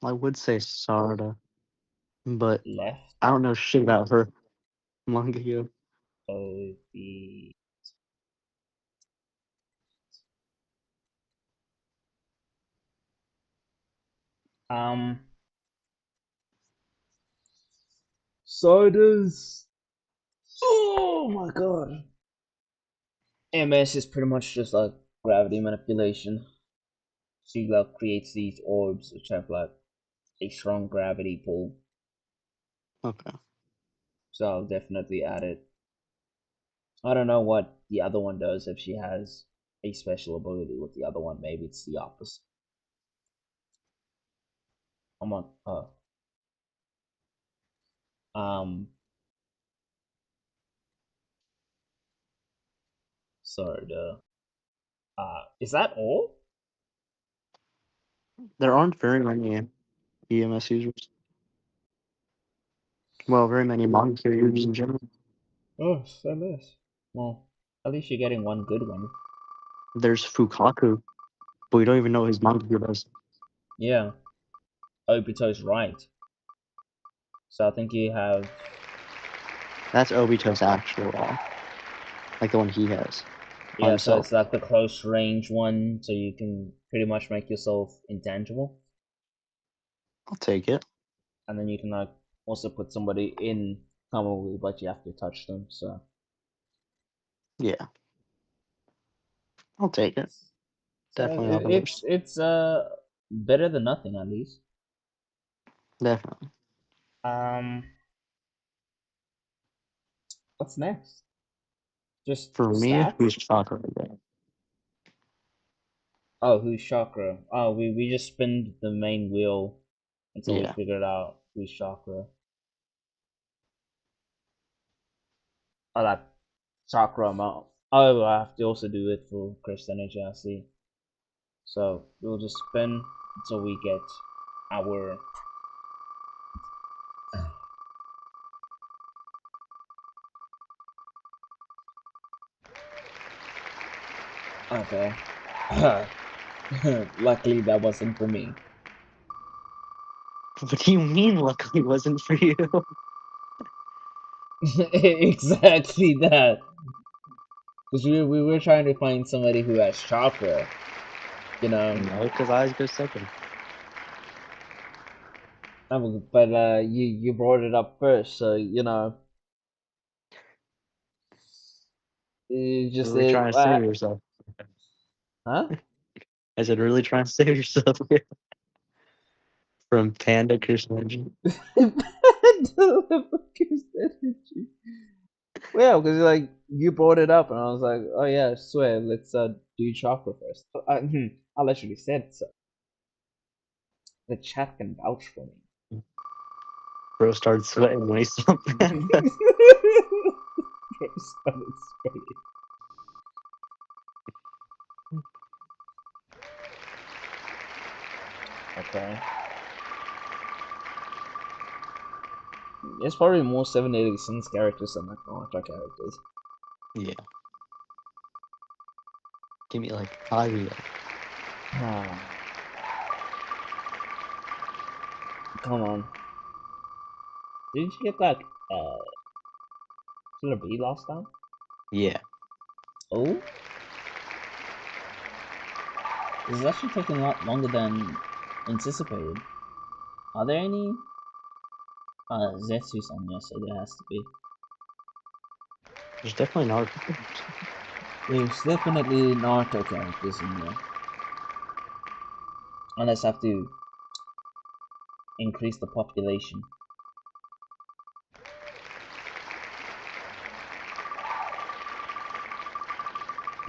I would say Sarda, but Left, I don't know shit about her. Manga yo. Obi. Um. So does. Oh my god. MS is pretty much just like gravity manipulation. She like creates these orbs which have like a strong gravity pull. Okay. So I'll definitely add it. I don't know what the other one does if she has a special ability with the other one. Maybe it's the opposite. I'm on. Um. Sorry. Is that all? There aren't very many EMS users. Well, very many manga users in general. Oh, so nice. Well, at least you're getting one good one. There's Fukaku, but we don't even know his manga does. Yeah, Obito's right. So I think you have. That's Obito's actual like the one he has on Yeah, so himself. it's like the close range one, so you can pretty much make yourself intangible, I'll take it. and then you can like also put somebody in commonly, but you have to touch them. So Yeah, I'll take it. Definitely not the it's worst. better than nothing at least. Definitely. Um, what's next? Just For me, who's stats? Chakra again? Oh, who's Chakra? Oh, we just spin the main wheel until we Yeah, figured out who's Chakra. Oh, that Chakra amount. Oh, I have to also do it for Crystal Energy, I see. So we'll just spin until we get our Okay. Luckily, that wasn't for me. What do you mean? Luckily, it wasn't for you. Exactly that. Because we were trying to find somebody who has chakra, you know. No, because I always go second. But you brought it up first, so you know, you just Really did. trying to save yourself. Huh? I said, really trying to save yourself from Panda Krishna. Well, because like you brought it up, and I was like, oh yeah, I swear, let's do chakra first. I literally said so. The chat can vouch for me. Bro started sweating when he saw Panda. Bro started sweating. Okay. It's probably more 786 characters than like Naruto characters. Yeah. Give me like Kaguya. Come on. Didn't you get like Killer B last time? Yeah. Oh? This is actually taking a lot longer than anticipated. Are there any? Zetsu's on there, so there has to be. There's definitely Naruto. There's definitely Naruto characters in there. Unless I have to increase the population.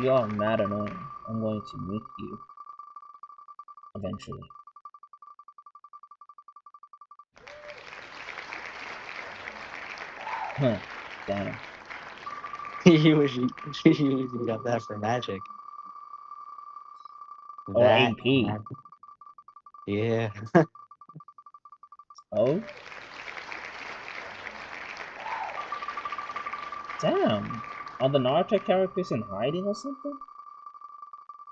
You are mad annoying. I'm going to meet you. Eventually. Huh. Damn. He wish he got that for magic. Or That AP. magic. Yeah. Oh? Damn. Are the Naruto characters in hiding or something?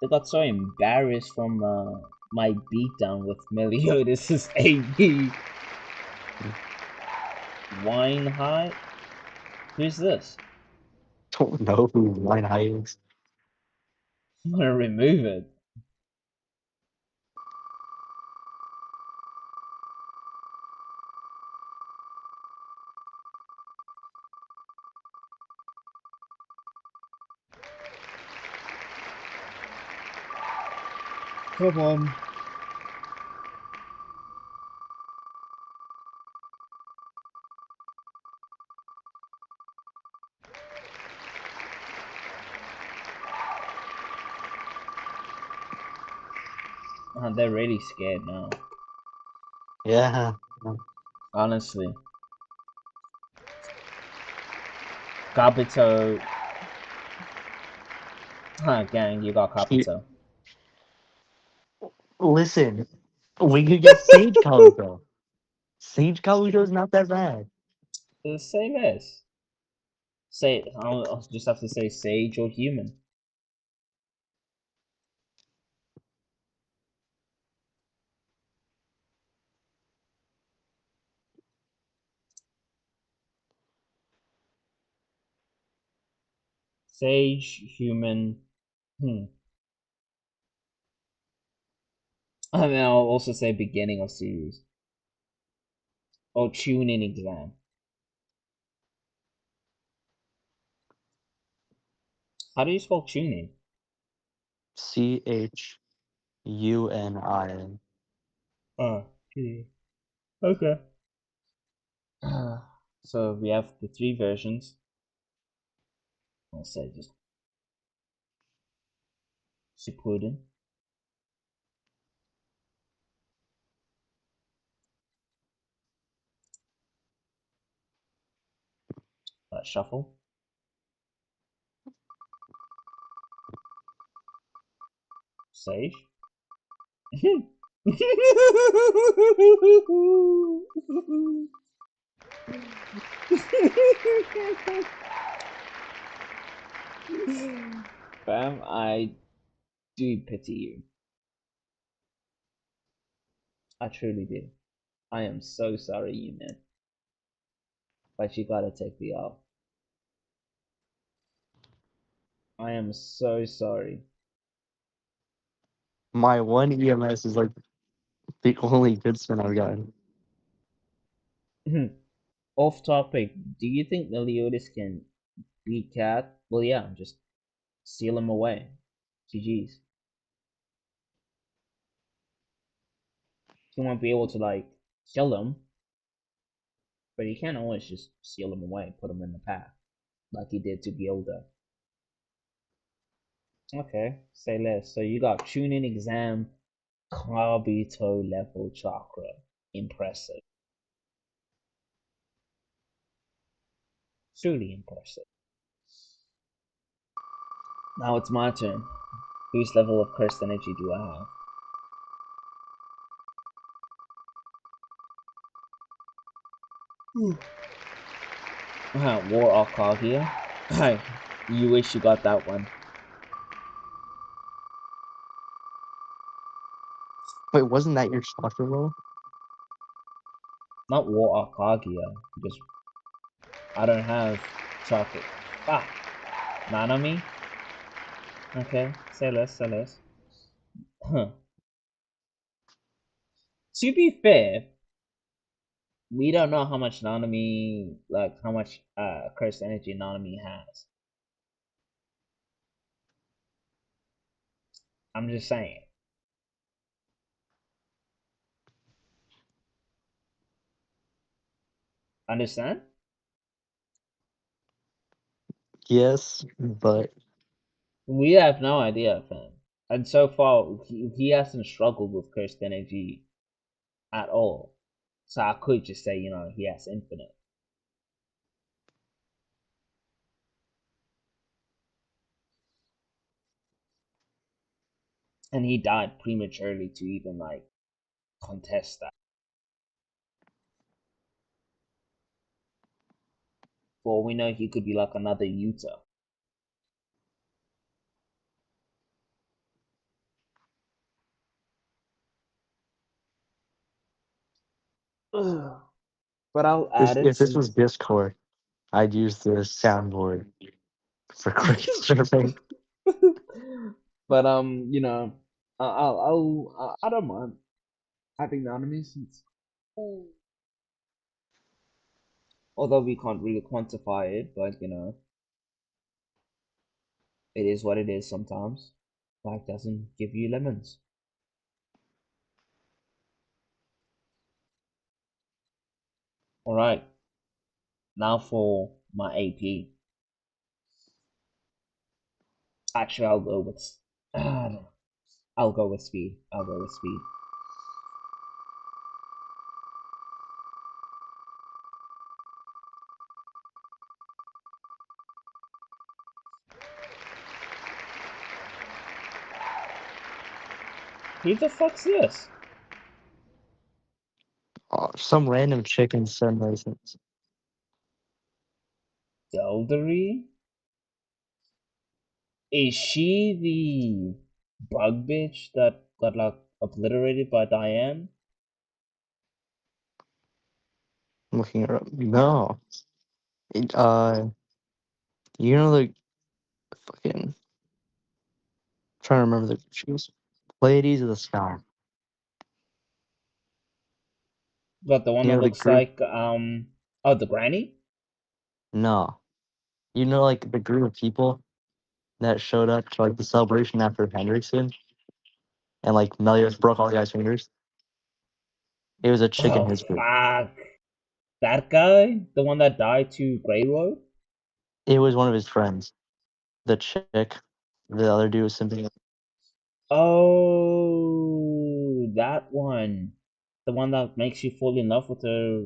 They got so embarrassed from my beatdown with Meliodas' AP. Wine high? Who's this? Don't know who Line High is. I'm gonna remove it. Come on. They're really scared now. Yeah. Honestly. Kabuto. Gang, you got Kabuto. Listen, we could get Sage Kabuto. Sage Kabuto is not that bad. Say less. Say, I'll just have to say sage or human. Sage, human. And then I'll also say beginning of series. Or tune in exam. How do you spell tuning? CHUNIN. Okay. So we have the three versions. I'll say just Shippuden, Shuffle, Sage. Fam, I do pity you. I truly do. I am so sorry you man. But you gotta take the L. I am so sorry. My one EMS is like the only good spin I've gotten. Off topic, do you think Meliodas can beat Cat? Well, yeah, just seal him away. GG's. He won't be able to, like, kill him, but he can't always just seal him away, put him in the path, like he did to Gilda. Okay, say less. So you got tuning exam, Kabuto level chakra. Impressive. Truly impressive. Now it's my turn. Whose level of cursed energy do I have? War Arcadia. Hi. You wish you got that one. Wait, wasn't that your chakra roll? Not War Arcadia. Just I don't have chocolate. Ah, Nanami. Okay, say less, say less. Huh. To be fair, we don't know how much Nanami, like how much cursed energy Nanami has. I'm just saying. Understand? Yes, but We have no idea, fam. And so far, he hasn't struggled with cursed energy at all. So I could just say, he has infinite. And he died prematurely to even, like, contest that. For all we know, he could be like another Utah. But I'll add it if this was since. Discord, I'd use the soundboard for quick surfing. But I don't mind having the anime since, although we can't really quantify it, but it is what it is sometimes. Life doesn't give you lemons. All right, now for my AP. Actually, I'll go with. I'll go with speed. I'll go with speed. Who the fuck's this? Oh, some random chicken send raisins. Deldery? Is she the bug bitch that got, like, obliterated by Diane? I'm looking her up. No. It, you know the fucking trying to remember the she was Pleiades of the Sky. Got the one You that know the looks group? like oh, the granny? No. You know like the group of people that showed up to like the celebration after Hendrickson and like Melius broke all the guy's fingers? It was a chick in Oh his group. fuck. That guy? The one that died to Grey Road? It was one of his friends. The chick. The other dude was something. Oh, that one. The one that makes you fall in love with her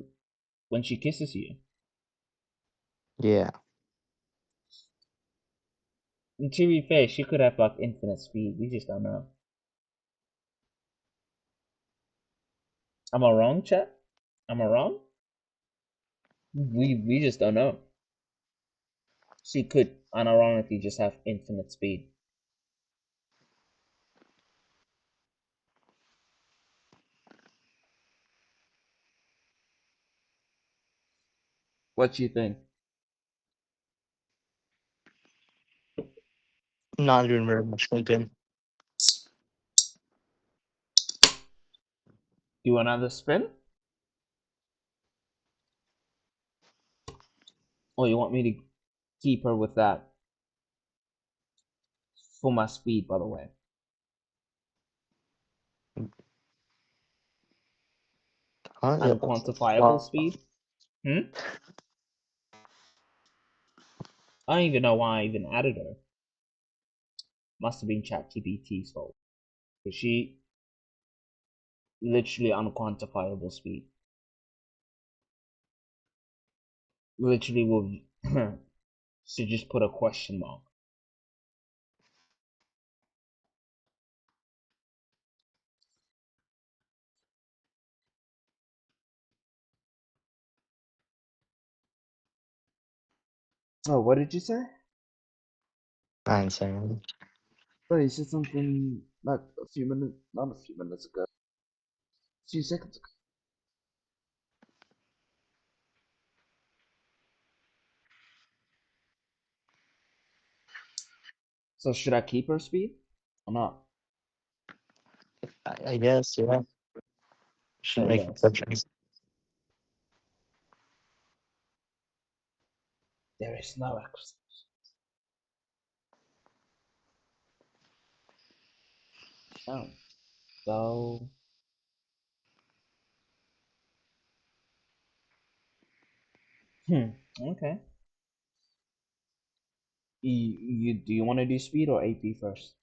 when she kisses you. Yeah. And to be fair, she could have, like, infinite speed. We just don't know. Am I wrong, chat? Am I wrong? We just don't know. She could unironically just have infinite speed. What you think? Not doing very much thinking. Do another spin? Or you want me to keep her with that? For my speed, by the way. Yeah. Unquantifiable speed? Hmm? I don't even know why I even added her. Must have been ChatGPT's fault. Because she literally unquantifiable speed. Literally will should just put a question mark. Oh, what did you say? I ain't saying. Oh, you said something like a few minutes, not a few minutes ago, a few seconds ago. So should I keep her speed or not? I guess, yeah. Shouldn't I make guess. exceptions. There is no access. Oh, so okay. You do you want to do speed or AP first?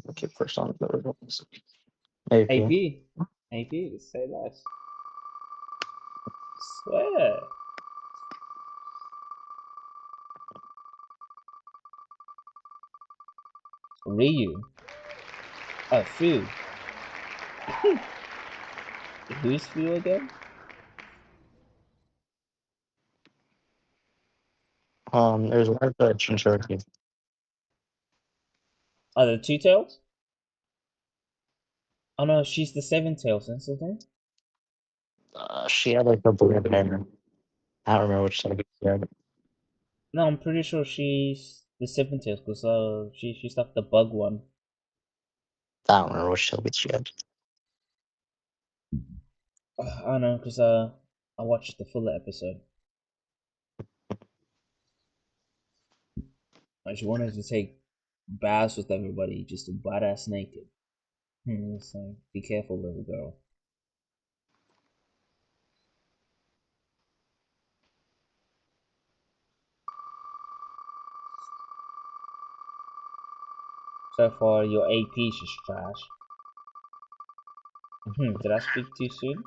Okay, first on the results. AP. AP, AP, say less. Swear. Ryu. Oh, Fu. Who's Fu again? There's one for Chinchurki. Oh, the Two Tails? Oh no, she's the Seven Tails, isn't it? She had like a blue hair. I don't remember which side she had. No, I'm pretty sure she's the Seven Tails because she's like the bug one. I don't remember which Shelby she had. I don't know because I watched the full episode. I just wanted to take baths with everybody, just butt ass naked. It's like, be careful, little girl. So far, your AP is just trash. Did I speak too soon?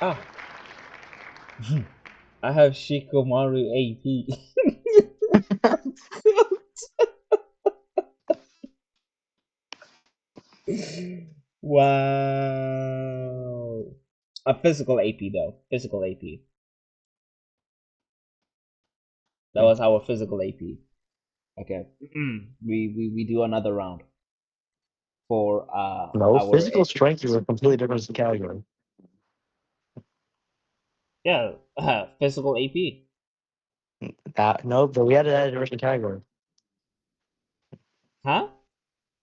Ah, I have Shikamaru AP. Wow. A physical AP though. Physical AP. That was our physical AP. Okay. We do another round for No, our physical strength is a completely different category. yeah physical AP. No, but we had to add a different category. Huh?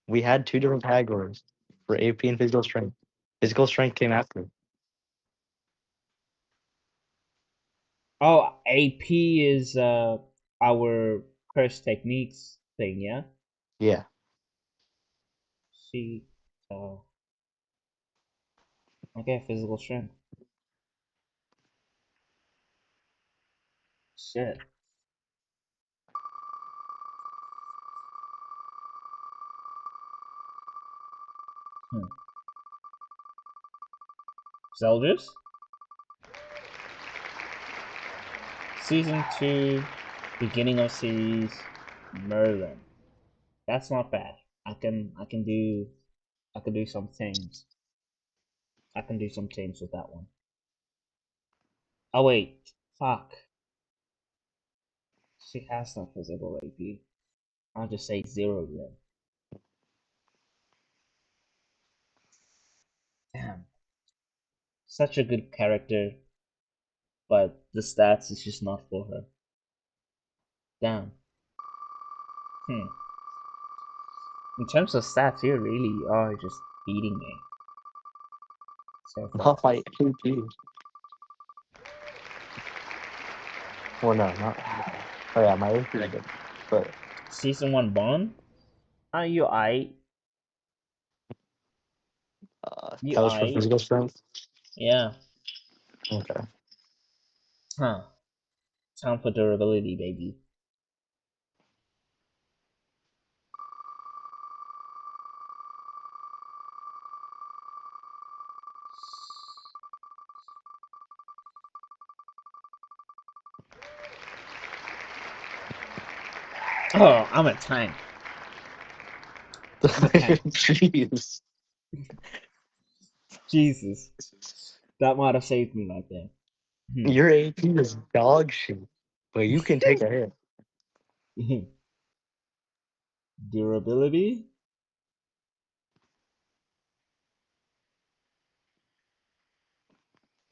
We had two different categories for AP and physical strength. Physical strength came after. Oh, AP is our curse techniques thing, yeah? Yeah. See, uh, okay, physical strength. Shit. Hmm. Zeldris? Season 2, beginning of series, Merlin. That's not bad. I can do some things. I can do some things with that one. Oh wait, fuck. She has no physical AP. I'll just say 0 then. Damn, such a good character, but the stats is just not for her. Damn. Hmm. In terms of stats, you really are just beating me so far. Not my AP. Well, no, not. Oh yeah, my AP is good, but Season 1 Bond? Are you I? You that was for I? physical strength. Yeah. Okay. Huh. Time for durability, baby. Oh, I'm a tank. I'm a tank. Jeez. Jesus. That might have saved me right there. Your AP is dog shit, but you can take a hit. Durability?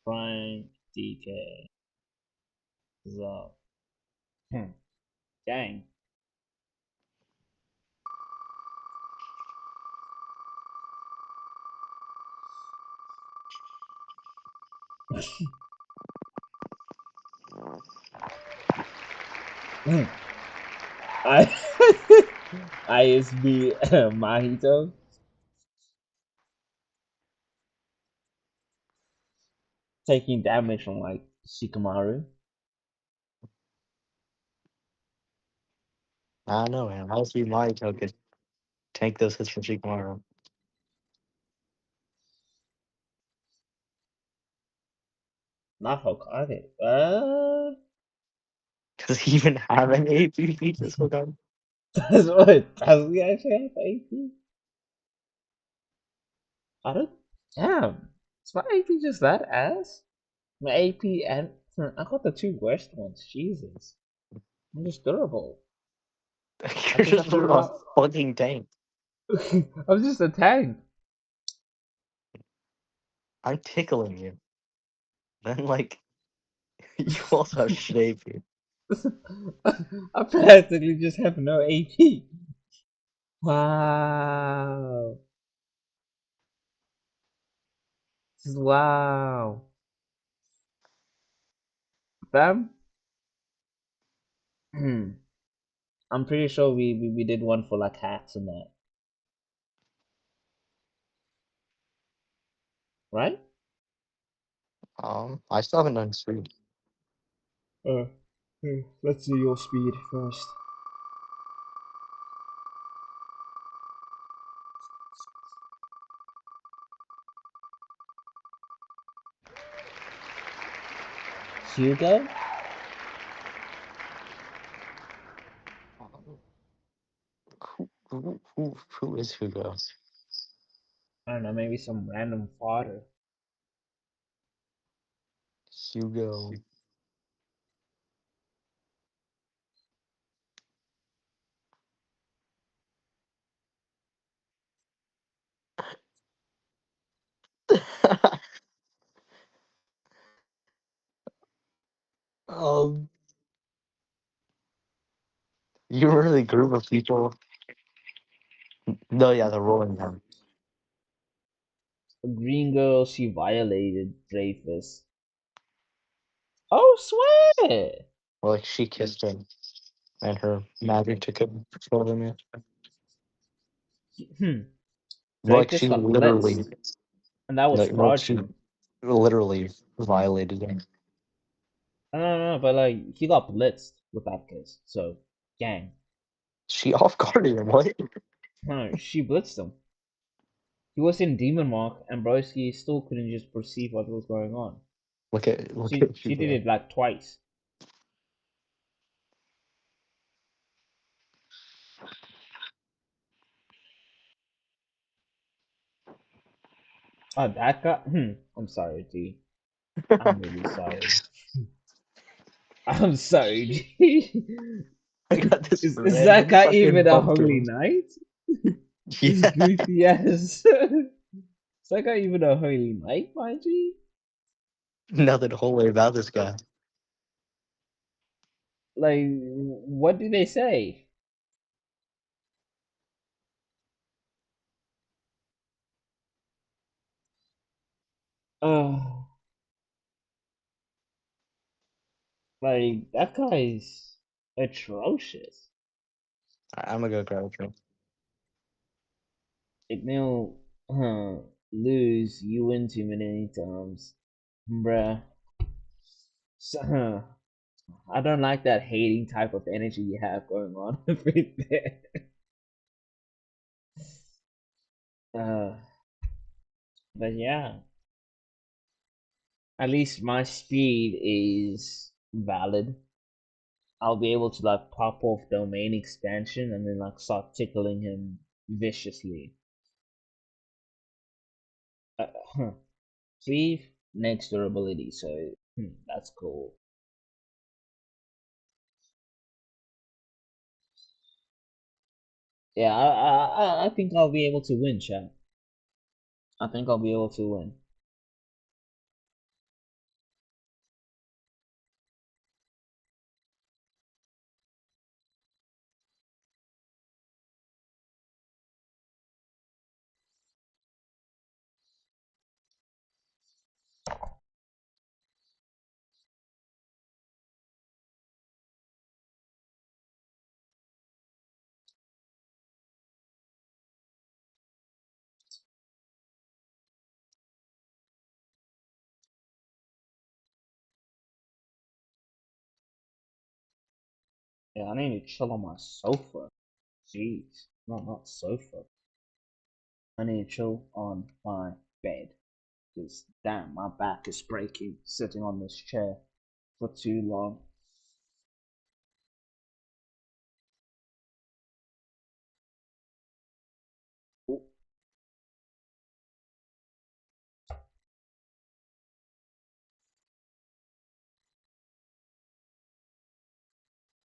Prime DK. So. Dang. I ISB Mahito taking damage from like Shikamaru. I know, man. I'll see my could tank those hits from Shikamaru. Not Hokage. Does he even have an AP features for God? Does what? Does he actually have AP? I don't. Damn. Is my AP just that ass? My AP and I got the two worst ones. Jesus. I'm just durable. I You're just just do a not. fucking tank. I'm just a tank. I'm tickling you. Then, like, you also have shit AP. I practically just have no AP. Wow. Wow. Fam? I'm pretty sure we did one for like hats and that. Right? I still haven't done speed. Uh, let's see your speed first. Hugo? Who is Hugo? I don't know, maybe some random fodder. Hugo. um, you remember the group of people? No, yeah, the rolling one. A green girl, she violated Dreyfus. Oh, swear! Or like she kissed him, and her magic took him for him. Yeah. Hmm. Like Dreyfus she got literally, blitzed, and that was like she fraudulent. literally violated him. I don't know, but like he got blitzed with that kiss. So, gang. She off guarded him. What? No, she blitzed him. He was in Demon Mark, and Broski still couldn't just perceive what was going on. Look She at she did Hugo. it like twice. Oh, that guy. I'm sorry, dude. I'm really sorry. I'm sorry, dude. I got this Is that random guy fucking even a pumpkin. holy knight? This Yeah. goofy ass. It's like I even a holy knight, my G. Nothing holy about this guy. Like, what do they say? Uh, like that guy's atrocious. I'm gonna go grab a drink. Ignore, lose, you win too many times, bruh. So, I don't like that hating type of energy you have going on right there. Uh, but yeah, at least my speed is valid. I'll be able to like pop off domain expansion and then like start tickling him viciously. Huh. Cleave next durability, so that's cool. Yeah, I think I'll be able to win, chat. I think I'll be able to win. Yeah, I need to chill on my sofa. Jeez, no, not sofa. I need to chill on my bed. Because damn, my back is breaking sitting on this chair for too long. Ooh,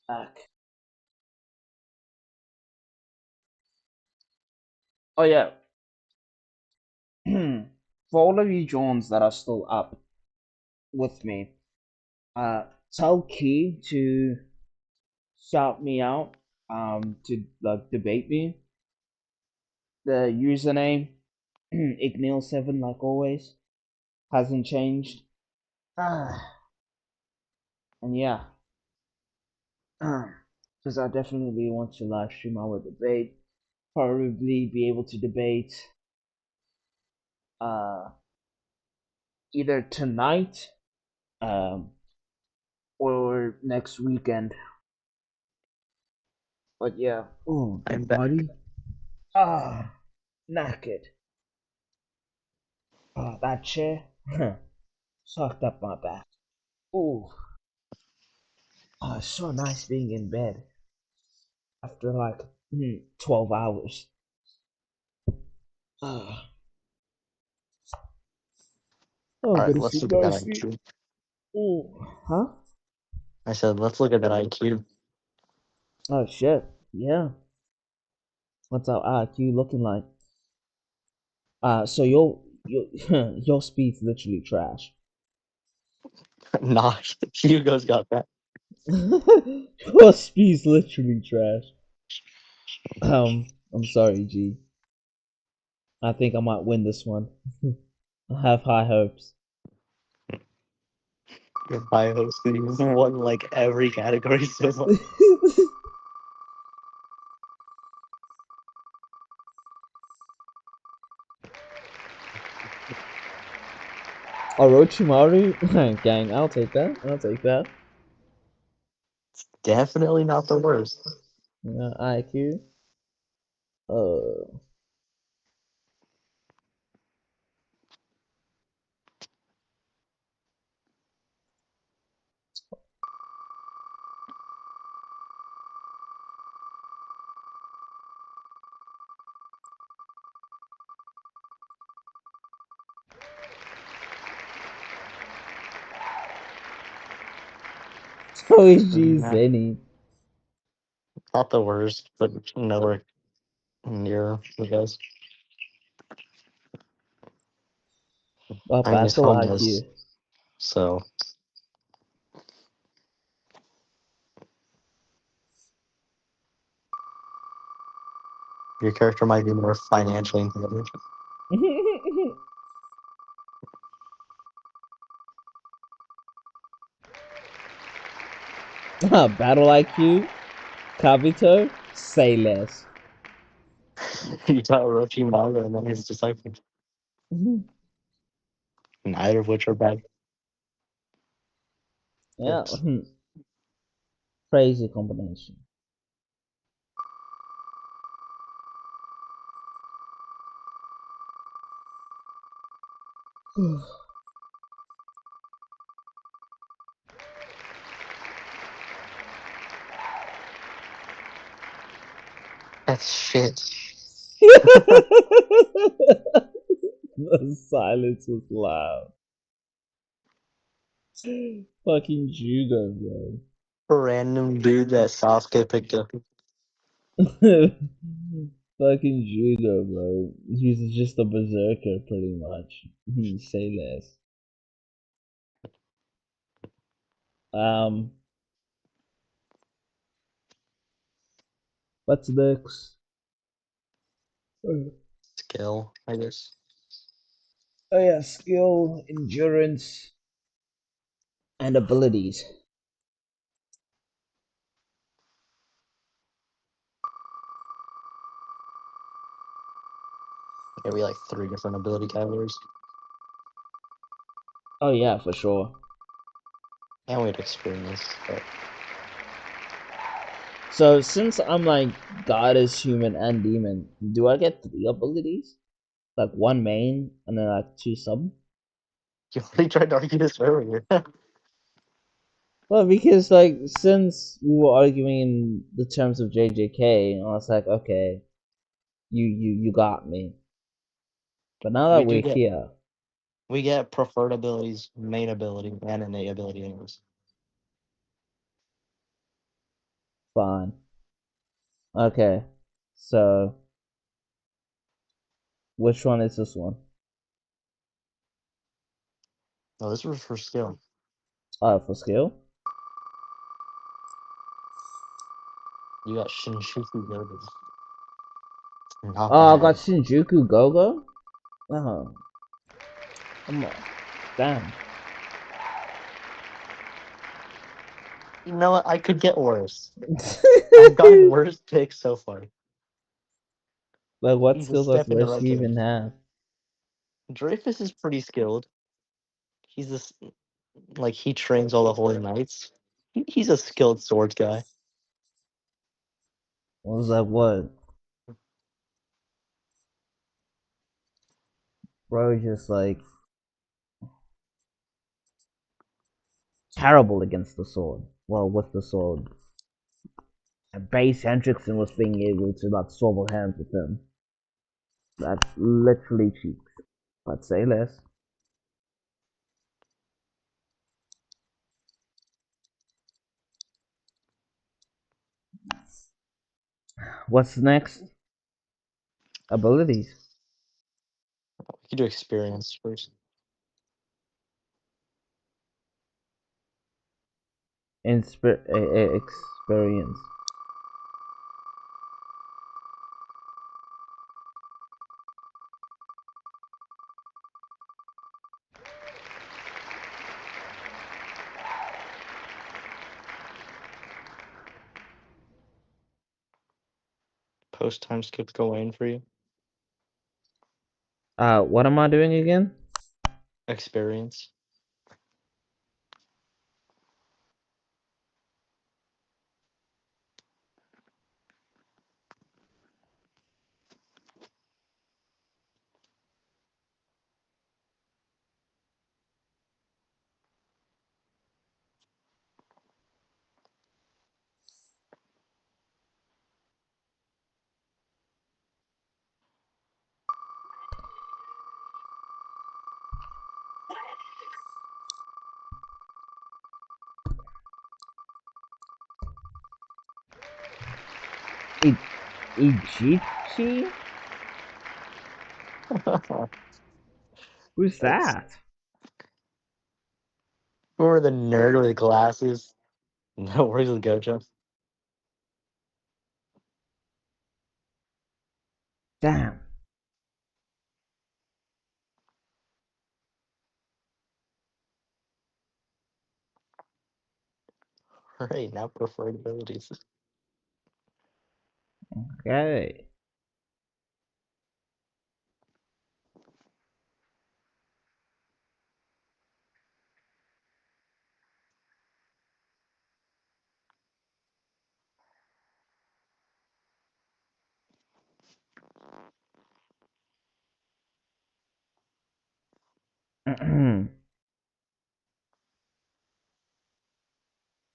back. Oh yeah. For all of you Johns that are still up with me, tell Key to shout me out, to like debate me. The username Ignil7 like always hasn't changed. Ah, and yeah, because I definitely want to live stream our debate. Probably be able to debate uh either tonight um or next weekend. But yeah, oh I'm good back. buddy. Ah, knackered. Oh, that chair sucked up my back. Oh, oh, it's so nice being in bed after like 12 hours. Ah, oh, All go right, to let's sleep, look at go to that sleep. IQ. Oh, huh? I said, let's look at that IQ. Oh shit. Yeah. What's our IQ looking like? So your your speed's literally trash. Nah, Hugo's got that. Your speed's literally trash. I'm sorry, G. I think I might win this one. I have high hopes. Your bio host, you've won like every category so far. Orochimaru, gang, I'll take that. I'll take that. Definitely not the worst. IQ. Uh, so is G Nah, Zenny. not the worst, but nowhere near the best. Well, I mean, he's battle homeless, IQ. so your character might be more financially intelligent. Battle IQ. Kabuto. Say less. You got Orochimaru and then his disciples, neither of which are bad Yeah. picks. Crazy combination. That's shit. The silence was loud. Fucking Jugo, bro. Random dude that Sasuke picked up. Fucking Jugo, bro. He's just a berserker, pretty much. Say less. Um, what's next? Oh Skill, I guess. yeah, skill, endurance, and abilities. Maybe like 3 different ability categories. Oh yeah, for sure. And we had experience, but So since I'm like goddess, human, and demon, do I get 3 abilities? Like one main and then like 2 sub? you already tried to argue this earlier. Well, because like since we were arguing in the terms of JJK, I was like, okay, you got me. But now we that do we're get here, we get preferred abilities, main ability, and innate ability anyways. fine. Okay, so which one is this one? No, this was for skill. For skill. You got Shinshuku Gobu. Not Oh, I got bad. Shinjuku Gogo. Oh, come on, damn. You know what? I could get worse. I've gotten worse picks so far. Like, what He's a skills does step in the Risk right even direction. have? Dreyfus is pretty skilled. He's this like he trains all the holy knights. He's a skilled swords guy. Was like what? Bro, just like terrible against the sword. Well, with the sword. And base Hendrickson was being able to like swivel hands with him. That's literally cheeks. But say less. What's next? Abilities. We could do experience first. Experience. Post time skips go in for you. What am I doing again? Experience. Ijichi? Who's That's that? remember the nerd with the glasses that works with Gojo. Damn. Right now, preferred abilities. Okay.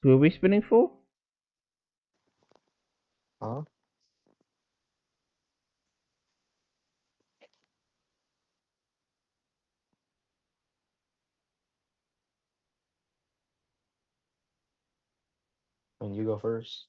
Who are we spinning for? Huh? When you go first.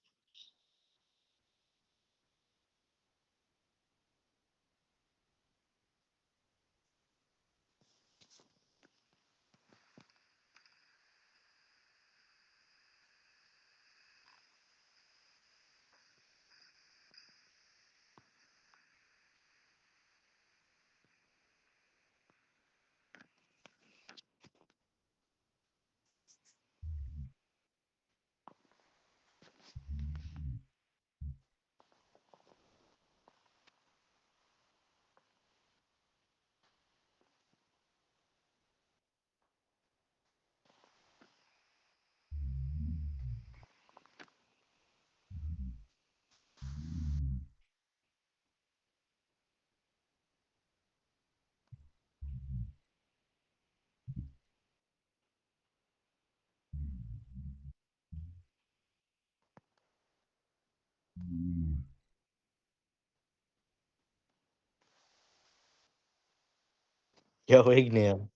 Yo, Ignia,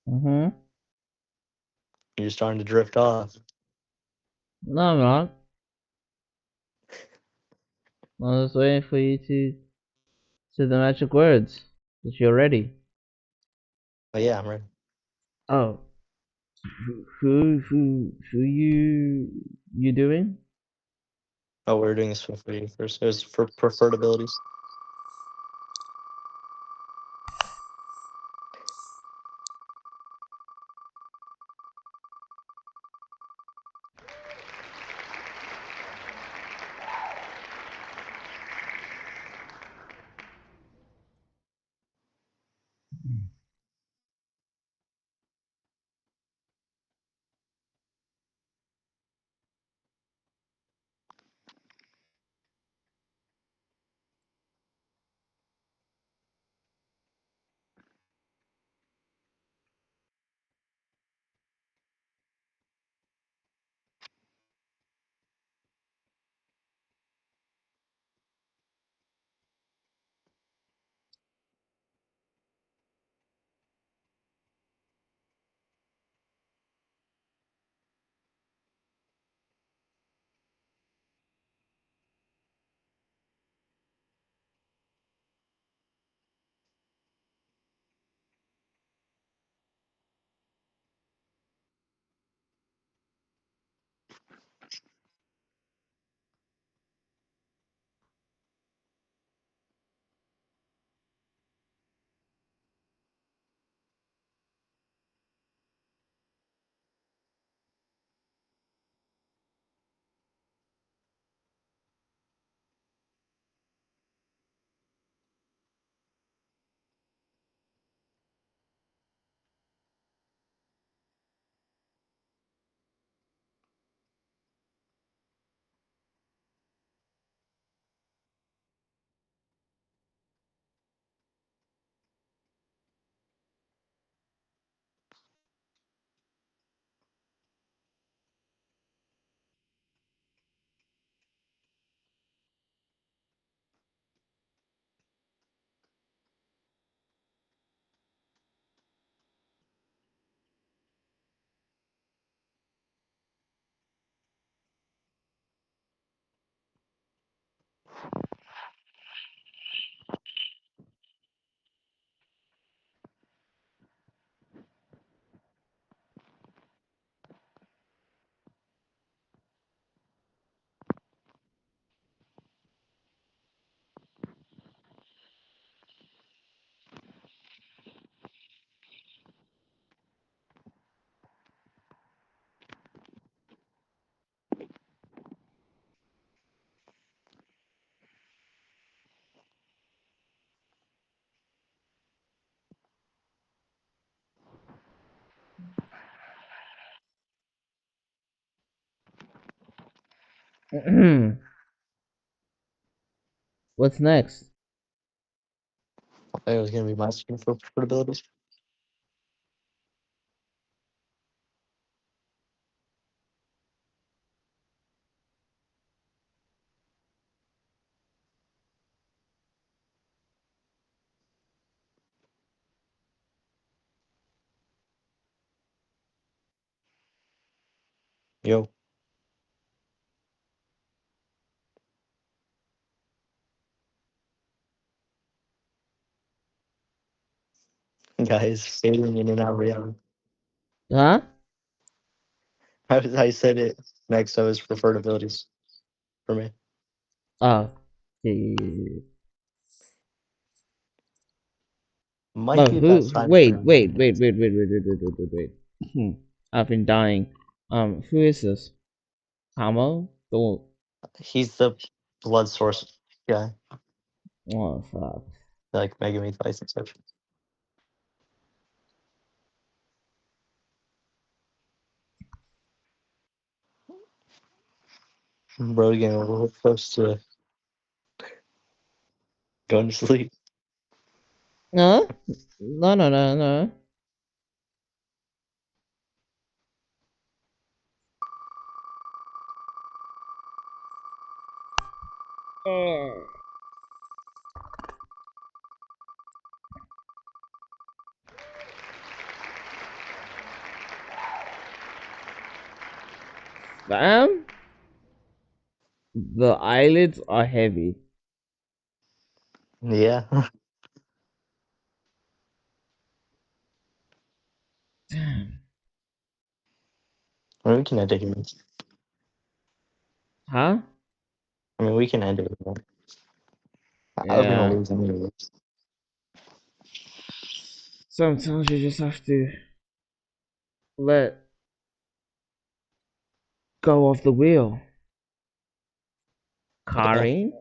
Mm-hmm. you're starting to drift off. No, I'm not. I was waiting for you to say the magic words. That you're ready. Oh yeah, I'm ready. Oh, who you doing? Oh, we're doing this for you first. It was for preferred abilities. What's next? It was gonna be my super abilities. Yo, guys, fading in and out reality. Huh? I said it next. So his preferred abilities for me. Oh. Yeah. Might Oh, be the best who? time for Wait, him. wait. I've been dying. Who is this? Hamo? The He's the blood source guy, oh fuck. like Megami fights and such. Bro, getting a little close to going to sleep. No? No. Fam? The eyelids are heavy. Yeah, Damn. I mean, we can end it here. Huh? I mean, we can end it here. I was gonna Yeah. lose anyway. Sometimes you just have to let go of the wheel. Yeah, Karin?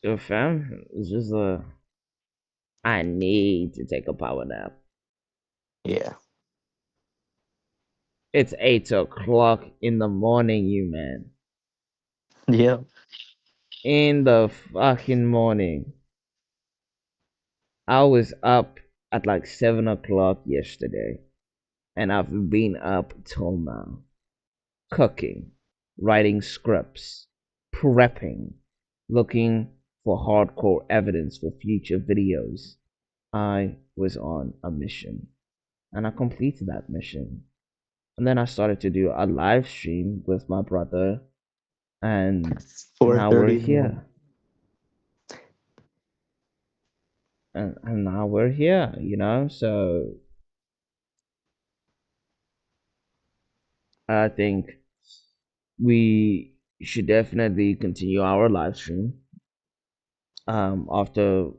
So fam, it's just I need to take a power nap. yeah, It's 8 o'clock in the morning, you man. yeah. In the fucking morning. I was up at like 7 o'clock yesterday, and I've been up till now, cooking, writing scripts, prepping, looking for hardcore evidence for future videos. I was on a mission, and I completed that mission. And then I started to do a live stream with my brother, and Four now we're thirty in the morning. here. And now we're here, So I think we should definitely continue our live stream. After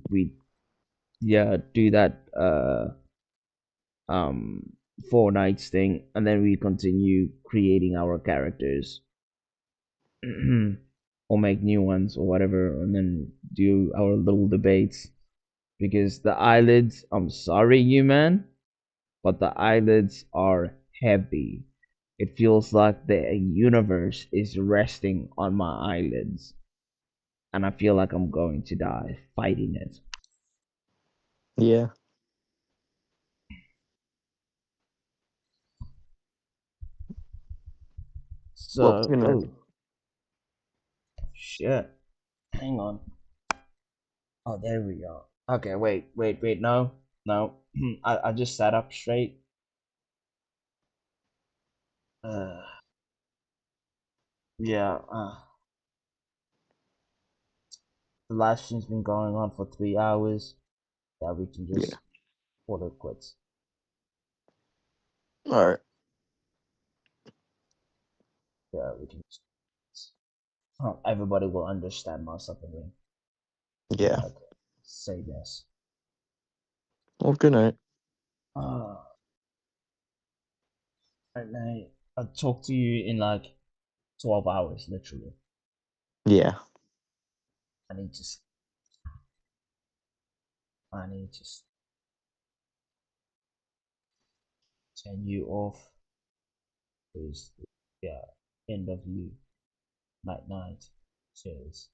we do that um 4 nights thing, and then we continue creating our characters or make new ones or whatever, and then do our little debates. Because the eyelids, I'm sorry, you man, but the eyelids are heavy. It feels like the universe is resting on my eyelids, and I feel like I'm going to die fighting it. Yeah. Well, So, good night. oh shit, hang on. Oh, there we go. Okay, wait. No. I just sat up straight. Uh, yeah. The live stream's been going on for 3 hours. Yeah, we can Yeah. just call it quits. All right. Yeah, we can. Everybody will understand my suffering. Yeah. Like, say yes. Well, good night. Uh, and I'll talk to you in like 12 hours, literally. Yeah. I need to. I need to turn you off. Please. yeah, end of you. Night night. Cheers.